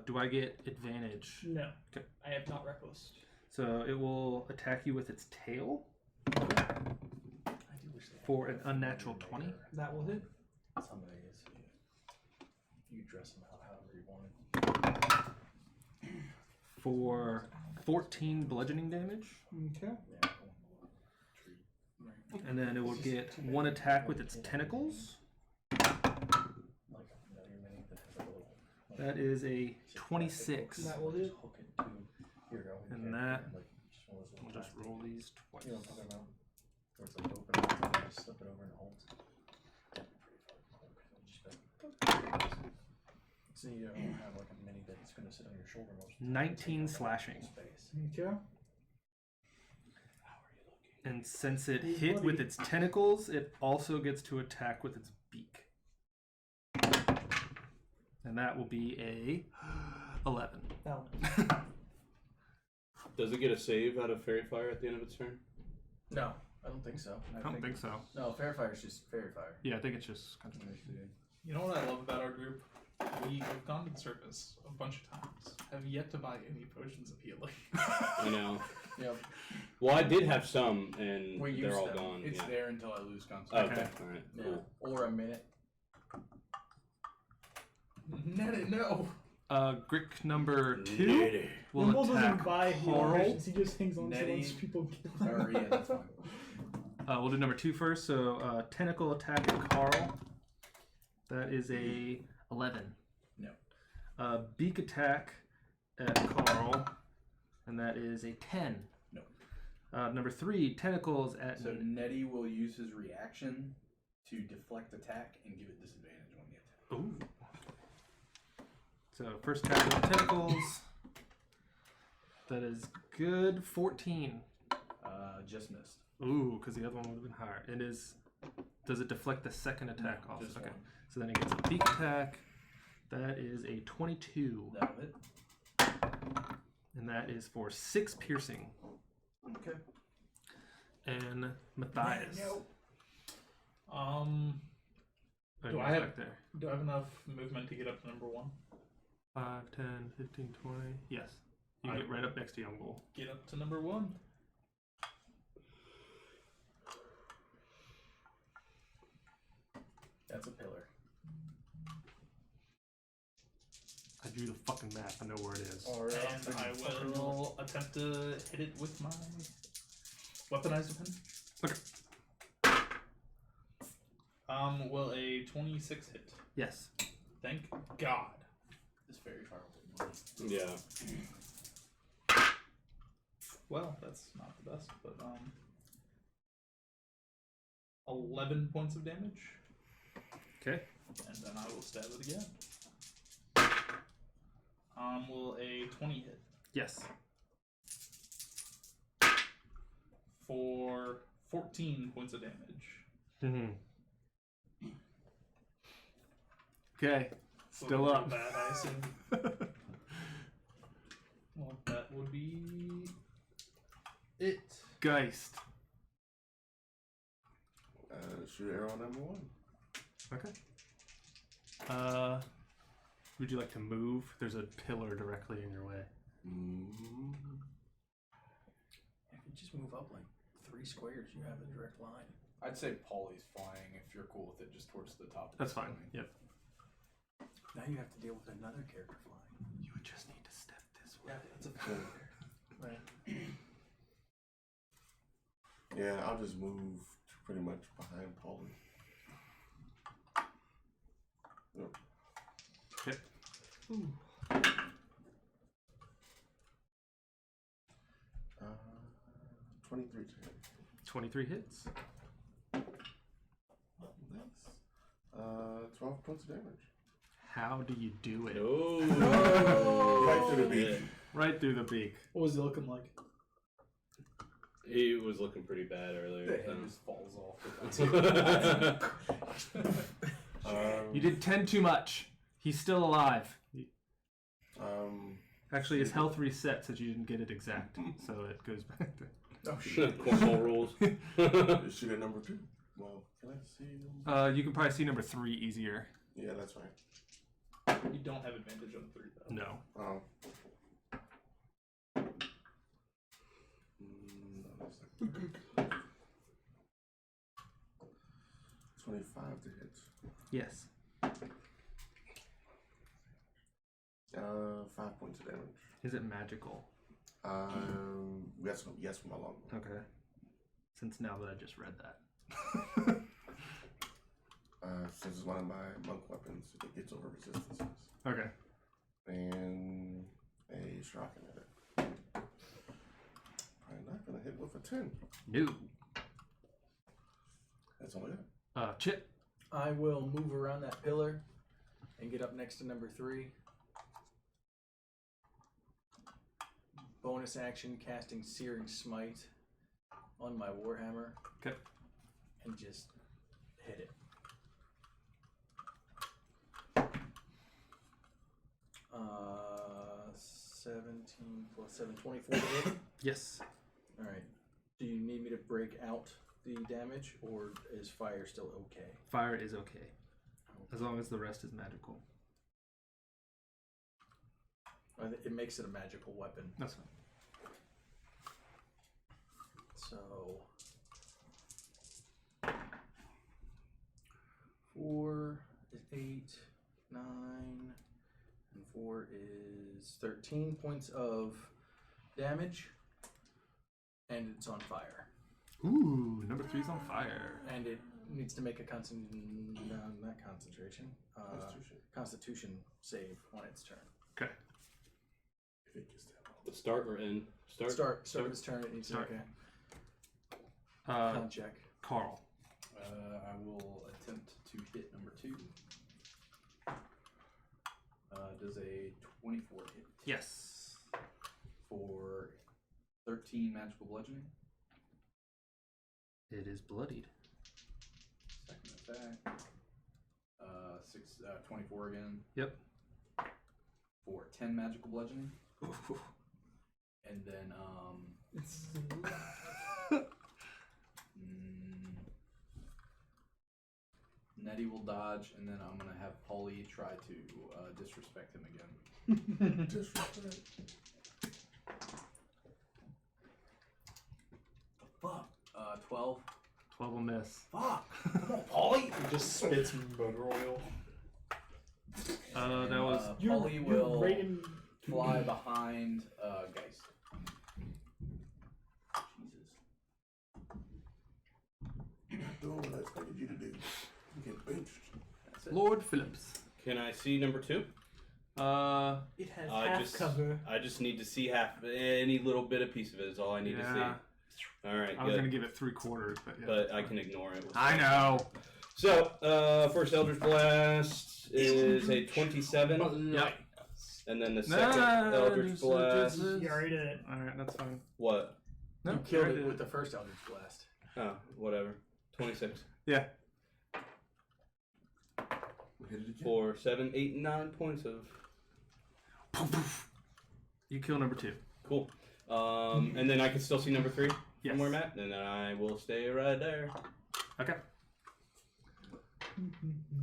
Do I get advantage? No. Okay. I have not reckless. So it will attack you with its tail for an unnatural 20. That will hit. Somebody is. You dress him out however you want. For 14 bludgeoning damage. Okay. And then it will get 1 attack with its tentacles. That is a 26. That will hit. And that, we'll just roll these twice. You know what I'm talking about? Where it's like open and you just slip it over and it holds. So you don't have like a mini that's going to sit on your shoulder most of the time. 19 slashing. Space. Okay. And since it hit with its tentacles, it also gets to attack with its beak. And that will be a 11. Now, Does it get a save out of Fairy Fire at the end of its turn? No, I don't think so. I don't think so. No, Fairy Fire is just Fairy Fire. Yeah, I think it's just concentration. You know what I love about our group? We have gone to the surface a bunch of times. Have yet to buy any potions of healing. I know. Yep. Well, I did have some, and We they're use all them. gone. It's yeah. there until I lose Okay. concentration. All right. Yeah. Cool. Or a minute. Net no. Grick number 2 Nitty. will Nimble doesn't attack buy healing Carl. potions. He just hangs on to Nettie. once people kill Or, him. yeah, that's fine. We'll do number 2 first. So tentacle attack at Carl. That is a 11. No. Beak attack at Carl, and that is a 10. No. Number 3, tentacles at. So Nettie will use his reaction to deflect attack and give it disadvantage on the attack. Ooh. So first attack with tentacles. That is good. 14. Just missed. Ooh, because the other one would have been higher. It is. Does it deflect the second attack also? Just Okay. one. So then it gets a beak attack. That is a 22. That'll hit. And that is for 6 piercing. Okay. And Matthias. Oh, Do you're I have- back there. Do I have enough movement to get up to number 1? 5, 10, 15, 20. Yes. You I- get right up next to Young Bull. Get up to number 1. That's a pillar. I drew the fucking map. I know where it is. And I will attempt to hit it with my weaponized weapon. Okay. Will a 26 hit? Yes. Thank God. This fairy fire will Yeah. Well, that's not the best, but 11 points of damage, Okay. and then I will stab it again. Will a 20 hit Yes. for 14 14 points of damage. Mm-hmm. Okay. So Still real up. Bad, I assume. Well, that would be it. Geist. Shoot arrow number 1. Okay. Would you like to move? There's a pillar directly in your way. If you just move up like 3 squares, you have a direct line. I'd say Polly's flying if you're cool with it, just towards the top. Of That's the fine. building. Yep. Now you have to deal with another character flying. You would just need to step this way. Yeah, that's a right. Yeah, I'll just move pretty much behind Polly. Yep. Yep. 23 to hit. 23 hits. Nice. 12 points of damage. How do you do it? Right through the beak. Right through the beak. What was it looking like? He was looking pretty bad earlier. The head just falls off. You did 10 too much. He's still alive. Actually, his health resets as you didn't get it exact, so it goes back to... Oh shit! Cornhole rules. Shoot at number 2. Well, can I see? You can probably see number 3 easier. Yeah, that's fine. You don't have advantage on 3 though. No. Oh. 25 to hit. Yes. 5 points of damage. Is it magical? Yes, from my longbow. Okay. Since now that I just read that. Since it's one of my monk weapons, it gets over resistances. Okay. And a shocking at it. Probably not gonna hit with a 10. No. That's all I got. Chip. I will move around that pillar and get up next to number 3. Bonus action casting Searing Smite on my Warhammer. Okay. And just hit it. 17 plus 7, 24 to hit. Yes. Alright. Do you need me to break out the damage, or is fire still okay? Fire is okay. As long as the rest is magical. It makes it a magical weapon. That's fine. So 4 is 8, 9, and 4 is 13 points of damage, and it's on fire. Ooh, number 3's on fire. And it needs to make a Constitution save on its turn. Okay. If it gets that long. The start or end? Start its turn. It needs to make a con check. Carl. I will attempt to hit number 2. Does a 24 hit? Yes. For 13 magical bludgeoning. It is bloodied. Second attack. 24 again. Yep. For 10 magical bludgeoning. Ooh. And then Nettie will dodge, and then I'm gonna have Polly try to disrespect him again. Disrespect. Fuck. 12. 12 will miss. Fuck. Come on, Polly. He just spits motor oil. That was... Polly will right in... fly behind Geist. Jesus. Doing what I expected you to do. You get benched. That's it. Lord Phillips. Can I see number 2? It has half cover. I just need to see any little bit of piece of it is all I need to see. All right, I was going to give it 3/4, but yeah. but I can ignore it. I know. So, first Eldritch Blast is a 27. Yep. And then the second Eldritch Blast. You already did it. Alright, that's fine. What? No, You killed it with the first Eldritch Blast. Oh, whatever. 26. Yeah. We hit it again. 4, 7, 8, 9 points of. Poof, poof. You kill number 2. Cool. And then I can still see number 3 Yes. from where I'm at, and then I will stay right there. Okay.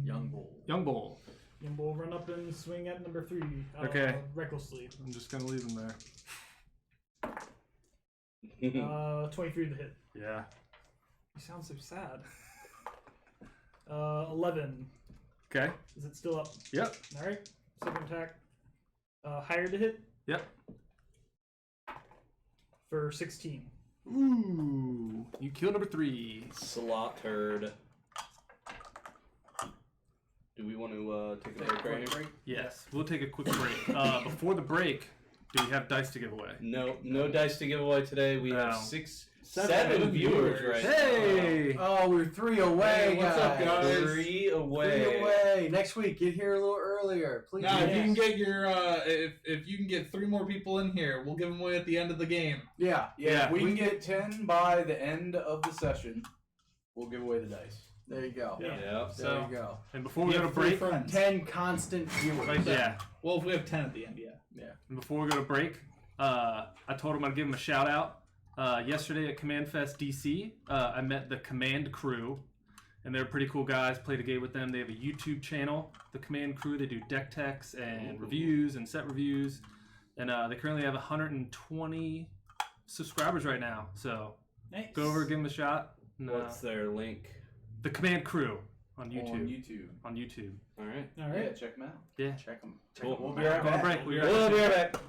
Young bull. Young bull. And we'll run up and swing at number 3. Okay. Recklessly. I'm just gonna leave him there. 23 to hit. Yeah. You sound so sad. 11. Okay. Is it still up? Yep. All right. Second attack. Higher to hit Yep. for 16. Ooh. You kill number 3. Slaughtered. Do we want to take a break right here? Yes. We'll take a quick break. Before the break, do we have dice to give away? No dice to give away today. We have No. 7 viewers right Hey! Oh, we're 3 away, Hey, what's up, guys? guys? 3 away. 3 away. Next week, get here a little earlier, please. Now, if you can get your, if you can get 3 more people in here, we'll give them away at the end of the game. Yeah. Yeah. If we can get 10 by the end of the session, we'll give away the dice. There you go. Yeah. Yep. There So- you go. And before we You go to have 3 break, friends. 10 constant viewers. like, yeah. Well, if we have 10 at the end, yeah. And before we go to break, I told him I'd give him a shout out. Yesterday at Command Fest DC, I met the Command Crew, and they're pretty cool guys. Played a game with them. They have a YouTube channel, the Command Crew. They do deck techs and reviews and set reviews, and they currently have 120 subscribers right now. So Nice. go over, give them a shot. And, What's their link? the Command Crew on YouTube. On YouTube. On YouTube. All right. All Yeah, right. check them out. Yeah. Check them. Cool. We'll be right Go on back. break. We'll be right back.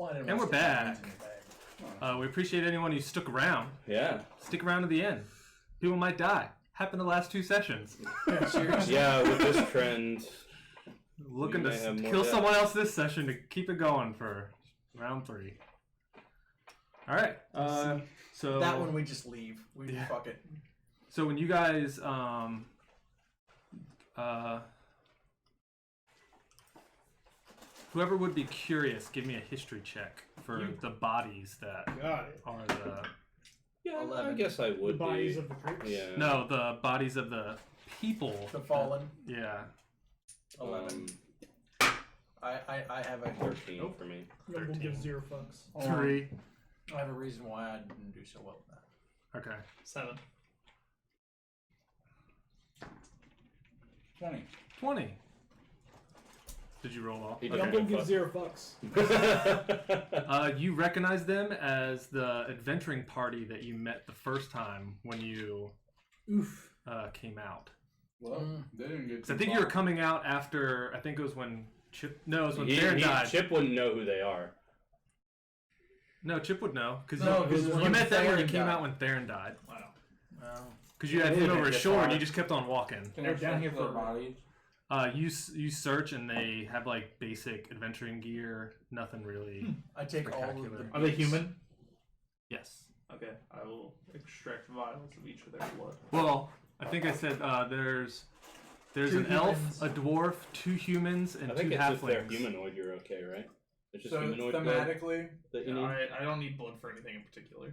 Well, I didn't And want we're to stick my back. hands in your bag. We appreciate anyone who stuck around. Yeah. Stick around to the end. People might die. Happened the last 2 sessions. Seriously? Yeah, with this trend, Looking We to may have more kill death. someone else this session to keep it going for round 3. All right. So That one we just leave. We Yeah. fuck it. So when you guys whoever would be curious, give me a history check for the bodies that Got it. are the yeah, I 11. guess I The would bodies be. of the creeps. Yeah. no, the bodies of the people. The fallen. Yeah. 11. Um, I have a 13 for me. We'll give 0 fucks. 3. I have a reason why I didn't do so well with that. Okay. 7. 20. 20. Did you roll off? He I'm Okay. gonna give 0 fucks. You recognize them as the adventuring party that you met the first time when you Oof. came out. Well, they didn't get. 'Cause I think you were coming out after. I think it was when Chip. No, it was when He- Theron died. Chip wouldn't know who they are. No, Chip would know because No, 'cause it was you when met them when you Theron came died. out when Theron died. Wow. Oh. Because you had Yeah, him over his that's shoulder and fine. you just kept on walking. They're down here for bodies. You search and they have like basic adventuring gear. Nothing really. I take all of Spectacular. the. Are they beaks. human? Yes. Okay, I will extract vials of each of their blood. Well, I think I said there's Two an elf, humans. a dwarf, 2 humans, and I 2 think it's if they're halflings. humanoid, you're okay, right? It's just So humanoid blood thematically, that you need. I don't need blood for anything in particular.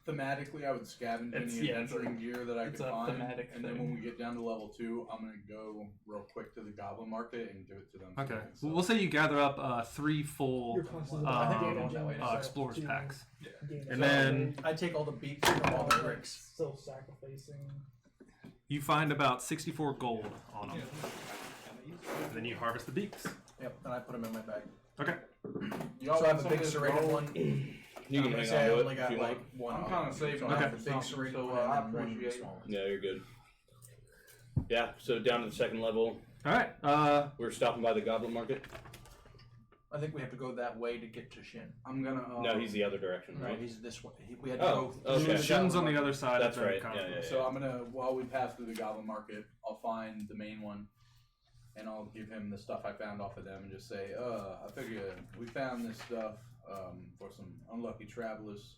thematically, I would scavenge It's- any yeah, it's adventuring gear that I it's could a find, thematic and then thing. when we get down to level 2, I'm gonna go real quick to the goblin market and give it to them. so Okay. they can sell Well, we'll say you gather up 3 full Your classes um, are going that way. explorers packs. gain And a then I take all the beaks from all the bricks. self-sacrificing. you find about 64 gold on them. And then you harvest the beaks. Yep, and I put them in my bag. Okay. Y'all So I have want a some big of this serrated gold? one. You can I'm gonna hang say on I to only it if got you like want. one. I'm kind of saving So up I for have a big something, serrated so one I and then one appreciate it. small one. Yeah, you're good. Yeah, so down to the second level, All right. we're stopping by the Goblin Market. I think we have to go that way to get to Shin. I'm gonna. No, he's the other direction, No, right? he's this way. We had to Oh, go. okay. through the Shin's on goblin the other side That's of the right. conference. Yeah. So I'm gonna, while we pass through the goblin market, I'll find the main one, and I'll give him the stuff I found off of them, and just say, I figure we found this stuff for some unlucky travelers.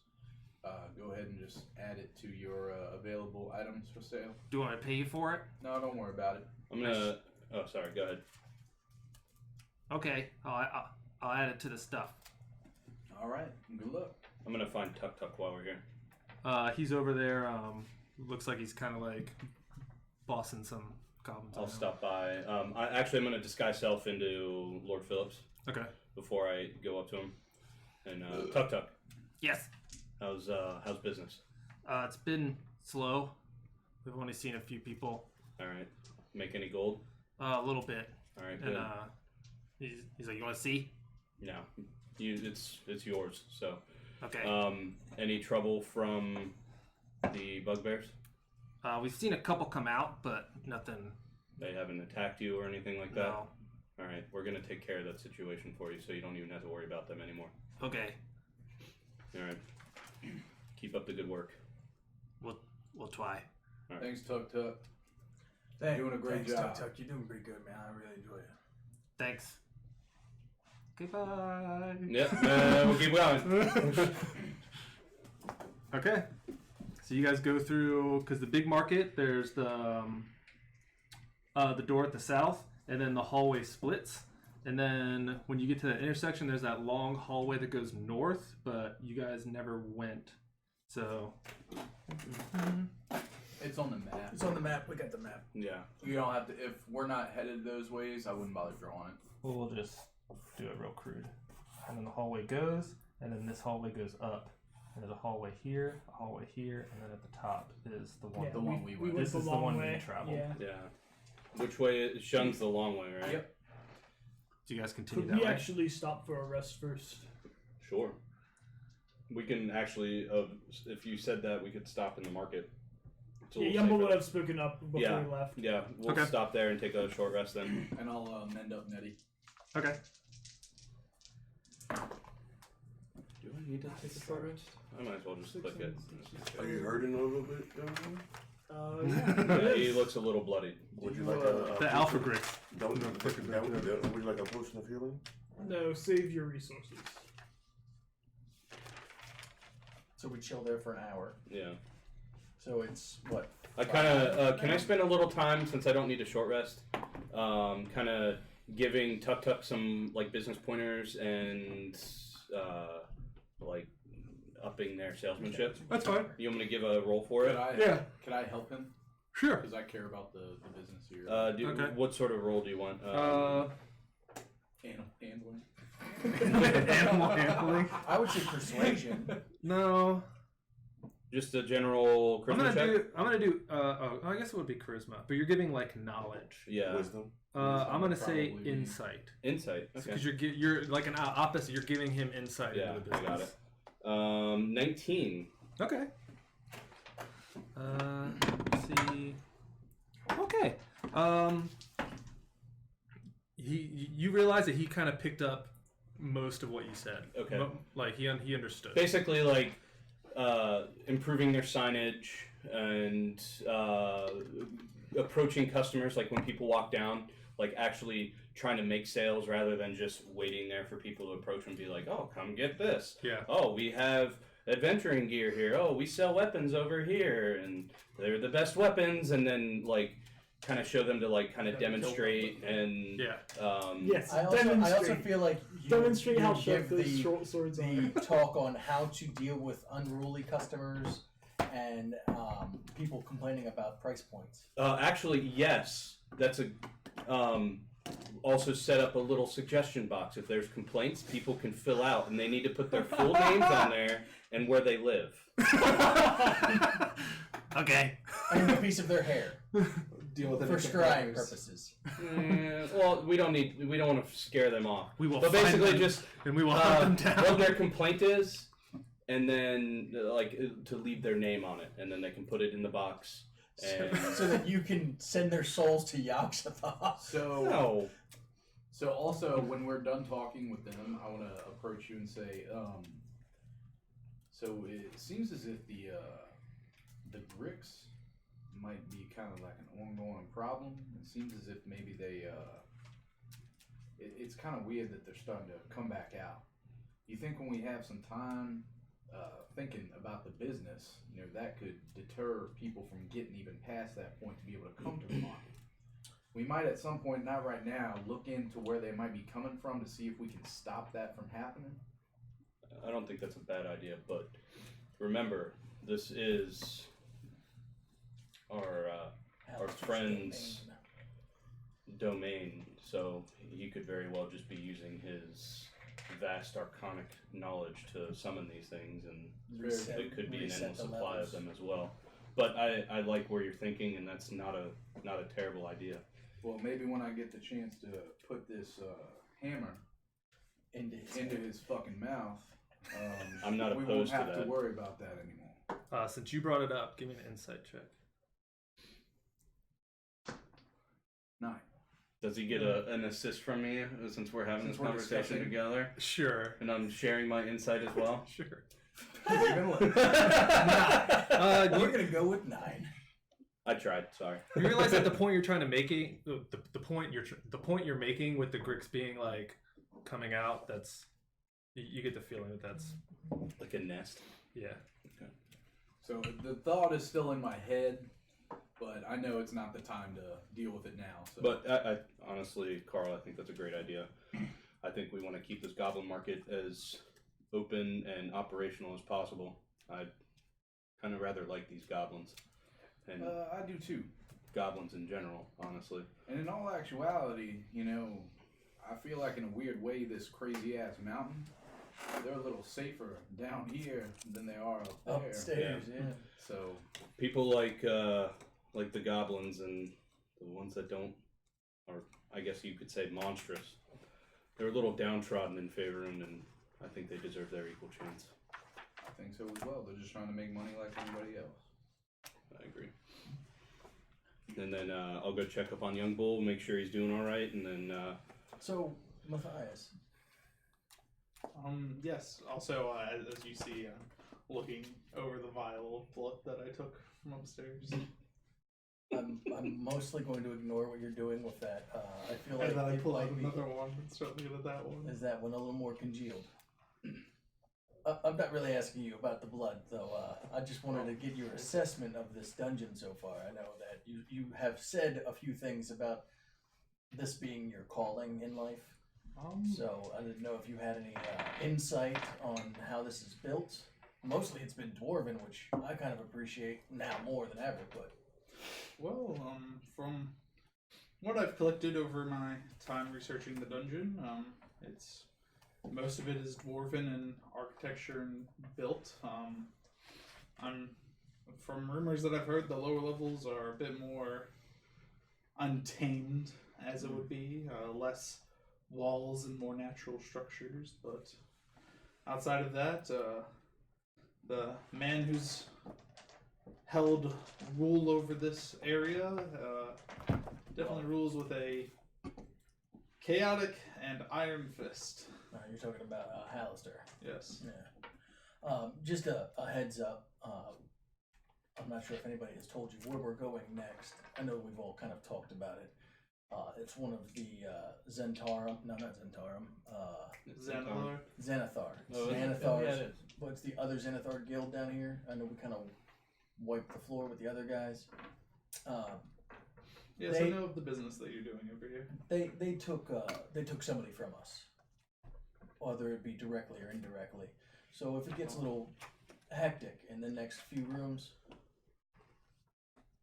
Go ahead and just add it to your available items for sale. Do you want to pay you for it? No, don't worry about it. I'm gonna. Oh, sorry. Go ahead. Okay. I'll add it to the stuff. All right. Good luck. I'm gonna find Tuk Tuk while we're here. He's over there. Looks like he's kind of like bossing some goblins. I'll around. stop by. I'm gonna disguise self into Lord Phillips Okay. before I go up to him. And Tuk Tuk, Yes. how's business? It's been slow. We've only seen a few people. All right. Make any gold? A little bit. All right. And Good. he's like, you want to see? No, it's yours. So, Okay. any trouble from the bugbears? We've seen a couple come out, but nothing. They haven't attacked you or anything like that? No. All right, we're gonna take care of that situation for you, so you don't even have to worry about them anymore. Okay. All right. Keep up the good work. We'll try. Thanks, Tuk Tuk. Thanks, Doing a great thanks, job. Tuk Tuk. You're doing pretty good, man. I really enjoy it. Thanks. Goodbye. Yep. We'll keep going. Okay. So you guys go through because the big market. There's the door at the south, and then the hallway splits. And then when you get to the intersection, there's that long hallway that goes north, but you guys never went. So It's on the map. It's on the map. We got the map. Yeah. You don't have to. If we're not headed those ways, I wouldn't bother drawing it. we'll just do it real crude. And then the hallway goes, and then this hallway goes up. And there's a hallway here, and then at the top is the one. Yeah, the one we went. went This the is the long one way. we traveled. Yeah. Yeah. Which way? Shun's the long way, right? Yep. Do you guys continue Could that we way? actually stop for a rest first? Sure. We can actually, if you said that, we could stop in the market. It's a Yeah, little Yumble safer. would have spoken up before Yeah. we left. Yeah, we'll Okay. stop there and take a short rest then. And I'll mend up Nettie. Okay. He did take a short rest. I might as well just click it. Are you hurting a little bit, Jonathan? Yeah, he looks a little bloodied. Would you like a The Alpha Grix. Would you like a potion of healing? No, save your resources. So we chill there for an hour. Yeah. So it's what? I kind of can I spend a little time since I don't need a short rest? Kind of giving Tuk some like business pointers and like upping their salesmanship. That's fine. You want me to give a roll for it? Could I help him? Sure. Because I care about the business here. Okay. What sort of role do you want? Handling. Animal handling. I would say persuasion. No. Just a general charisma check? I'm gonna do. I guess it would be charisma, but you're giving like knowledge. Yeah. Wisdom. I'm gonna say probably be- insight. Insight. Okay. Because you're like an opposite. You're giving him insight Yeah, into the I business. got it. 19. Okay. Let's see. Okay. You realize that he kind of picked up most of what you said. Okay. Like he understood. Basically, like improving their signage and approaching customers, like when people walk down, like actually trying to make sales rather than just waiting there for people to approach and be like, oh, come get this. Yeah. Oh, we have adventuring gear here. Oh, we sell weapons over here, and they're the best weapons. And then like kind of show them to like kind of demonstrate and Yes, I also feel like you demonstrate how give sharp those the, short swords are. the talk on how to deal with unruly customers and people complaining about price points. Actually, yes. That's a. Also set up a little suggestion box. If there's complaints, people can fill out, and they need to put their full names on there and where they live. Okay. And a piece of their hair Deal with it for scrying purposes. Well, we don't want to scare them off. We will. But find basically, them, just and we will hunt them down. what their complaint is, and then like to leave their name on it, and then they can put it in the box. And So that you can send their souls to Yogg-Sothoth. So also when we're done talking with them, I want to approach you and say, so it seems as if the Grix might be kind of like an ongoing problem. It seems as if maybe they it's kind of weird that they're starting to come back out. You think when we have some time thinking about the business, that could deter people from getting even past that point to be able to come to the market. We might at some point, not right now, look into where they might be coming from to see if we can stop that from happening. I don't think that's a bad idea, but remember, this is our friend's domain, so he could very well just be using his vast arcanic knowledge to summon these things, and it could be an endless supply of them as well. But I like where you're thinking, and that's not a terrible idea. Well, maybe when I get the chance to put this hammer into his fucking mouth, I'm not we opposed to won't have that. to worry about that anymore. Since you brought it up, give me an insight check. 9. Does he get an assist from me since we're having Since this we're conversation discussing? together? Sure. And I'm sharing my insight as well? Sure. We're gonna go with 9. I tried, sorry. You realize that the point you're trying to make, the point you're making with the Grix being like coming out, that's you get the feeling that that's Like a nest? yeah. So the thought is still in my head, but I know it's not the time to deal with it now. So. But I honestly, Carl, I think that's a great idea. I think we want to keep this goblin market as open and operational as possible. I'd kind of rather like these goblins. And I do too. goblins in general, honestly. And in all actuality, I feel like in a weird way, this crazy ass mountain, they're a little safer down here than they are up there. Upstairs, yeah. So People like the goblins and the ones that don't, or I guess you could say monstrous. They're a little downtrodden in Faerun, and I think they deserve their equal chance. I think so as well. They're just trying to make money like everybody else. I agree. And then I'll go check up on Young Bull, make sure he's doing all right, and then So, Matthias, Yes. Also, as you see, looking over the vial of blood that I took from upstairs. I'm mostly going to ignore what you're doing with that. I feel like And then I it pull out might be- another one and start looking at that one. Is that one a little more congealed? I'm not really asking you about the blood, though. I just wanted to get your assessment of this dungeon so far. I know that you have said a few things about this being your calling in life. So I didn't know if you had any insight on how this is built. Mostly it's been dwarven, which I kind of appreciate now more than ever, but... Well, from what I've collected over my time researching the dungeon, it's most of it is dwarven in architecture and built. I'm from rumors that I've heard, the lower levels are a bit more untamed, as it would be, less walls and more natural structures. But outside of that, the man who's held rule over this area definitely rules with a chaotic and iron fist. You're talking about Hallister. Yes. Yeah. Just a heads up. I'm not sure if anybody has told you where we're going next. I know we've all kind of talked about it. It's one of the Zentarum. No, not Zentarum. Xanathar. Xanathar. Oh, Xanathar. yeah. What's the other Xanathar guild down here? I know we kind of wiped the floor with the other guys. Yes, I know of the business that you're doing over here. They took somebody from us, whether it be directly or indirectly. So if it gets a little hectic in the next few rooms,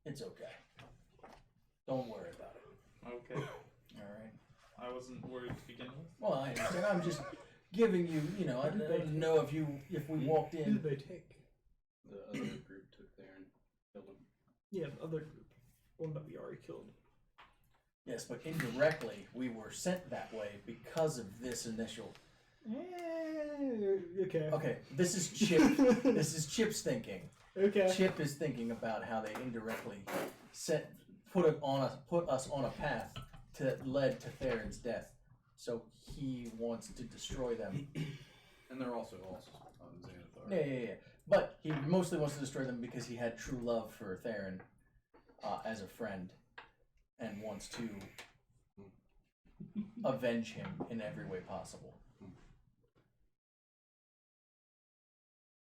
it's okay. Don't worry about it. Okay. All right. I wasn't worried to begin with. Well, I understand. I'm just giving you. I didn't know if we walked Who in. did they take? The other group took there and killed him. Yeah, the other group. One that we already killed. Yes, but indirectly we were sent that way because of this initial. Okay. Okay, this is Chip. This is Chip's thinking. Okay. Chip is thinking about how they indirectly put us on a path that led to Theron's death. So he wants to destroy them. And they're also on Xanathar. Yeah. But he mostly wants to destroy them because he had true love for Theron as a friend, and wants to avenge him in every way possible.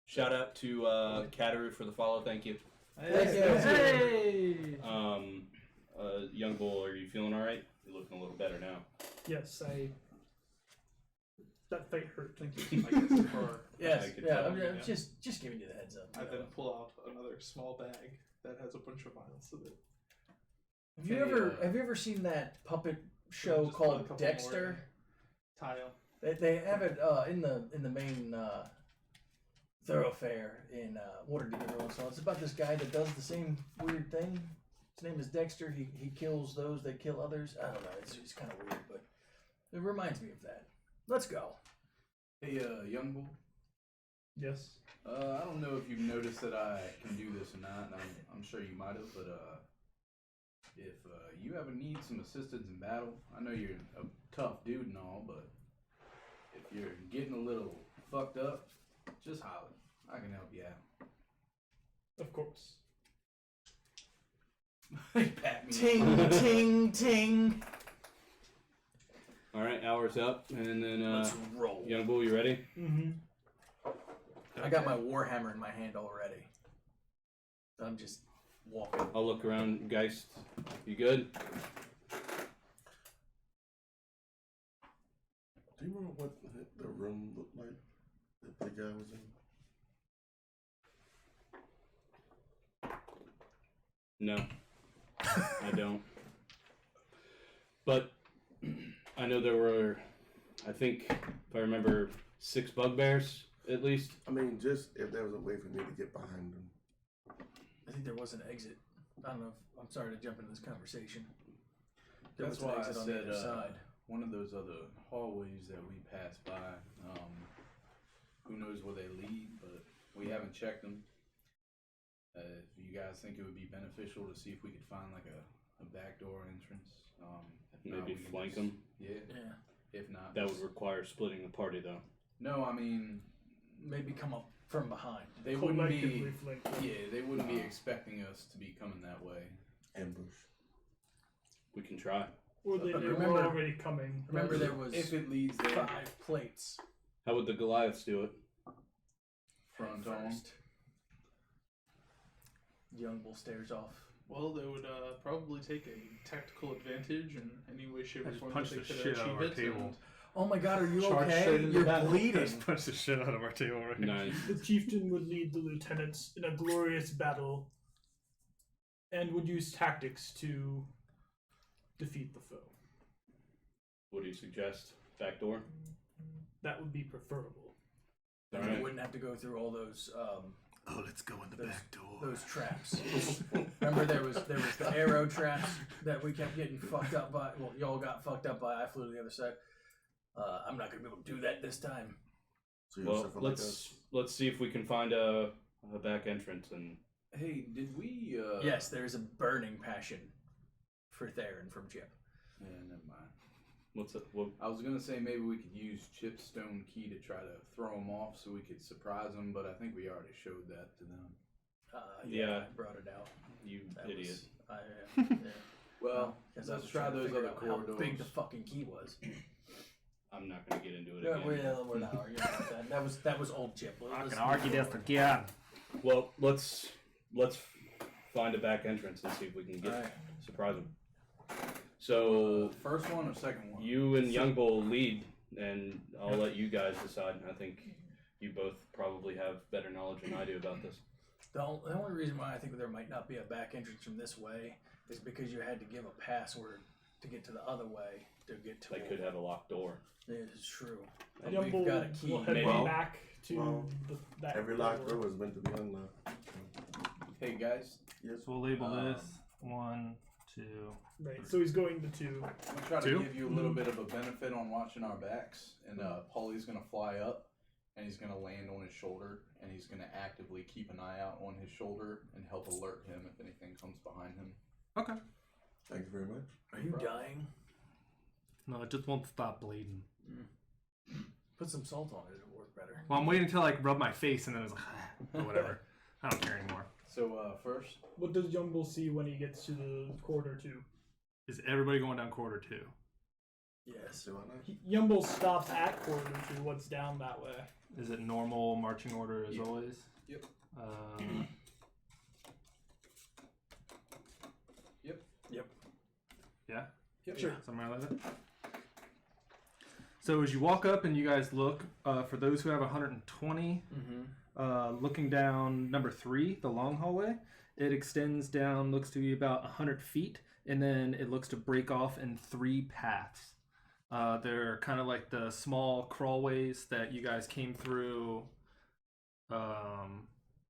Shout out to Cataru for the follow. Thank you. Hey! Young Bull, are you feeling all right? You're looking a little better now. Yes, that fight hurt. Thank you. I guess for Yes, I could yeah. tell, I'm yeah. just giving you the heads up. I then pull out another small bag that has a bunch of vials in it. Have you ever seen that puppet show Just put a called couple Dexter? more Tile. They have it in the main thoroughfare in Waterdeep every once in a while. It's about this guy that does the same weird thing. His name is Dexter. He kills those that kill others. I don't know. It's kind of weird, but it reminds me of that. Let's go. Hey, young bull. Yes. I don't know if you've noticed that I can do this or not, and I'm sure you might have, but if you ever need some assistance in battle, I know you're a tough dude and all, but if you're getting a little fucked up, just holler. I can help you out. Of course. He pat me. Ting, ting, ting. All right, hour's up, and then Let's roll. Young Bull, you ready? Mm-hmm. I got my warhammer in my hand already. I'm just walking. I'll look around. Geist, you good? Do you remember what the room looked like that the guy was in? No, I don't. But I know there were, I think, if I remember, 6 bugbears at least. I mean, just if there was a way for me to get behind them. I think there was an exit. I don't know if I'm sorry to jump into this conversation. There That's was an why I exit on the said other side. one of those other hallways that we passed by. Who knows where they lead, but we haven't checked them. If you guys think it would be beneficial to see if we could find like a backdoor entrance, if not, Maybe we can flank just- them. Yeah. Yeah. If not, That would just- require splitting the party, though. No, I mean, Maybe come up from behind. they wouldn't be. Collectively flank them. Yeah, they wouldn't be expecting us to be coming that way. Ambush. We can try. Or they were Remember- already coming. Remember, there was If it leads there, 5 plates. How would the Goliaths do it? front on. First. Young Bull stares off. Well, they would probably take a tactical advantage in any way, shape, I or just form that punched they the could shit out of achieve our it. table. And Oh my God, are you Charge okay? straight into You're battle. bleeding. Just punched the shit out of our table right now. Nice. The chieftain would lead the lieutenants in a glorious battle and would use tactics to defeat the foe. What do you suggest? Back door? That would be preferable. All You right. wouldn't have to go through all those Oh, let's go in the Those- back door. those traps. Remember, there was the arrow traps that we kept getting fucked up by. Well, y'all got fucked up by. I flew to the other side. I'm not gonna be able to do that this time. So you're Well, suffering like us. let's see if we can find a back entrance and Hey, did we? Yes, there is a burning passion for Theron from Chip. Yeah, never mind. what's it? What, I was gonna say maybe we could use Chip's stone key to try to throw them off so we could surprise them, but I think we already showed that to them. Yeah. I brought it out. you That idiot. was- yeah. Well, Guess I let's was try trying to those figure other out how corridors. big the fucking key was. I'm not gonna get into it Yeah, again. well, we're not arguing about that. That was old Chip. Let's move forward. again. Well, let's find a back entrance and see if we can get Alright. surprise them. So First one or second one? you and Young Bull lead, and I'll let you guys decide. I think you both probably have better knowledge than I do about this. The only reason why I think there might not be a back entrance from this way is because you had to give a password to get to the other way to get to They could have a locked door. It is true. And And Young we've Bull got a key. will head Maybe. back to Well, that Every locked door. door is meant to be unlocked. Hey guys, Yes. So we'll label Um, this 1, 2. Right, so he's going to 2. I'm gonna try to 2? give you a little bit of a benefit on watching our backs, and Paulie's gonna fly up, and he's gonna land on his shoulder, and he's gonna actively keep an eye out on his shoulder and help alert him if anything comes behind him. Okay. Thank you very much. Are you dying? No, it just won't stop bleeding. Put some salt on it; it'll work better. Well, I'm waiting until I like rub my face and then it was like, or whatever. I don't care anymore. So first, What does Young Bull see when he gets to the corridor 2? Is everybody going down quarter 2? Yes. Do I not? Young Bull stops at corridor 2. What's down that way? Is it normal marching order as Yep. always? Yep. Yep. Yeah? Yep. Sure. Somewhere like that? So as you walk up and you guys look, for those who have 120, looking down number 3, the long hallway, it extends down, looks to be about 100 feet, and then it looks to break off in 3 paths. They're kind of like the small crawlways that you guys came through. Well,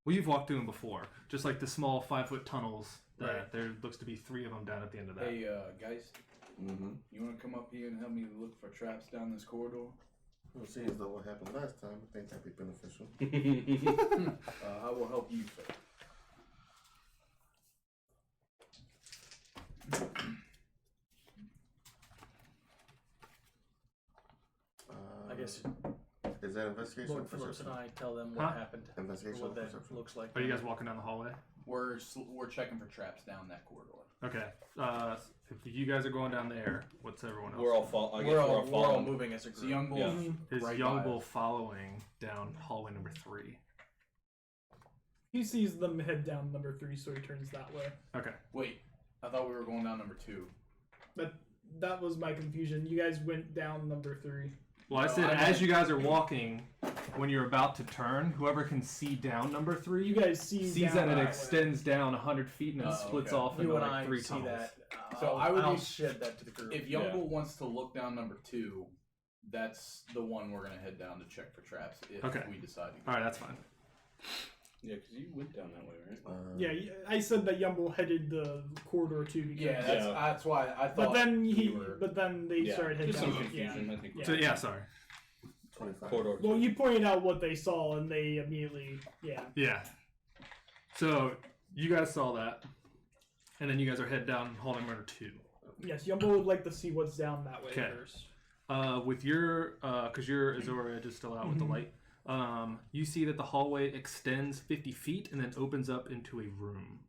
you've walked through them before. Just like the small 5-foot tunnels. Right. There looks to be 3 of them down at the end of that. hey guys, Mm-hmm. you wanna come up here and help me look for traps down this corridor? Well, seeing as though what happened last time, I think that'd be beneficial. I will help you, sir. I guess Is that investigation or Lord Phillips and perception? I tell them what Huh? happened, or Investigation or what that perception? looks like. Are you guys walking down the hallway? We're checking for traps down that corridor. Okay. If you guys are going down there, what's everyone else? We're all I guess We're all following. moving as a So group. young bull. Yeah. Is right Young by Bull us. following down hallway number 3? He sees them head down number 3, so he turns that way. Okay. Wait, I thought we were going down number 2. But that was my confusion. You guys went down number 3. Well, I No, said I as meant- you guys are walking, when you're about to turn, whoever can see down number 3 You guys see sees down that it way. extends down 100 feet and then Oh, splits okay. off You into and like I 3 see tunnels. that. So I'll- I would I'll be- shed that to the group. If Young Yeah. Bull wants to look down number 2, that's the one we're gonna head down to check for traps if Okay. we decide to. Go. All right, that's fine. Yeah, because you went down that way, right? Yeah, I said that Young Bull headed the corridor 2 because Yeah, that's why I thought. but then we but then they Yeah, started heading just some down. confusion. I think. Yeah. So yeah, sorry. 25. Corridor. Well, you pointed out what they saw, and they immediately, Yeah. So you guys saw that, and then you guys are heading down hall number 2. Yes, Young Bull would like to see what's down that way Okay. first. With your, because your Azora edge is still out with the light, you see that the hallway extends 50 feet and then opens up into a room.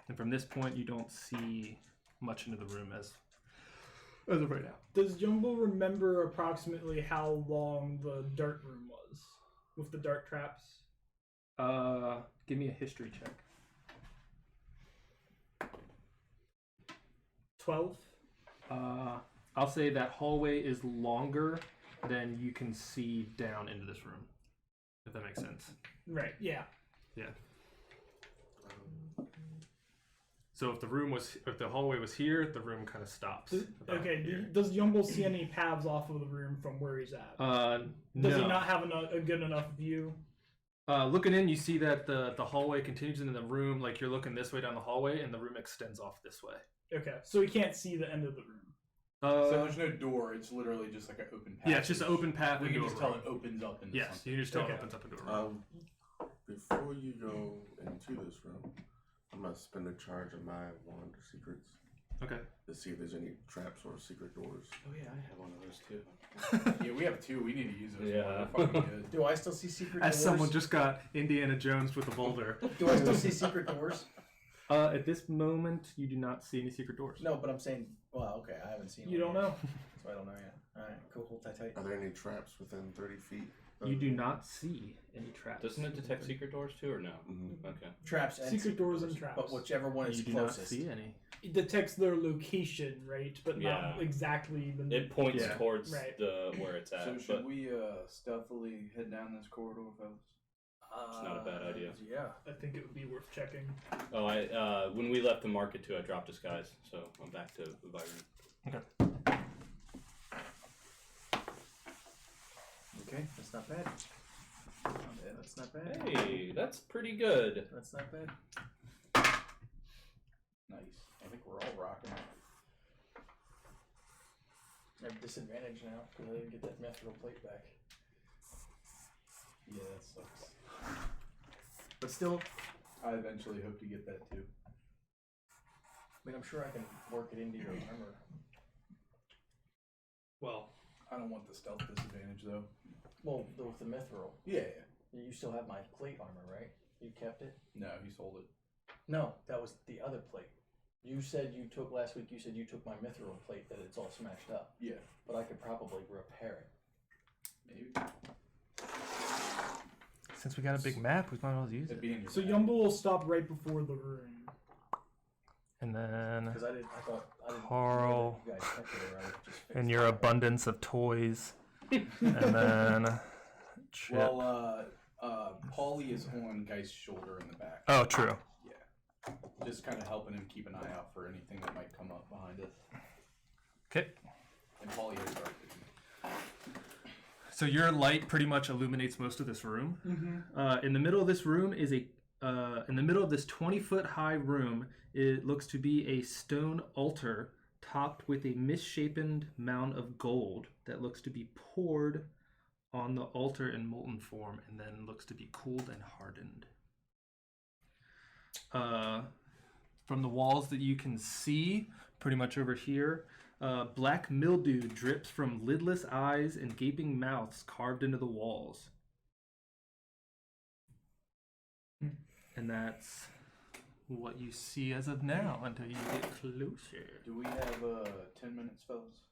And from this point, you don't see much into the room as of right now. Does Jumbo remember approximately how long the dart room was with the dart traps? Give me a history check. 12. I'll say that hallway is longer than you can see down into this room. If that makes sense. Right. Yeah. Yeah. So if the hallway was here, the room kind of stops. Does Jumbo see any paths off of the room from where he's at? No. Does he not have a good enough view? Looking in, you see that the hallway continues into the room. Like you're looking this way down the hallway, and the room extends off this way. Okay, so he can't see the end of the room. So there's no door. It's literally just like an open path. Yeah, it's just an open path. We into can a just tell room. it opens up into Yes, something. you can just tell Okay. it opens up into a room. Before you go into this room, I'm gonna spend a charge of my wand of secrets Okay. to see if there's any traps or secret doors. Oh yeah, I have one of those too. Yeah, we have two. We need to use those. Yeah. More. They're fucking good. Do I still see secret As doors? someone just got Indiana Jones with a boulder. Do I still see secret doors? At this moment, you do not see any secret doors. No, but I'm saying, well, okay, I haven't seen You one don't yet, know. so I don't know yet. Alright, cool, hold tight. Are there any traps within 30 feet? You do not see any traps. Doesn't it detect secret doors too, or no? Mhm. Okay. Traps and Secret doors and traps. But whichever one is You do closest. not see any. It detects their location, right? But not Yeah. exactly the. It points Yeah. towards Right. the where it's at. So should but we stealthily head down this corridor, fellas? It's not a bad idea. Yeah. I think it would be worth checking. I when we left the market too, I dropped disguise, so I'm back to Byron. Okay, that's not bad. Yeah, that's not bad. Hey, that's pretty good. That's not bad. Nice. I think we're all rocking. I have disadvantage now because I didn't get that mithril plate back. Yeah, that sucks. But still, I eventually hope to get that too. I mean, I'm sure I can work it into your armor. Well, I don't want the stealth disadvantage though. Well, with the mithril, Yeah. you still have my plate armor, right? You kept it? No, he sold it. No, that was the other plate. You said you took last week. You said you took my mithril plate that it's all smashed up. Yeah. But I could probably repair it. Maybe. since we got a big map, we might as well use It'd it. be in your So bag. Yumbo will stop right before the room. And then Because I thought I didn't Carl, know that you guys kept it, or I would just fix and it. your abundance of toys. And then Chip. Well, Paulie is on Guy's shoulder in the back. Oh, true. Yeah. Just kind of helping him keep an eye out for anything that might come up behind us. Okay. And Paulie has dark vision. So your light pretty much illuminates most of this room. Mm-hmm. In the middle of this room is in the middle of this 20-foot high room, it looks to be a stone altar topped with a misshapen mound of gold that looks to be poured on the altar in molten form and then looks to be cooled and hardened. From the walls that you can see, pretty much over here, black mildew drips from lidless eyes and gaping mouths carved into the walls. And that's what you see as of now until you get closer. Do we have 10 minutes, fellas?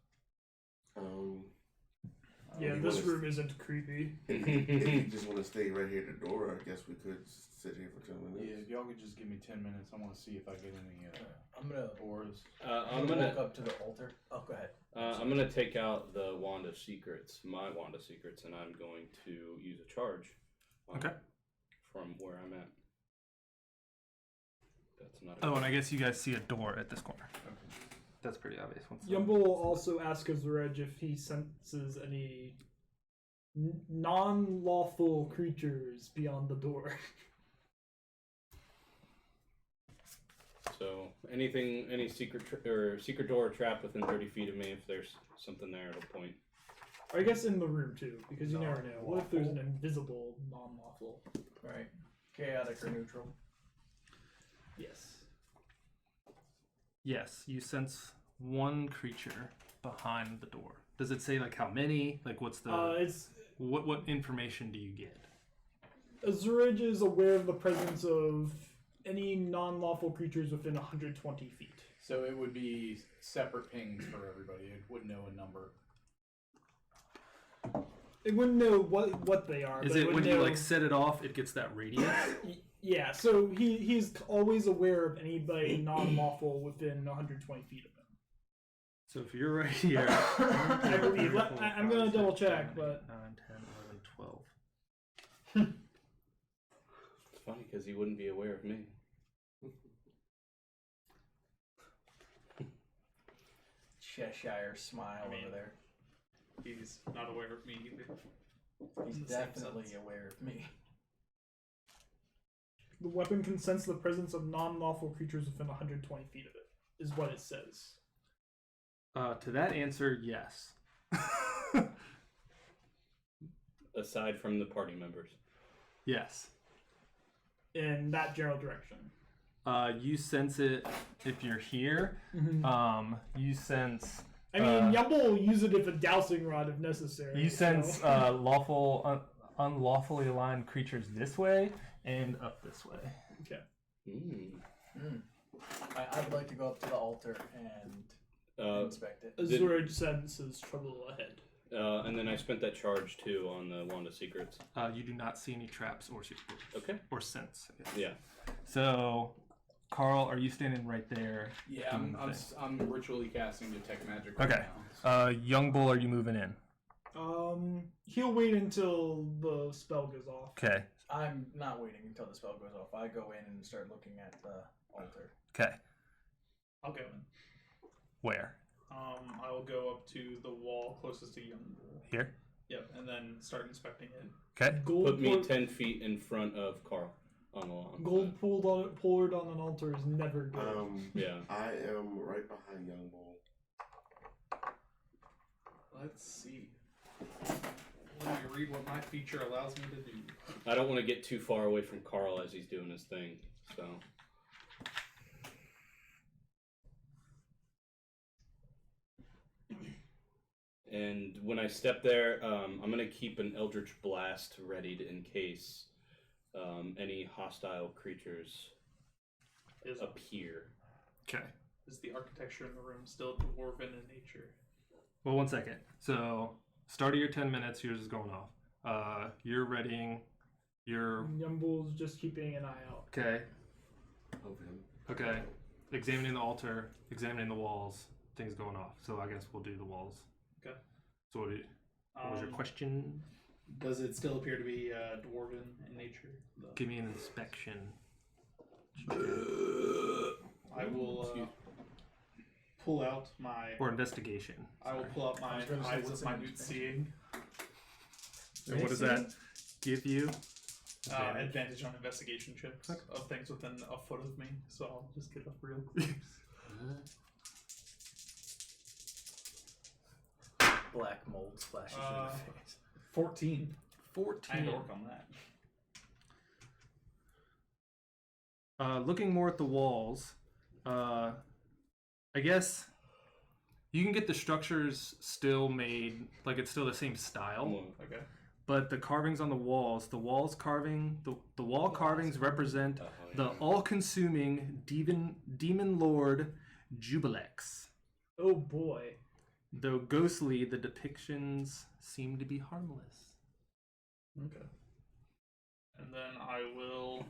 Yeah, you this wanna- room isn't creepy. If you just want to stay right here at the door, I guess we could sit here for 10 minutes. Yeah, if y'all could just give me 10 minutes, I want to see if I get any I'm gonna ores. I'm walk gonna up to the altar. Oh, go ahead. I'm gonna take out the wand of secrets, my wand of secrets, and I'm going to use a charge. Okay. From where I'm at. That's not. Oh, and I guess you guys see a door at this corner. That's pretty obvious. Yumbo will also ask Azuraj if he senses any non-lawful creatures beyond the door. So anything, any secret secret door trapped within 30 feet of me. If there's something there, it'll point. Or I guess in the room too, because you never know. What if there's an invisible non-lawful? Right. Chaotic or neutral. Yes. Yes, you sense one creature behind the door. Does it say like how many? Like what's the It's what information do you get? Azurage is aware of the presence of any non-lawful creatures within 120 feet. So it would be separate pings for everybody. It wouldn't know a number. It wouldn't know what they are. Is but it when would you know, like set it off, it gets that radius? Yeah, so he's always aware of anybody non-lawful within 120 feet of him. So if you're right here, I believe. I'm going to double check, but 9, 10, 11, 12. It's funny because he wouldn't be aware of me. Cheshire smile over there. He's not aware of me either. He's In the same definitely sense. aware of me. the weapon can sense the presence of non-lawful creatures within 120 feet of it, is what it says. To that answer, yes. Aside from the party members. Yes. In that general direction. You sense it if you're here. You sense. I mean, Yumble will use it if a dowsing rod if necessary. You sense unlawfully aligned creatures this way and up this way. Okay. I'd like to go up to the altar and inspect it. Azurage senses trouble ahead. And then I spent that charge too on the Wand of Secrets. You do not see any traps or secrets. Okay. Or sense, I guess. Yeah. So, Carl, are you standing right there? Yeah, I'm ritually casting detect magic Okay. now. Young Bull, are you moving in? He'll wait until the spell goes off. Okay. I'm not waiting until the spell goes off. I go in and start looking at the altar. Okay. I'll go in. Where? I will go up to the wall closest to Young Bull. Here? Yep, and then start inspecting it. Okay. Put me 10 feet in front of Carl on the lawn. Gold poured on an altar is never good. Yeah. I am right behind Young Bull. Let's see. Let me read what my feature allows me to do. I don't want to get too far away from Carl as he's doing his thing, so. And when I step there, I'm going to keep an Eldritch Blast readied in case any hostile creatures appear. Okay. Is the architecture in the room still dwarven in nature? Well, 1 second. So, start of your 10 minutes, yours is going off. You're readying your... Yumble's just keeping an eye out. Okay. Over him. Okay. Examining the altar, examining the walls, things going off. So, I guess we'll do the walls. Okay. So, what was your question? Does it still appear to be dwarven in nature? Give me an inspection. I will pull out my... Or investigation. I will pull out my was gonna say eyes of something minute interesting. seeing. And what does that give you? Advantage on investigation checks of things within a foot of me. So I'll just get up real close. Black mold splashes in the face. 14. 14. I had to work on that. Looking more at the walls, I guess you can get the structures still made, like it's still the same style, Okay. but the carvings on the walls carvings represent the all-consuming demon lord Jubilex. Oh boy. Though ghostly, the depictions seem to be harmless. Okay. And then I will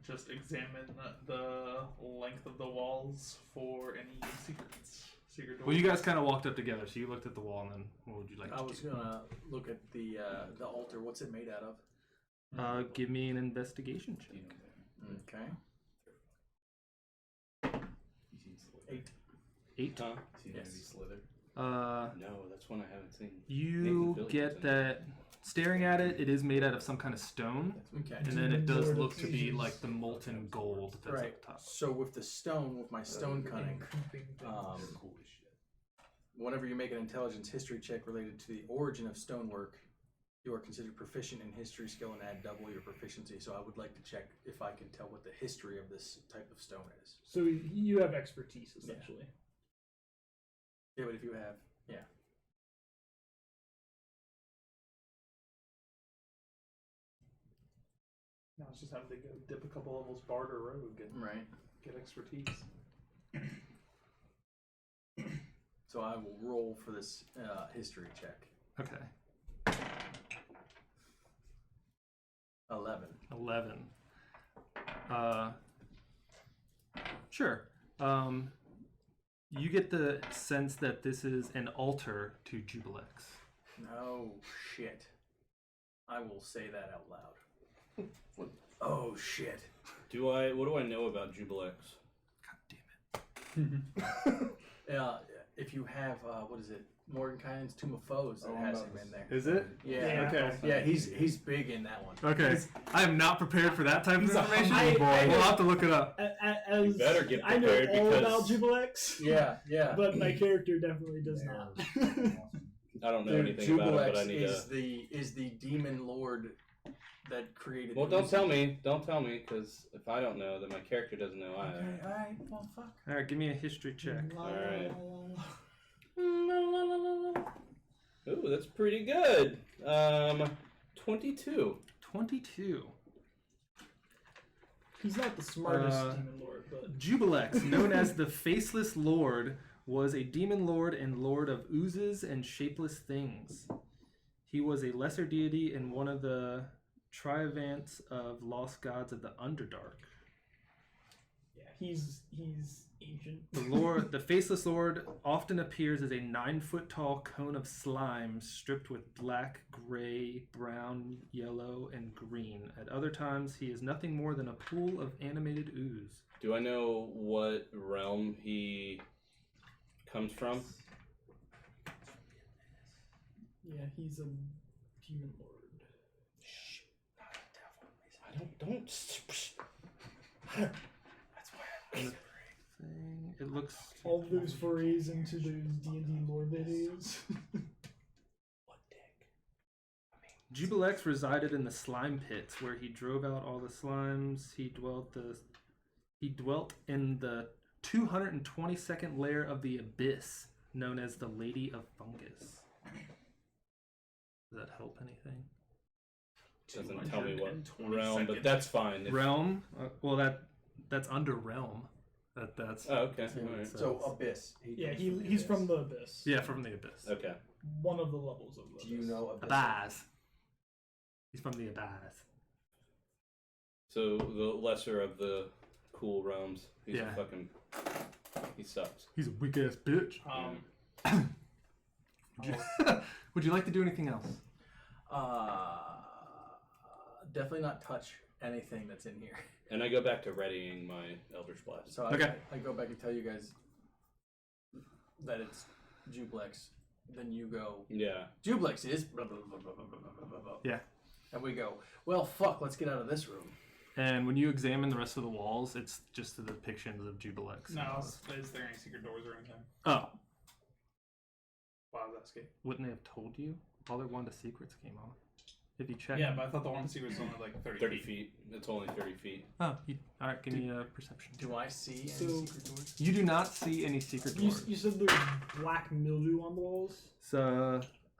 just examine the length of the walls for any secrets. Secret doors. Well, you guys kind of walked up together, so you looked at the wall, and then what would you like I to was do? gonna look at the altar. What's it made out of? Give me an investigation check. Okay. 8. 8. Huh? Yes. No, that's one I haven't seen. You Nathan Phillips get in it. that staring at it, it is made out of some kind of stone, Okay. and then it does Lord look of to be Ages. like the molten gold that's Right. up top. So with the stone, with my stone cunning, whenever you make an intelligence history check related to the origin of stonework, you are considered proficient in history skill and add double your proficiency. So I would like to check if I can tell what the history of this type of stone is. So you have expertise, essentially. Yeah, but if you have, Now it's just having to go dip a couple levels barter rogue and Right. get expertise. So I will roll for this history check. Okay. 11. 11. Sure. You get the sense that this is an altar to Jubilex. Oh, shit. I will say that out loud. Oh, shit. What do I know about Jubilex? God damn it. If you have, what is it? Mordenkainen's Tomb of Foes that has him in there. Is it? Yeah. Okay. Yeah, he's big in that one. Okay. I am not prepared for that type of He's a information. hungry boy. We'll have to look it up. As You better get I know prepared all because- about Jubilex, Yeah. but my character definitely does not. I don't know Dude, anything about it, Jubilex but I need is the demon lord that created. Well, don't Uzi. tell me. Don't tell me, because if I don't know, then my character doesn't know either. Okay, alright, well, fuck. All right, give me a history check. Alright. Ooh, that's pretty good. 22. 22. He's not the smartest demon lord, but Jubilex, known as the Faceless Lord, was a demon lord and lord of oozes and shapeless things. He was a lesser deity and one of the triumphants of lost gods of the Underdark. yeah, he's ancient. The Faceless Lord often appears as a 9-foot-tall cone of slime stripped with black, gray, brown, yellow, and green. At other times, he is nothing more than a pool of animated ooze. Do I know what realm he comes from? Yeah, he's a demon lord. It looks. All those forays into those D&D lore videos. Jubilex resided in the slime pits where he drove out all the slimes. He dwelt in the 222nd layer of the abyss, known as the Lady of Fungus. Does that help anything? Doesn't tell me what realm, but that's fine. Realm? Well, that's under realm. That's Oh, okay. Alright. So Abyss. Yeah, he's from the abyss. yeah, from the abyss. Okay. One of the levels of the Do you abyss. know Abyss? Abyss. He's from the abyss. So the lesser of the cool realms. He's Yeah. a fucking. He sucks. He's a weak ass bitch. Would you like to do anything else? Definitely not touch anything that's in here. And I go back to readying my Eldritch Blast. So Okay. I go back and tell you guys that it's Jublex. Then you go, Yeah. Jublex is blah, blah, blah, blah, blah, blah, blah, blah. Yeah. And we go, well, fuck, let's get out of this room. And when you examine the rest of the walls, it's just the depictions of Jubilex. No, is there any secret doors or anything? Oh, Wow, that's scary. wouldn't they have told you? All their Wanda secrets came off. If you check. Yeah, but I thought the one secret was only like 30 30 feet. feet. It's only 30 feet. Oh, all right. Give me a perception. Do I see any So- secret doors? You do not see any secret doors. You said there's black mildew on the walls? So I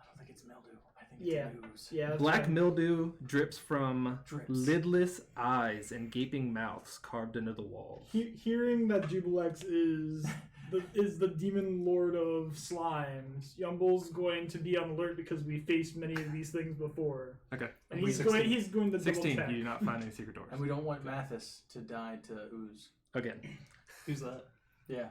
don't think it's mildew. I think it's ooze. Yeah. that's black right. mildew drips from Drips. lidless eyes and gaping mouths carved into the walls. Hearing that Jubilex is the demon lord of slimes, Yumble's going to be on alert because we faced many of these things before, Okay. and We he's 16. going to double 16. check. You do not find any secret doors. And we don't want Mathis to die to ooze. Again. Who's that? Yeah.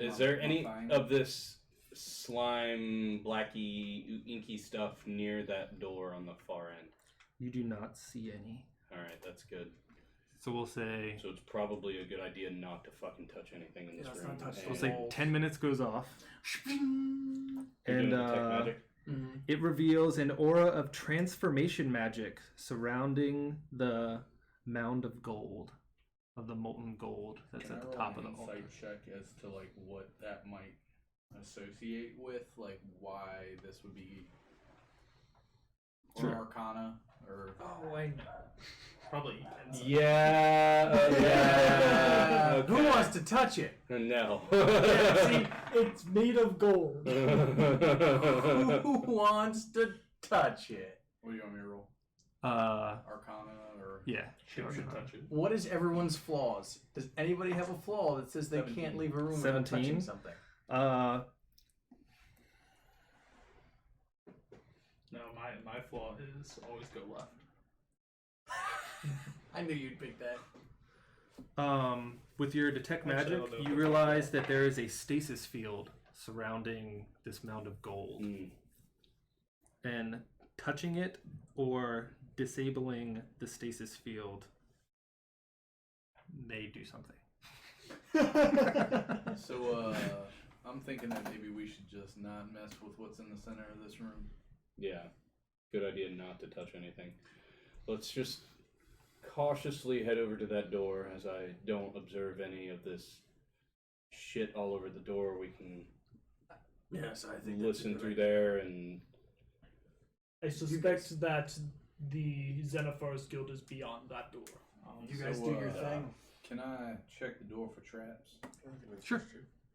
Is there any of this slime, blacky, inky stuff near that door on the far end? You do not see any. Alright, that's good. So we'll say. So it's probably a good idea not to fucking touch anything in this let's room. not touch And- We'll say walls. 10 minutes goes off. You're And doing detect magic? Mm-hmm. it reveals an aura of transformation magic surrounding the mound of gold, of the molten gold that's at the top of the altar. Insight check as to like what that might associate with, like why this would be, or Sure. Arcana, or Oh, I know. Probably. Yeah. Yeah. Who wants to touch it? No. Yeah, see, it's made of gold. Who wants to touch it? what do you want me to roll? Uh, Arcana or door. Yeah. Ship should touch it. What is everyone's flaws? Does anybody have a flaw that says they 17. can't leave a room without 17? touching something? No, my flaw is always go left. I knew you'd pick that. With your detect Actually, I magic, don't know if you it's realize that there is a stasis field surrounding this mound of gold. And touching it or disabling the stasis field may do something. So, I'm thinking that maybe we should just not mess with what's in the center of this room. Yeah, good idea not to touch anything. Let's just cautiously head over to that door as I don't observe any of this shit all over the door. We can Yes, I think listen through there and... I suspect that the Xenophare's Guild is beyond that door. You guys do your thing. Can I check the door for traps? Sure.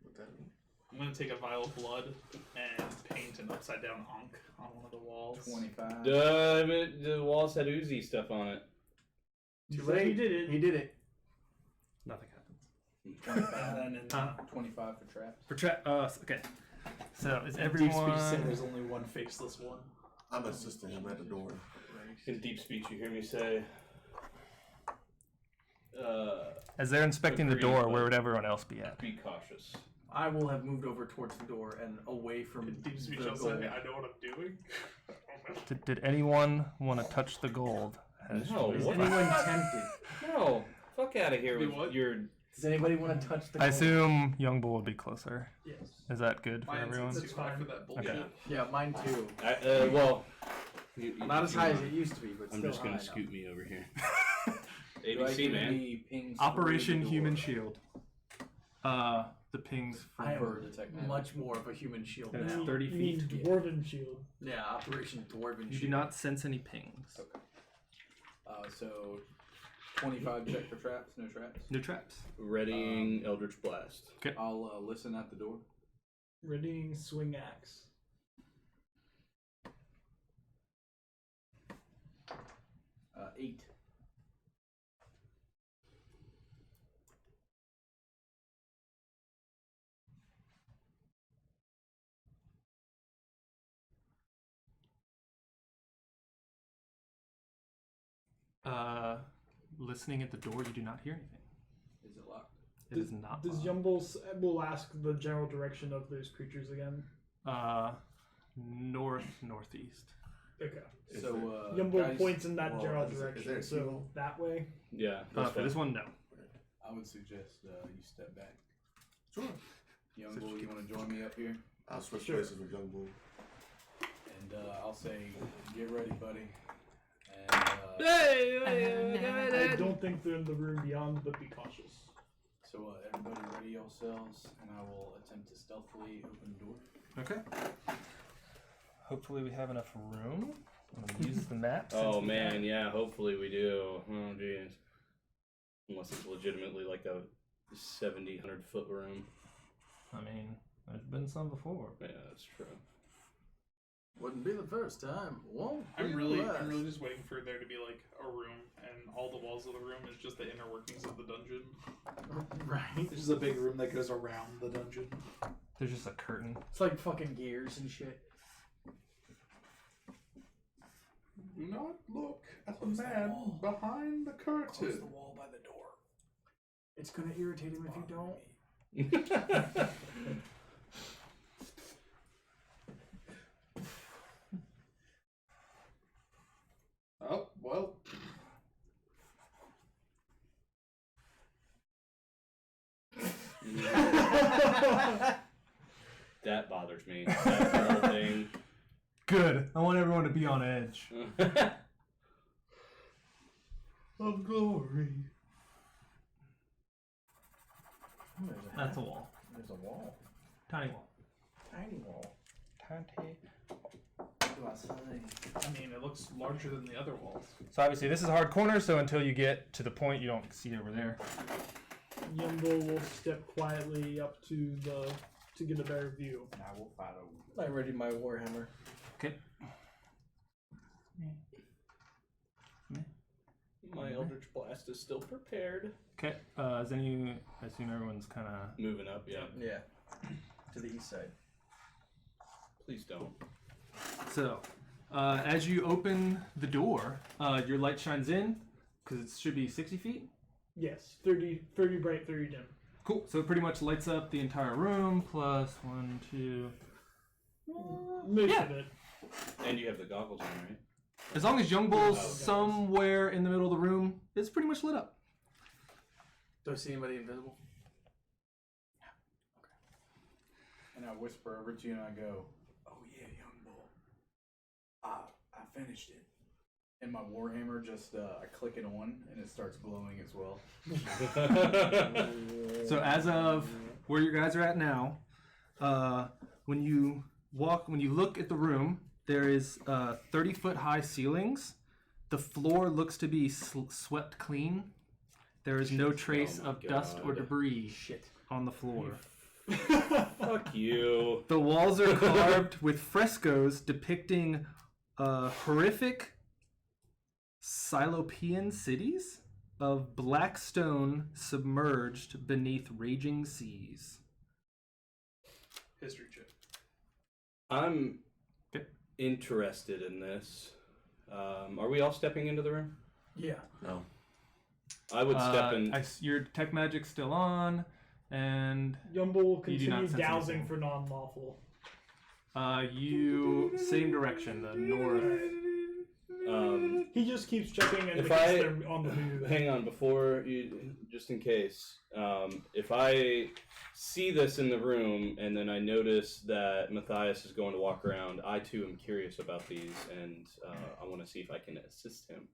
What that mean? I'm gonna take a vial of blood and paint an upside down Ankh on one of the walls. 25. The walls had Uzi stuff on it. Too late. He did it. He did it. Nothing happens. 25. And then 25 for traps. For okay. So is Deep everyone? speech said there's only one faceless one. I'm assisting him at the door. In deep speech, you hear me say, As they're inspecting the Agreed, door, but- where would everyone else be at? be cautious. I will have moved over towards the door and away from In deep speech, the I'll gold. say, I know what I'm doing. Did anyone want to touch the gold? No, Is what? anyone tempted? No, fuck out of here Do with what? your... Does anybody want to touch the I gold? assume Young Bull would be closer. Yes. Is that good for My everyone? instincts too high for that bullshit. Okay. Yeah, mine too. well... Not as high as it used to be, but I'm still just gonna high scoot me over here. Do I ABC, get man. any pings Operation through the Human door? Shield. The pings from I am For detect magic. much more of a human shield That's now. 30 You mean feet. Dwarven Shield. Yeah, Operation Dwarven You Shield. do not sense any pings. So 25 check for traps, no traps. No traps. Readying Eldritch Blast. I'll listen at the door. Readying Swing Axe. Uh, 8. Listening at the door, you do not hear anything. Is it locked? It is not. Does locked. Yumbles will ask the general direction of those creatures again? Northeast. Okay. So Yumble guys, points in that well, general is there direction, a so keyhole? that way. Yeah. For That's this one, no. I would suggest you step back. Sure. Young Bull, you want to join me up here? I'll switch Sure. places with Young Bull. And I'll say, get ready, buddy. And I don't think they're in the room beyond, but be cautious. so everybody ready yourselves, and I will attempt to stealthily open the door. Okay. Hopefully, we have enough room. I'm gonna use the map. Oh since we man, have- yeah. Hopefully we do. Oh jeez. Unless it's legitimately like a 70, 100-foot room. I mean, there's been some before. Yeah, that's true. Wouldn't be the first time. Won't be I'm the really last. just waiting for there to be like a room, and all the walls of the room is just the inner workings of the dungeon. Right. This is a big room that goes around the dungeon. There's just a curtain. It's like fucking gears and shit. Do not look at the Close the man wall. behind the Close curtain. the wall by the door. It's gonna irritate him if you don't. Oh, well. That bothers me. That whole thing. Good. I want everyone to be on edge. Of glory. That's a wall. There's a wall. Tiny wall. Tiny wall. Tiny. What do I say? I mean, it looks larger than the other walls. So obviously, this is a hard corner. So until you get to the point, you don't see over there. Yumble will step quietly up to get a better view. And I will follow. I ready my warhammer. Okay. My Eldritch Blast is still prepared. Okay. I assume everyone's kind of Moving up, yeah. Yeah. To the east side. Please don't. So. As you open the door, your light shines in because it should be 60 feet. Yes, 30 bright, 30 dim. Cool. So it pretty much lights up the entire room plus 1, 2. Most Yeah. of it. And you have the goggles on, right? As long as Young Bull's Oh, okay. somewhere in the middle of the room, it's pretty much lit up. Do I see anybody invisible? And I whisper over to you and I go, "Oh yeah, young bull. I finished it." And my warhammer just I click it on and it starts glowing as well. So as of where you guys are at now, when you look at the room, there is 30-foot high ceilings. The floor looks to be swept clean. There is no trace Oh my of dust or God. debris on the floor. Fuck you. The walls are carved with frescoes depicting horrific Cyclopean cities of black stone submerged beneath raging seas. History check. I'm Okay. interested in this. Are we all stepping into the room? Yeah. No. I would step in. Your detect magic's still on, and Yumble You do not continue sense dowsing anything. for non-lawful. you same direction, the north. He just keeps checking and If they're on the move. Hang on, before you, just in case, if I see this in the room and then I notice that Matthias is going to walk around, I too am curious about these, and I want to see if I can assist him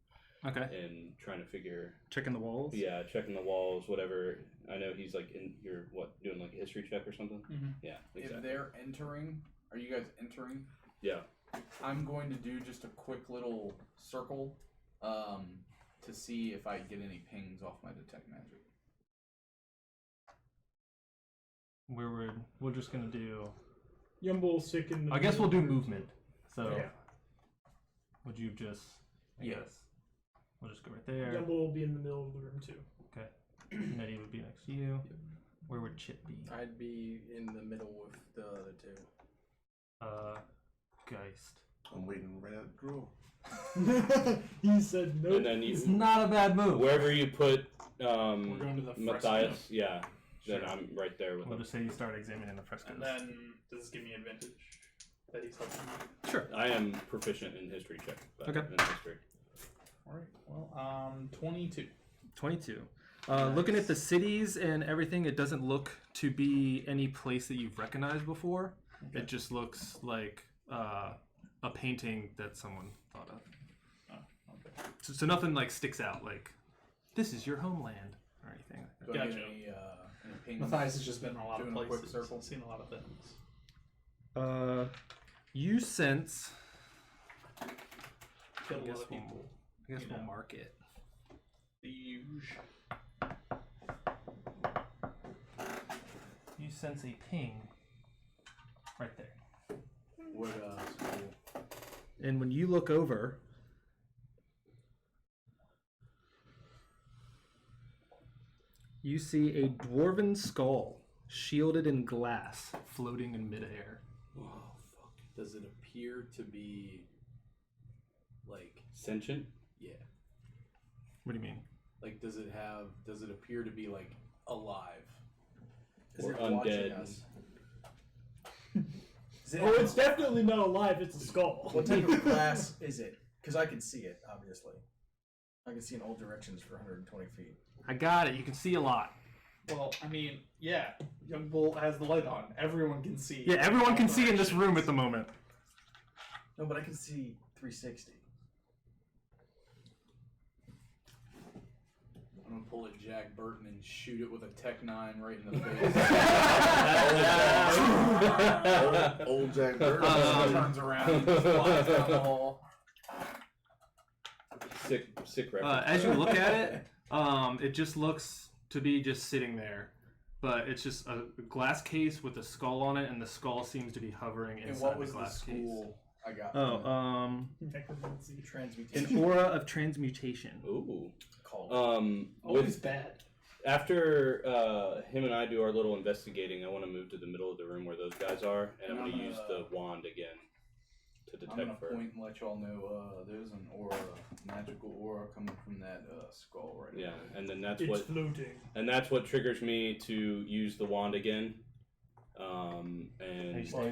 Okay. in trying to figure. Checking the walls. Yeah, checking the walls, whatever. I know he's like in here, doing like a history check or something. Mhm. Yeah, If exactly. they're entering, are you guys entering? Yeah. I'm going to do just a quick little circle to see if I get any pings off my detect magic. We're just gonna do. Yumble's sick in the I guess we'll do movement. So Yeah. would you just? I Yeah. guess. We'll just go right there. Yumble will be in the middle of the room too. Okay. Nettie would be next to you. Where would Chip be? I'd be in the middle with the other two. Geist. I'm waiting right at the drawer. He said no. And then It's you, not a bad move. wherever you put We're going to the Matthias, yeah, then Sure. I'm right there with We'll him. just say you start examining the frescoes. And then does this give me advantage that he's helping me? Sure. I am proficient in history check. Okay. In history. All right. Well, 22. 22. Looking at the cities and everything, it doesn't look to be any place that you've recognized before. Okay. It just looks like a painting that someone thought of. Oh, okay. So nothing like sticks out like, this is your homeland or anything like that. Do I get Gotcha. any pings? Matthias has just been in a lot of Doing a quick places, circle. seen a lot of things. You sense. Killed a I lot guess of people. we'll you know. mark it. The usual. You sense a ping right there. What school? And when you look over, you see a dwarven skull shielded in glass floating in midair. Oh fuck! Does it appear to be like Sentient? yeah? What do you mean? Like does it appear to be like alive? Is Or it watching undead. us? Is it, Oh, it's definitely not alive. It's a skull. What type of glass is it? Because I can see it, obviously. I can see in all directions for 120 feet. I got it. You can see a lot. Well, I mean, yeah. Young Bull has the light on. Everyone can see. Yeah, everyone can all see in this directions. room at the moment. No, but I can see 360. I'm gonna pull a Jack Burton and shoot it with a Tech 9 right in the face. Old Jack Bird. Turns around and just flies down the hall. Sick reference. As you look at it, it just looks to be just sitting there. But it's just a glass case with a skull on it, and the skull seems to be hovering And inside what the was the glass case. school? I got. Necromancy. Transmutation. An aura of transmutation. Ooh. Called. Always bad. After him and I do our little investigating, I want to move to the middle of the room where those guys are, and I'm going to use the wand again to I'm gonna detect for. point and let y'all know there's an aura, magical aura coming from that skull right Yeah, there. and then that's It's what floating. and that's what triggers me to use the wand again. And Well,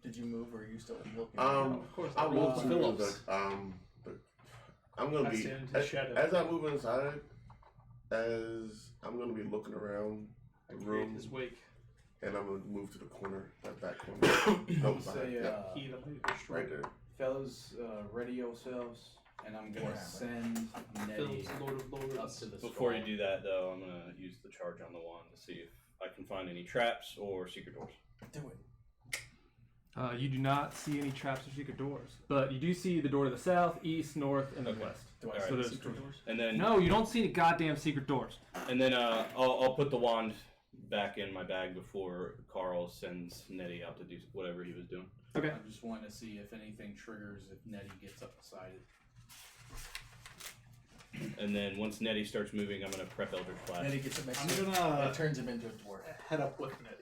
did you move or are you still looking? Of course. I will rolled to Phillips. I'm gonna I be stand into shadow. as I move inside, as I'm gonna be looking around the room, His wake. and I'm gonna move to the corner, that back corner. I No, would behind, say, yeah, Key that might be right there. fellas, ready yourselves, and I'm gonna send Nettie Phillips, Lord of Lords. up to the before you skull. do that, though, I'm gonna use the charge on the wand to see if I can find any traps or secret doors. Do it. You do not see any traps or secret doors, but you do see the door to the south, east, north, and the Okay. west. Do I Alright. see So the there's secret doors? And then No, you don't see any goddamn secret doors. I'll put the wand back in my bag before Carl sends Nettie out to do whatever he was doing. Okay. I just want to see if anything triggers if Nettie gets up beside it. And then once Nettie starts moving, I'm gonna prep Eldritch Blast. Nettie gets it next I'm to him. gonna It turns him into a dwarf. head up with Nettie.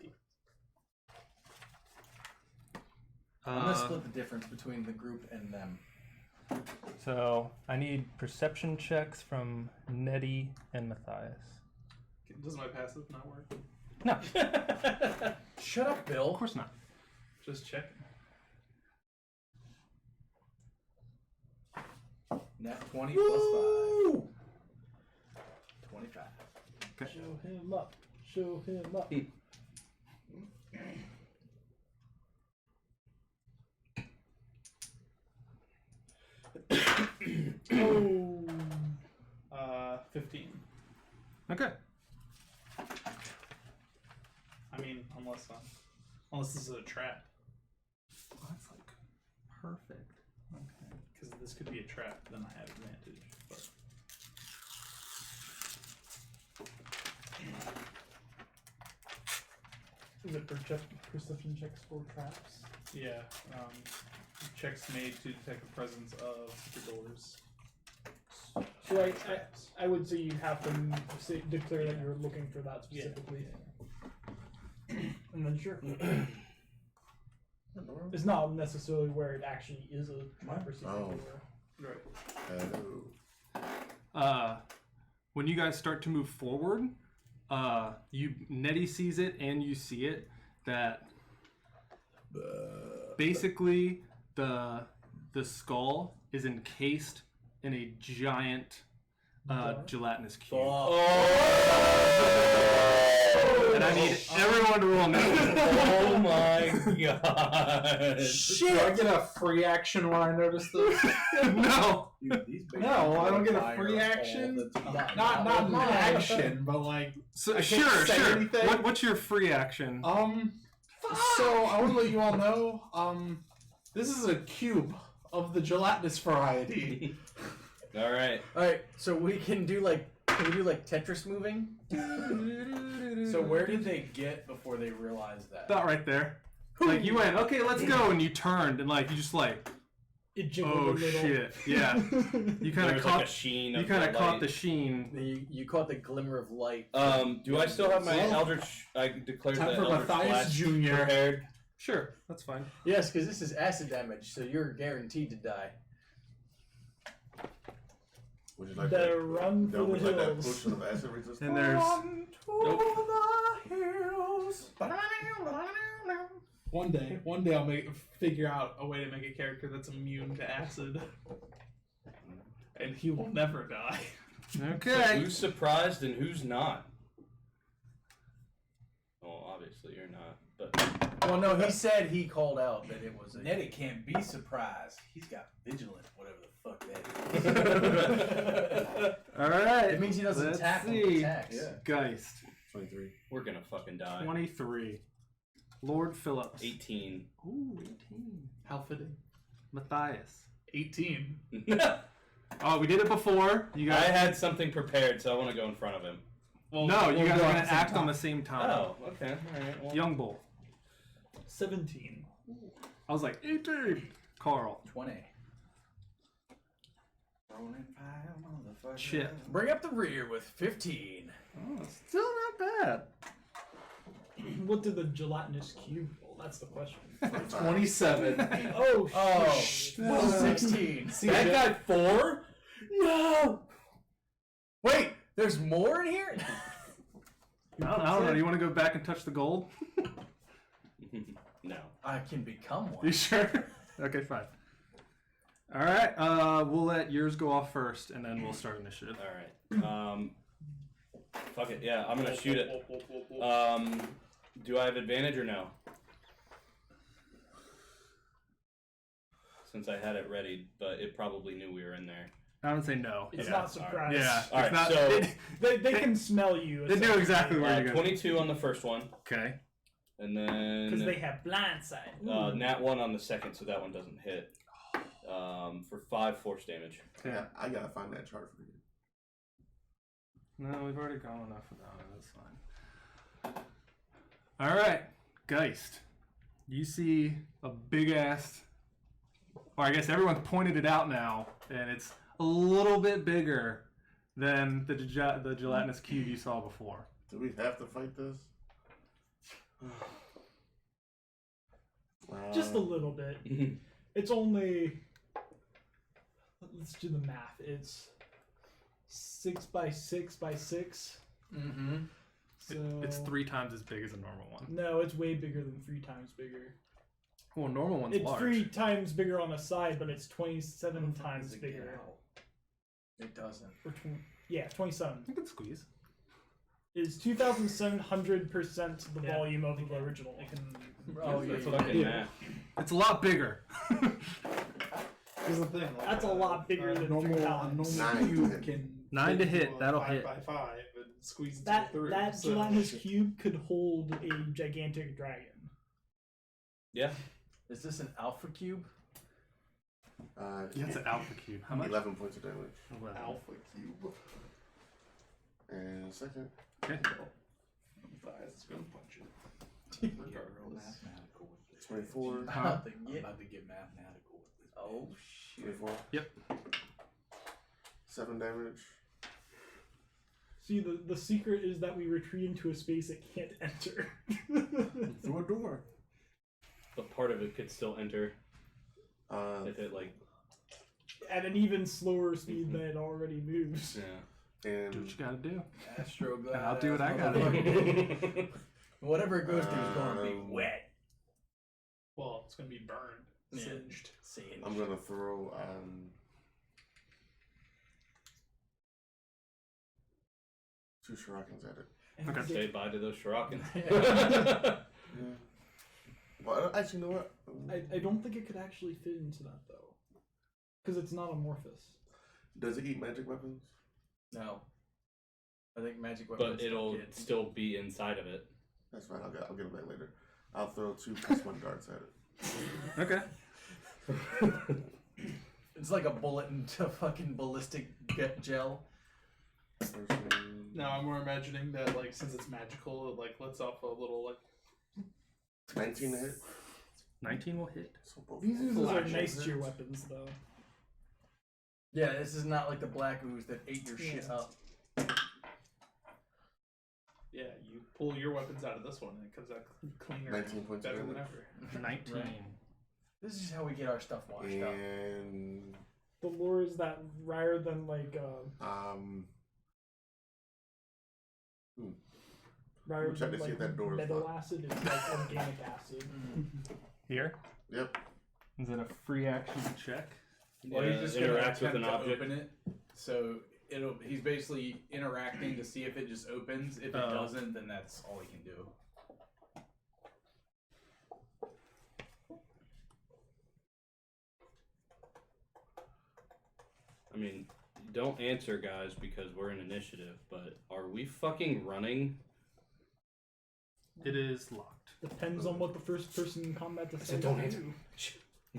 I'm gonna split the difference between the group and them. So I need perception checks from Nettie and Matthias. Does my passive not work? No, Shut up, of Bill. course not. Just check. Nat 20 plus 5. 25. Okay. Show him up. Show him up. Oh. 15. Okay. I mean, unless this is a trap. Oh, that's like perfect. Okay. Because this could be a trap, then I have advantage. But Is it perception checks for traps? yeah, checks made to detect the presence of secret doors. So I would say you have to declare that you're looking for that specifically. And then sure. It's not necessarily where it actually is a trap or secret Oh. door. Hello. When you guys start to move forward, Nettie sees it and you see it that basically the skull is encased in a giant gelatinous cube. And I need everyone to roll initiative. Oh my god! Do I get a free action when I notice this? No. Dude, these babies No, I don't get a fire free all action. the time. Not an action, but like So, I can't sure, say sure. anything? What's your free action? So I want to let you all know, this is a cube of the gelatinous variety. All right. Alright, so we can do like Tetris moving? So where did they get before they realized that? About right there. Like you went, okay, let's go, and you turned, and like you just like, It jiggled oh a little. shit, yeah. You kind of There's caught, like a sheen. you of kind the of caught light. the sheen. You caught the glimmer of light. Do I still have my Well, Eldritch? I declared time the for Eldritch Matthias Blast Jr. prepared. Sure, that's fine. Yes, because this is acid damage, so you're guaranteed to die. Would you like Better that? run for Would the you like that hills. potion of acid resistance? And there's One day I'll figure out a way to make a character that's immune to acid, and he will never die. So okay. who's surprised and who's not? Well, obviously you're not, but Well, no, he said he called out that it was a. Nettie can't be surprised. He's got vigilant, whatever the fuck that is. All right. It means he doesn't Let's tap when see. he attacks. Yeah. Geist, 23. we're gonna fucking die. 23. Lord Phillips. 18. Ooh, 18. How fitting. Matthias. 18. Oh, we did it before. You I guys. had something prepared, so I want to go in front of him. Well, No, you we'll guys go are at gonna the same act on time. the same time. Oh, okay. All right. Well, Young Bull. 17. I was like 18. Carl. 20. Rolling fire, motherfucker. Chip. Bring up the rear with 15. Oh, still not bad. What did the gelatinous cube roll? That's the question. 27. Oh, Oh, shit. 16. See, that guy 4? No! Wait, there's more in here? I don't know. Do you want to go back and touch the gold? No. I can become one. You sure? Okay, fine. All right. We'll let yours go off first, and then we'll start initiative. All right. Fuck it. Yeah, I'm gonna shoot it. Do I have advantage or no? Since I had it ready, but it probably knew we were in there. I would say no. It's Yeah. not surprise. Yeah. All right, it's not, so- They can smell you. they knew exactly where you're going. 22 on the first one, Okay. and Because then they have blindside. nat 1 on the second, so that one doesn't hit. For 5 force damage. Yeah. I gotta find that chart for you. No, we've already gone enough of that. That's fine. All right, Geist. You see a big ass. Or I guess everyone's pointed it out now, and it's a little bit bigger than the gelatinous cube you saw before. Do we have to fight this? Just a little bit. It's only. Let's do the math. It's 6 by 6 by 6. Mm-hmm. So It's 3 times as big as a normal one. No, it's way bigger than 3 times bigger. Well, normal one's It's large. 3 times bigger on the side, but it's 27 times bigger. It doesn't. Or yeah, 27. You can squeeze. Is 2,700% the volume of the original. Oh, yeah. That's fucking math. It's a lot bigger. Here's the thing. Like, That's a lot bigger than normal. 3 A pounds. normal 9 cube to hit. can 9 to fit hit, into a that'll 5 hit. by 5 and squeeze into That a 3. that so- gelatinous cube could hold a gigantic dragon. Yeah. Is this an alpha cube? Yeah, it's an alpha cube. How much? 11 points of damage. 11. Alpha cube. And second. Okay. Thighs is gonna punch it. Regardless. 24. I'm Huh? about to get. About to get mathematical with this. Oh, shit. 24. Yep. 7 damage. See, the secret is that we retreat into a space it can't enter. Through a door. But part of it could still enter if it At an even slower speed than it already moves. Yeah. And Do what you gotta do. Astro And I'll do what I gotta do. Whatever it goes through is going to be wet. Well, it's gonna be burned, Yeah. singed. Singed. I'm gonna throw 2 shurikens at it. Okay. Say bye to those shurikens. Yeah. Well, actually, you know what? I don't think it could actually fit into that, though. Because it's not amorphous. Does it eat magic weapons? No. I think magic weapons. But it'll don't get- still be inside of it. That's fine. I'll get it back later. I'll throw 2 +1 darts at it. Okay. It's like a bullet into fucking ballistic gel. First one, Now I'm more imagining that, like, since it's magical, it like lets off a little like. 19 to hit. 19 will hit. So both These of oozes them. are Flash nice hits. tier weapons, though. Yeah, this is not like the black ooze that ate your shit Yeah. up. Yeah, you pull your weapons out of this one, and it comes out cleaner, 19 points of better than damage. ever. 19. Right. This is how we get our stuff washed up. And The lore is that rather than like rather check than to see if like that door is metal locked. acid, it's like organic acid. Here? Yep. Is it a free action check? Well, Yeah, he's just gonna interact with attempt an to object. open it. So he's basically interacting to see if it just opens. If it Oh. doesn't, then that's all he can do. I mean, don't answer, guys, because we're in initiative. But are we fucking running? It is locked. Depends on what the first person in combat decides. said don't to answer.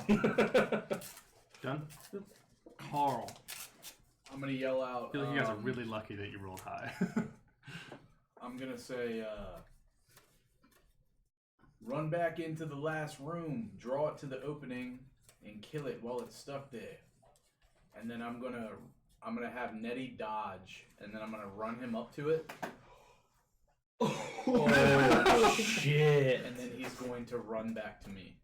do. Done? Carl. I'm gonna yell I out. feel like you guys are really lucky that you rolled high. I'm gonna say, run back into the last room, draw it to the opening, and kill it while it's stuck there. And then I'm gonna have Nettie dodge, and then I'm gonna run him up to it. Oh shit! And then he's going to run back to me.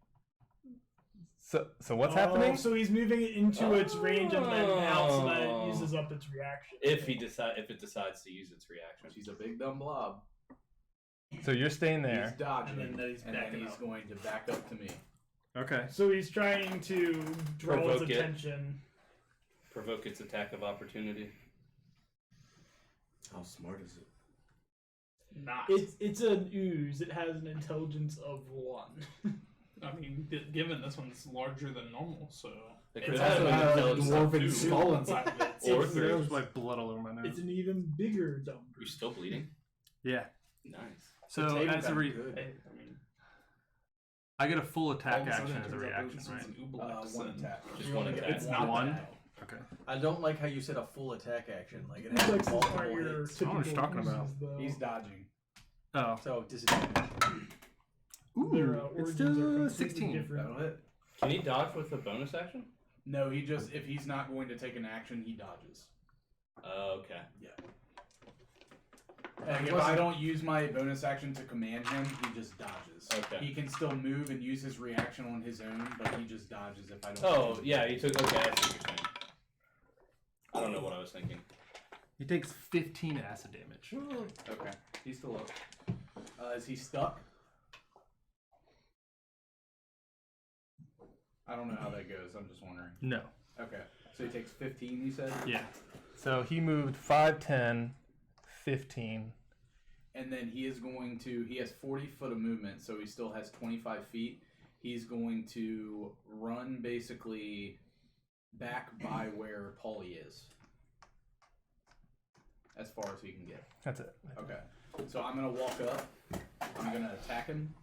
So what's happening? So he's moving it into its range and then out, so that it uses up its reaction. If it decides to use its reaction. She's a big dumb blob. So you're staying there. He's dodging, And then he's and then he's going to back up to me. Okay. So he's trying to draw its Provoke it. attention. Provoke its attack of opportunity. How smart is it? Not. It's an ooze. It has an intelligence of 1. I mean, given this one's larger than normal, so It it could also have has a intelligence of dwarven 2. skull inside of it. Or There 3. was like blood all over my nose. It's an even bigger dumb. You still bleeding? Yeah. Nice. So Table as a got re- good. I mean, I get a full all of attack a sudden action it as a turns out reaction, this right? one's an Ublex One and- attack. Just You one only get attack. It's not One? that. Okay. I don't like how you said a full attack action. Like it has Ublexes multiple aren't your hits. typical what you're talking about. oozes, though. He's dodging. Oh. So disadvantage. Their, Ooh, it's origins are completely 16. different. That'll hit. Can he dodge with a bonus action? No, he just, if he's not going to take an action, he dodges. Okay. Like, if I don't use my bonus action to command him, he just dodges. Okay. He can still move and use his reaction on his own, but he just dodges if I don't. Oh, yeah, he took. Okay, I see what you're saying. I don't know what I was thinking. He takes 15 acid damage. Okay, he's still up. Is he stuck? I don't know how that goes. I'm just wondering. No. Okay, so he takes 15. You said. Yeah. So he moved 5, 10, 15. And then he is going to. He has 40 foot of movement, so he still has 25 feet. He's going to run basically back by where Polly is, as far as he can get. That's it. Okay, so I'm gonna walk up. I'm gonna attack him.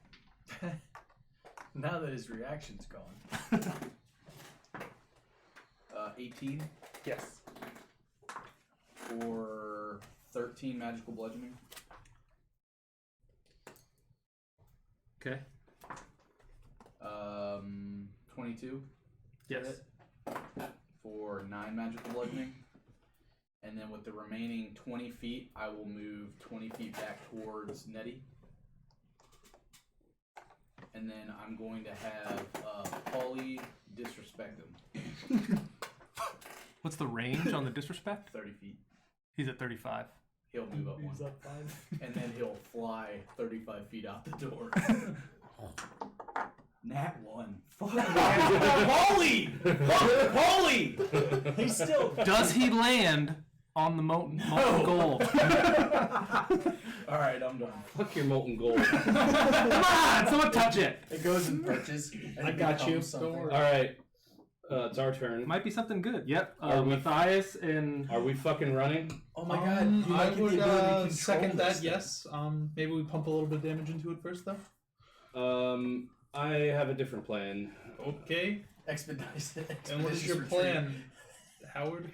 Now that his reaction's gone. 18 Yes. for 13 magical bludgeoning. Okay. 22 Yes. for 9 magical bludgeoning. And then with the remaining 20 feet, I will move 20 feet back towards Nettie. And then I'm going to have Polly disrespect him. What's the range on the disrespect? 30 feet. He's at 35. He'll move up Moves one. up 5. And then he'll fly 35 feet out the door. Nat 1. Fuck Polly! Fuck Polly! He's still. Does he land on the molten gold? Alright, I'm done. Fuck your molten gold. Come on, someone touch it. It goes and perches. And I it got you. becomes something. Don't worry. All right, it's our turn. Might be something good. Yep. Are we- Matthias and Are we fucking running? Oh my god! You I might get the would ability to control second this that. thing. Yes. Maybe we pump a little bit of damage into it first, though. I have a different plan. Okay. Expeditious. And what is your plan, Howard?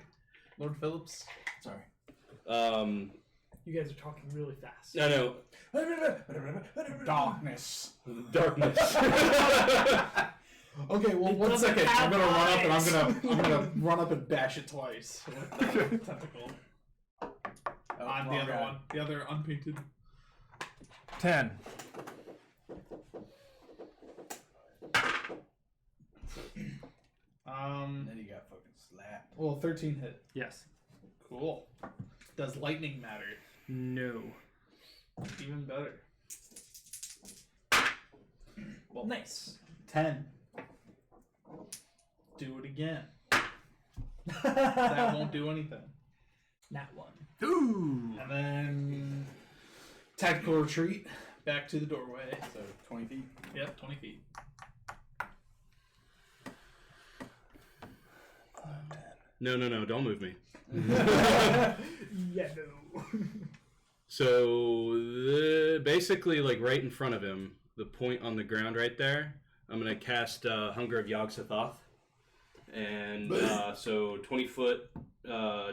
Lord Phillips? Sorry. You guys are talking really fast. No, Darkness. darkness. Okay, well, It 1 doesn't second. I'm have gonna run up and eyes. I'm gonna run up and bash it twice with the tentacle on the other one, the other unpainted. 10. And then he got fucking slapped. Well, 13 hit. yes. Cool. Does lightning matter? No. Even better. Well, nice. 10. Do it again. That won't do anything. Nat 1. Ooh. And then tactical retreat back to the doorway. So 20 feet. Yep, 20 feet. No, don't move me. Yeah, no. So basically, like right in front of him, the point on the ground right there, I'm gonna cast Hunger of Yog-Sothoth, and so 20-foot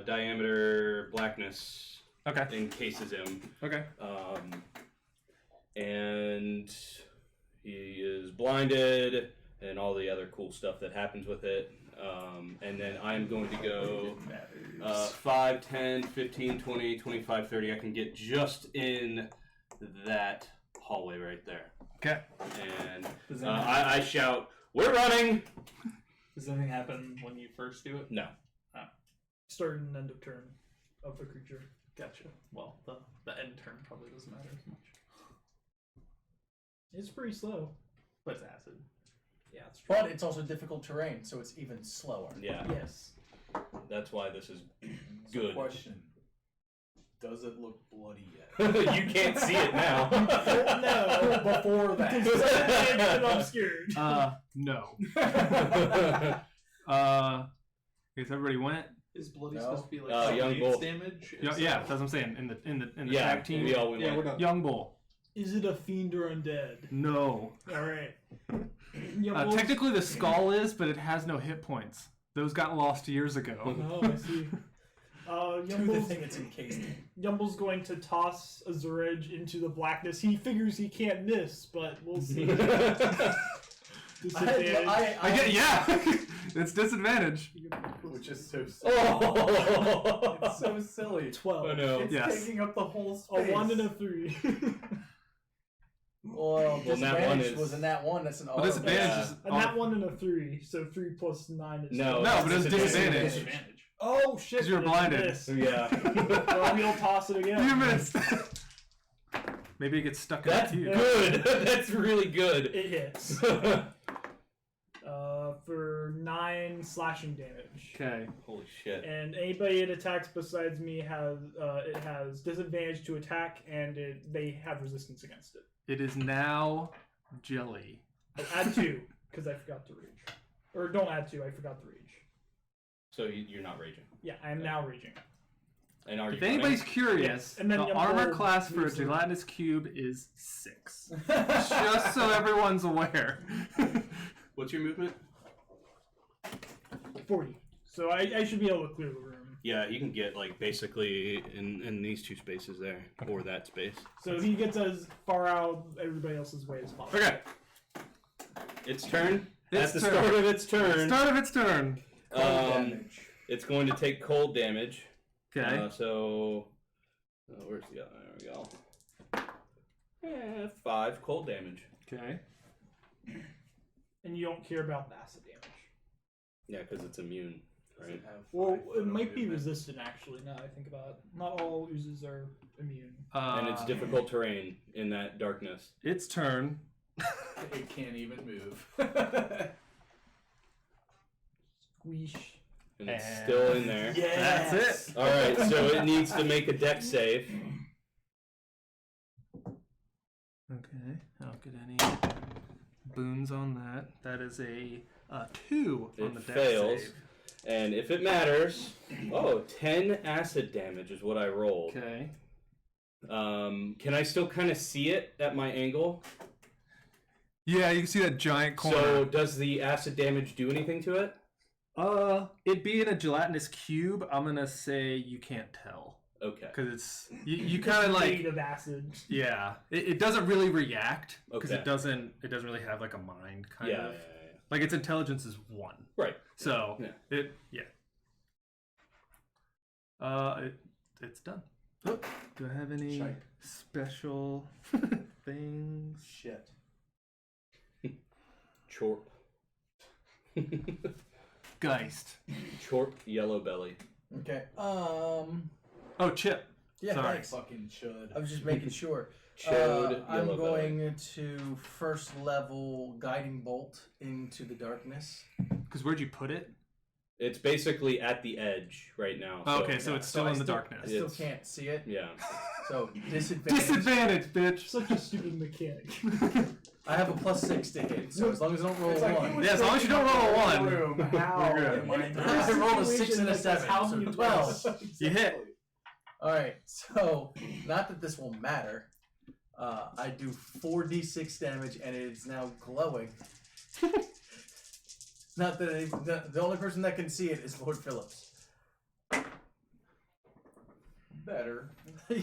diameter blackness Okay. encases him, Okay. and he is blinded, and all the other cool stuff that happens with it. And then I'm going to go 5, 10, 15, 20, 25, 30. I can get just in that hallway right there. Okay. And I shout, "We're running!" Does anything happen when you first do it? No. Start and end of turn of the creature. Gotcha. Well, the end turn probably doesn't matter as much. It's pretty slow. But it's acid. Yeah, it's true. But it's also difficult terrain, so it's even slower. Yeah. Yes. That's why this is So good. question. Does it look bloody yet? You can't see it now. No. Before that. I'm obscured. No. Guess everybody went. Is bloody No. supposed to be like Young Waves Bull. damage? Yeah, that's what I'm saying. In the Yeah, tag team. we all went. Yeah, we're done. Young Bull. Is it a fiend or undead? No. Alright. Technically, the skull is, but it has no hit points. Those got lost years ago. Oh, I see. Do the thing it's encased in. Yumble's going to toss a Zureg into the blackness. He figures he can't miss, but we'll see. Disadvantage. I get yeah. It's disadvantage. Which is so silly. Oh! It's so silly. 12. I know. It's Yes. taking up the whole A space. 1 and a 3. Well, Well, nat one disadvantage is- was a nat 1. That's an Well, auto. disadvantage Yeah. is And that 1 and a 3. So 3 plus 9 is No, No, but it's disadvantage. disadvantage. Oh shit! 'Cause you were it's a blinded. miss. Yeah. Well, we'll toss it again. You missed. Maybe it gets stuck That's in you. good. That's really good. It hits. For 9 slashing damage. Okay. Holy shit. And anybody it attacks besides me has it has disadvantage to attack, and they have resistance against it. It is now jelly. Oh, add 2 because I forgot to rage, or don't add 2. I forgot to rage. So you're not raging. Yeah, I am now raging. And are you If anybody's running? curious, Yes, and then the Young armor Bull class for a moves in. gelatinous cube is 6. Just so everyone's aware. What's your movement? 40. So I should be able to clear the room. Yeah, you can get like basically in these two spaces there, or that space. So he gets as far out everybody else's way as possible. Okay. Its turn. Its At the turn. start of its turn, Start of its turn. Damage. it's going to take cold damage. Okay. Where's the other? There we go. 5 cold damage. Okay. And you don't care about the acid damage. Yeah, because it's immune, right? Well, it might be resistant actually. Now that I think about it, not all oozes are immune. And it's difficult terrain in that darkness. Its turn. It can't even move. Squeesh. And it's still in there. That's it. All right, so it needs to make a dex save. Okay. I don't get any boons on that. That is a 2 on It the dex fails. save. And if it matters, 10 acid damage is what I rolled. Okay. Can I still kind of see it at my angle? Yeah, you can see that giant corner. So does the acid damage do anything to it? It being a gelatinous cube, I'm gonna say you can't tell. Okay. Because it's you kind of like made of acid. yeah, it doesn't really react because Okay. it doesn't really have like a mind kind Yeah, of yeah. like its intelligence is 1. Right. So Yeah. it's done. Do I have any Shite. special things? Shit. Chorp. Geist. Chorp yellow belly. Okay. Oh, Chip. Yeah, Sorry. thanks. Fucking should. I was just making sure. Chode I'm yellow belly. going to first level guiding bolt into the darkness. Because where'd you put it? It's basically at the edge right now. Oh, okay, so it's still I in the still- darkness. I still It's- can't see it. Yeah. So disadvantage. Disadvantage, bitch. Such a stupid mechanic. I have a +6 to hit, so as long as I don't roll It's a like 1. he was Yeah, as long as you don't roll a 1. room. How? You're good. am I not- I rolled a 6 situation and a like this, 7, how so do you 12. You hit. Alright, so not that this will matter. I do 4d6 damage and it is now glowing. Not that the only person that can see it is Lord Phillips. Better.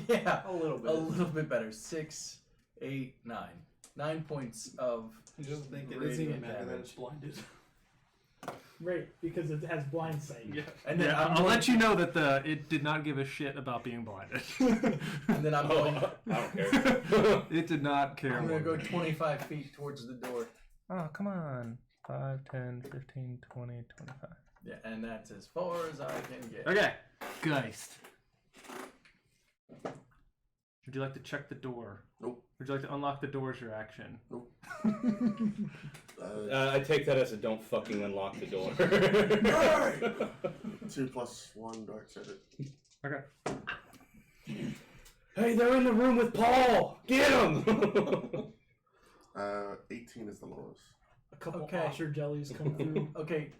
Yeah, A little bit. a little bit better. 6, 8, 9. 9 points of I just think it doesn't even radiant matter that damage. it's blinded. Right, because it has blind sight. Yeah. And then Yeah, I'm I'll going let you know that it did not give a shit about being blinded. And then I'm going. I don't care. It did not care. I'm going to one go bit. 25 feet towards the door. Oh, come on. 5, 10, 15, 20, 25. Yeah, and that's as far as I can get. Okay. Geist. Would you like to check the door? Nope. Would you like to unlock the door as your action? Nope. I take that as a don't fucking unlock the door. 2 plus 1 dark side. Okay. Hey, they're in the room with Paul! Get him! 18 is the lowest. A couple Okay. Osher jellies come through. Okay.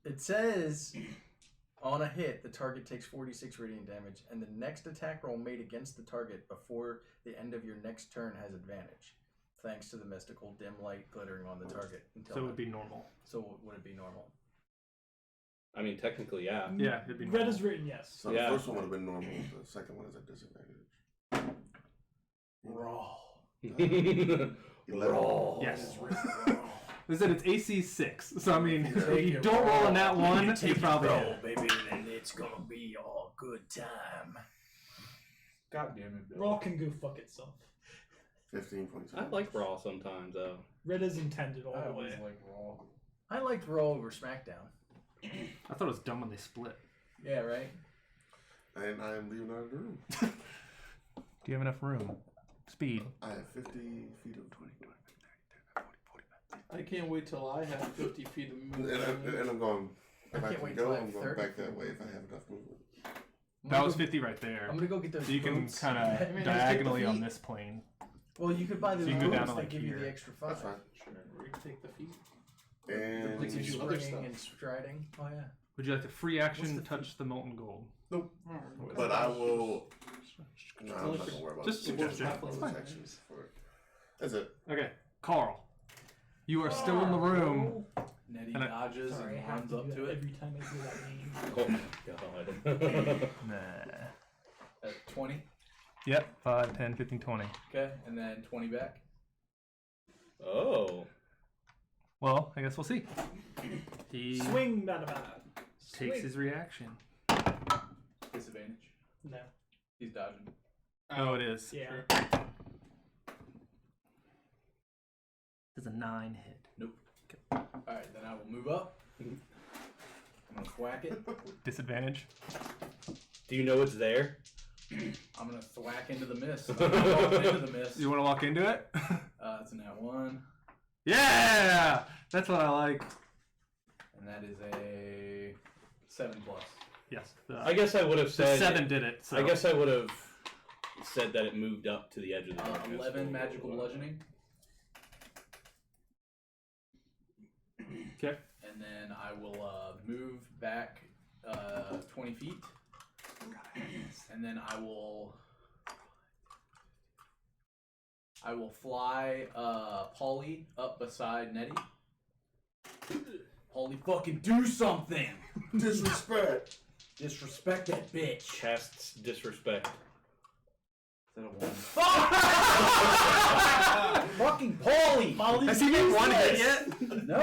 It says on a hit, the target takes 46 radiant damage, and the next attack roll made against the target before the end of your next turn has advantage, thanks to the mystical dim light glittering on the target. Until So it would be normal. So would it be normal? I mean, technically, yeah. Yeah, it'd be normal. Red is written, yes. So Yeah. the first one would have been normal. The second one is a disadvantage. Raw. 11. Yes. Listen, it's AC 6, so I mean, if Take you it don't roll raw. on that one, you Take it probably raw, hit. baby, and it's gonna be all good time. God damn it, Bill. Raw can go fuck itself. 15 points. I like Raw sometimes, though. Red is intended all I the always way. like Raw. I liked Raw over SmackDown. I thought it was dumb when they split. Yeah, right. And I am leaving out of the room. Do you have enough room? Speed. I have 50 feet of 20. I can't wait till I have 50 feet of And, movement. I'm going. If I can't can wait till go, I have I'm going 30 back that feet. way if I have enough movement. That was 50 right there. I'm gonna go get those. So you can boots. kind I of mean, diagonally just on take the this plane. feet. Well, you could buy those So you can go boots. down to, They like, give you here. the extra 5. That's fine. Sure, we can take the feet. And Like, Gives you other springing stuff. and striding. Oh yeah. Would you like to free action What's the touch the molten gold? but I will. No, I'm not gonna worry about Just it. suggestion. Bonus actions for it. That's it. Okay, Carl. You are still in the room. Nettie And I- dodges Sorry, I and have runs to up do to that it. every time I hear that name. Oh, God. Nah. At 20. Yep, 5, 10, 15, 20. Okay, and then 20 back. Oh. Well, I guess we'll see. He Swing, bada. takes his reaction. Disadvantage. No. He's dodging. Oh, it is. Yeah. Does a 9 hit? Alright, then I will move up. I'm gonna thwack it. Disadvantage. Do you know it's there? I'm gonna thwack into the mist. I'm gonna walk into the mist. You want to walk into it? It's an @1, Yeah, that's what I like. and that is a 7+. Yes. I guess I would have The said 7 did it. So. I guess I would have said that it moved up to the edge of the darkness. 11 magical bludgeoning, Okay. and then I will move back 20 feet, and then I will fly Polly up beside Nettie. Polly, fucking do something! Disrespect. Disrespect that bitch. Casts disrespect. Is that a 1? Fucking Polly! Has he made one hit yet? No!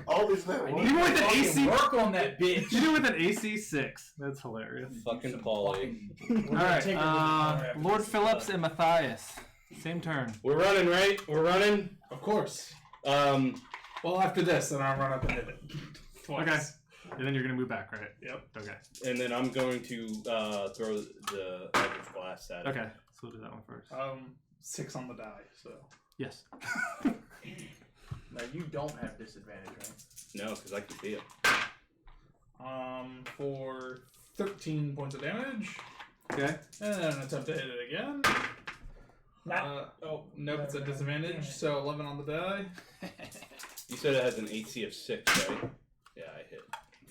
Always that I one. need You to with an fucking AC work on that bitch. You do it with an AC 6. That's hilarious. Fucking Some Polly. fucking- All right. take her to the car after Lord this is Phillips done. and Matthias. Same turn. We're running, right? We're running. Of course. Well, after this, then I'll run up and hit it. Twice. Okay. And then you're gonna move back, right? Yep. Okay. and then I'm going to throw the eldritch blast at it. Okay. So we'll do that one first. 6 on the die, so. Yes. Now you don't have disadvantage, right? No, because I can see it. For 13 points of damage. Okay. And then attempt to hit it again. Nope, it's a disadvantage, so 11 on the die. You said it has an AC of 6, right? Yeah, I hit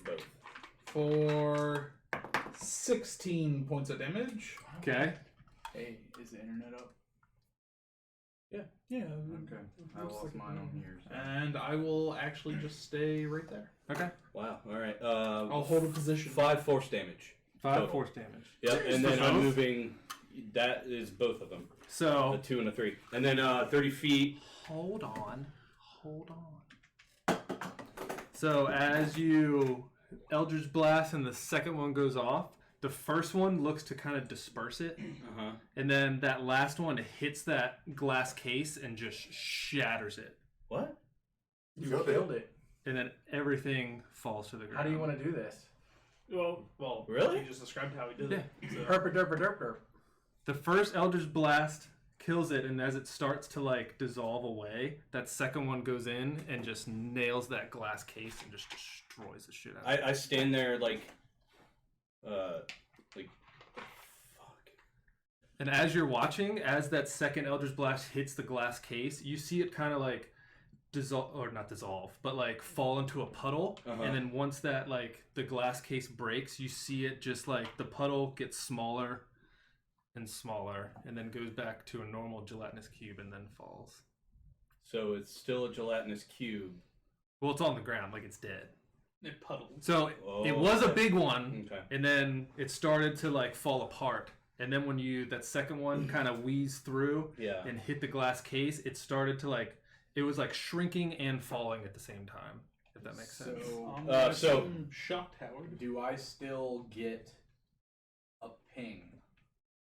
both. For 16 points of damage. Okay. Hey, is the internet up? Yeah. Okay. I lost mine on here. So. And I will actually just stay right there. Okay. Wow. All right. I'll hold a position. 5 force damage. 5 Total. force damage. Yep. And For then I'm both? moving. That is both of them. So A 2 and a 3. And then 30 feet. hold on. So as you Eldritch Blast and the second one goes off, the first one looks to kind of disperse it, and then that last one hits that glass case and just shatters it. What? You killed it. And then everything falls to the ground. How do you want to do this? Well, Really? You just described how he did Yeah. it. So. Herpa derpa derp derp. The first Eldritch Blast kills it, and as it starts to like dissolve away, that second one goes in and just nails that glass case and just destroys the shit out of it. I stand there like fuck. And as you're watching, as that second Eldritch Blast hits the glass case, you see it kind of like dissolve, or not dissolve, but like fall into a puddle. And then once that like the glass case breaks, you see it just like the puddle gets smaller and smaller, and then goes back to a normal gelatinous cube and then falls. So it's still a gelatinous cube. Well, it's on the ground, like it's dead. It puddled. So it was a okay. big one, Okay. and then it started to like fall apart. And then when that second one kind of wheezed through Yeah. and hit the glass case, it started to like, it was like shrinking and falling at the same time, if that makes sense. So shocked, Howard. Do I still get a ping?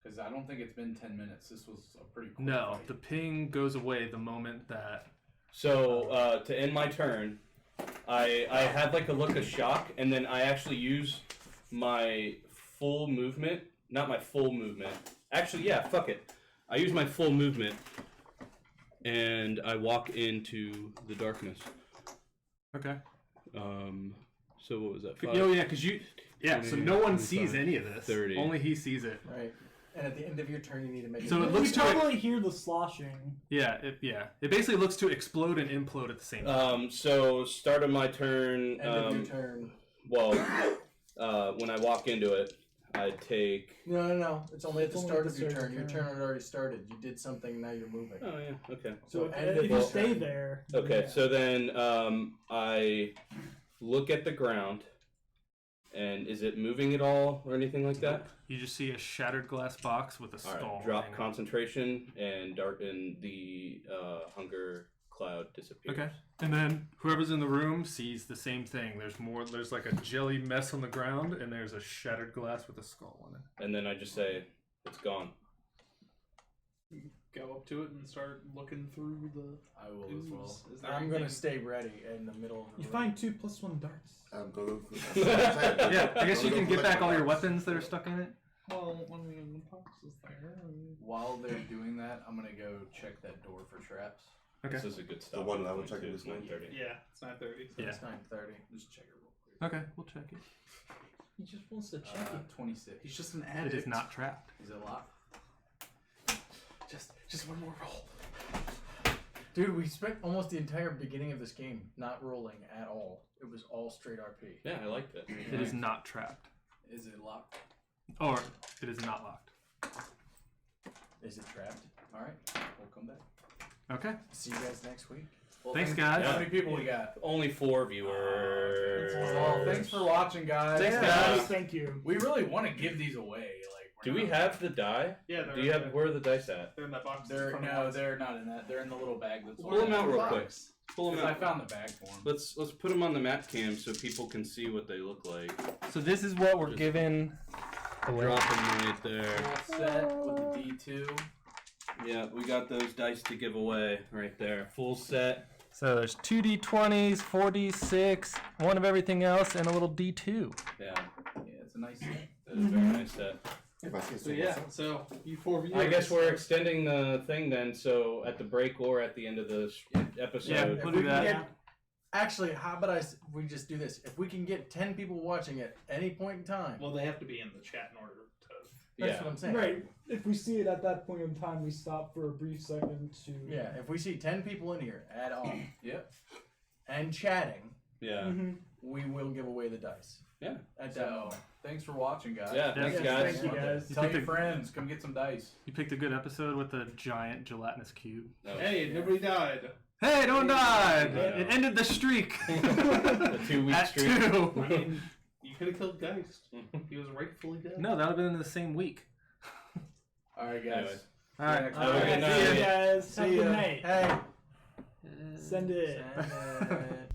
Because I don't think it's been 10 minutes. This was a pretty quick No, fight. the ping goes away the moment that... So to end my turn, I had like a look of shock, and then I actually use my full movement. Not my full movement. Actually, yeah, fuck it. I use my full movement, and I walk into the darkness. Okay. So what was that? Oh, yeah, because you... Yeah, so no one 25, sees any of this. 30. Only he sees it. Right. And at the end of your turn, you need to make So a it We looks to totally hear the sloshing. Yeah, it basically looks to explode and implode at the same time. So start of my turn. end of your turn. Well, when I walk into it, I take. No. It's only at the It's only start at of the your start turn. of Your your turn had already started. You did something, now you're moving. Oh yeah. Okay. So So end if of you your stay turn. there. Okay. Yeah. So then I look at the ground, and is it moving at all or anything like that? You just see a shattered glass box with a All skull. right. Drop hanging. concentration and darken the hunger cloud disappears. Okay. And then whoever's in the room sees the same thing. There's like a jelly mess on the ground, and there's a shattered glass with a skull on it. And then I just say, "It's gone." Go up to it and start looking through the I will ooze. as well. Is there I'm going to anything- stay ready in the middle of the You room. find 2 +1 darts. I'm going Yeah, I guess you can get back all your weapons that are stuck in it. Well, I mean, the box is there. While they're doing that, I'm going to go check that door for traps. Okay. This is a good stop. The one I was It's checking this 9:30. Yeah, it's 9:30. So Yeah. It's 9:30. Just check it real quick. Okay, we'll check it. He just wants to check it. 26. He's just an addict. It is not trapped. Is it locked? Just one more roll. Dude, we spent almost the entire beginning of this game not rolling at all. It was all straight RP. Yeah, I liked it. It is not trapped. Is it locked? Or it is not locked. Is it trapped? All right. We'll come back. Okay. See you guys next week. Well, Thanks, thank- guys. How many people we got? Only 4 viewers. Well, thanks for watching, guys. Thanks, Yeah, guys. thank you. We really want to give these away. Like, Do we have the die? Yeah, Do you have where are the dice at? They're in that box. They're in front of no, us. they're not in that. They're in the little bag that's. Pull them out real quick. Pull them Because I out. found the bag for them. Let's put them on the map cam so people can see what they look like. So this is what we're Just- giving away. Drop them right there. Full set with the D2. Yeah, we got those dice to give away right there. Full set. So there's 2d20s, 4d6, one of everything else, and a little d2. Yeah, Yeah, it's a nice set. that is a very nice set. If I say so So yeah, myself. so you 4 viewers. I guess we're extending the thing then, so at the break or at the end of the episode. Yeah, If we'll we do can that. get- actually, how about we just do this? If we can get 10 people watching at any point in time, Well, they have to be in the chat in order to. that's Yeah. what I'm saying. Right. If we see it at that point in time, we stop for a brief second to. Yeah, if we see 10 people in here at all Yep. and chatting, Yeah. Mm-hmm. we will give away the dice. Yeah. At that So, moment. thanks for watching, guys. Yeah, thanks, Yes, guys. Thank you, guys. Tell picked your a- friends. Come get some dice. You picked a good episode with the giant gelatinous cube. No. Hey, nobody died. Hey, no one died! Yeah. It ended the streak! The 2-week At streak. 2! I mean, you could have killed Geist. He was rightfully dead. No, that would have been in the same week. All right, guys. Anyway. All right. next Have a time. good See you night. guys. Have a See good ya. night. Hey. Send it. Send it.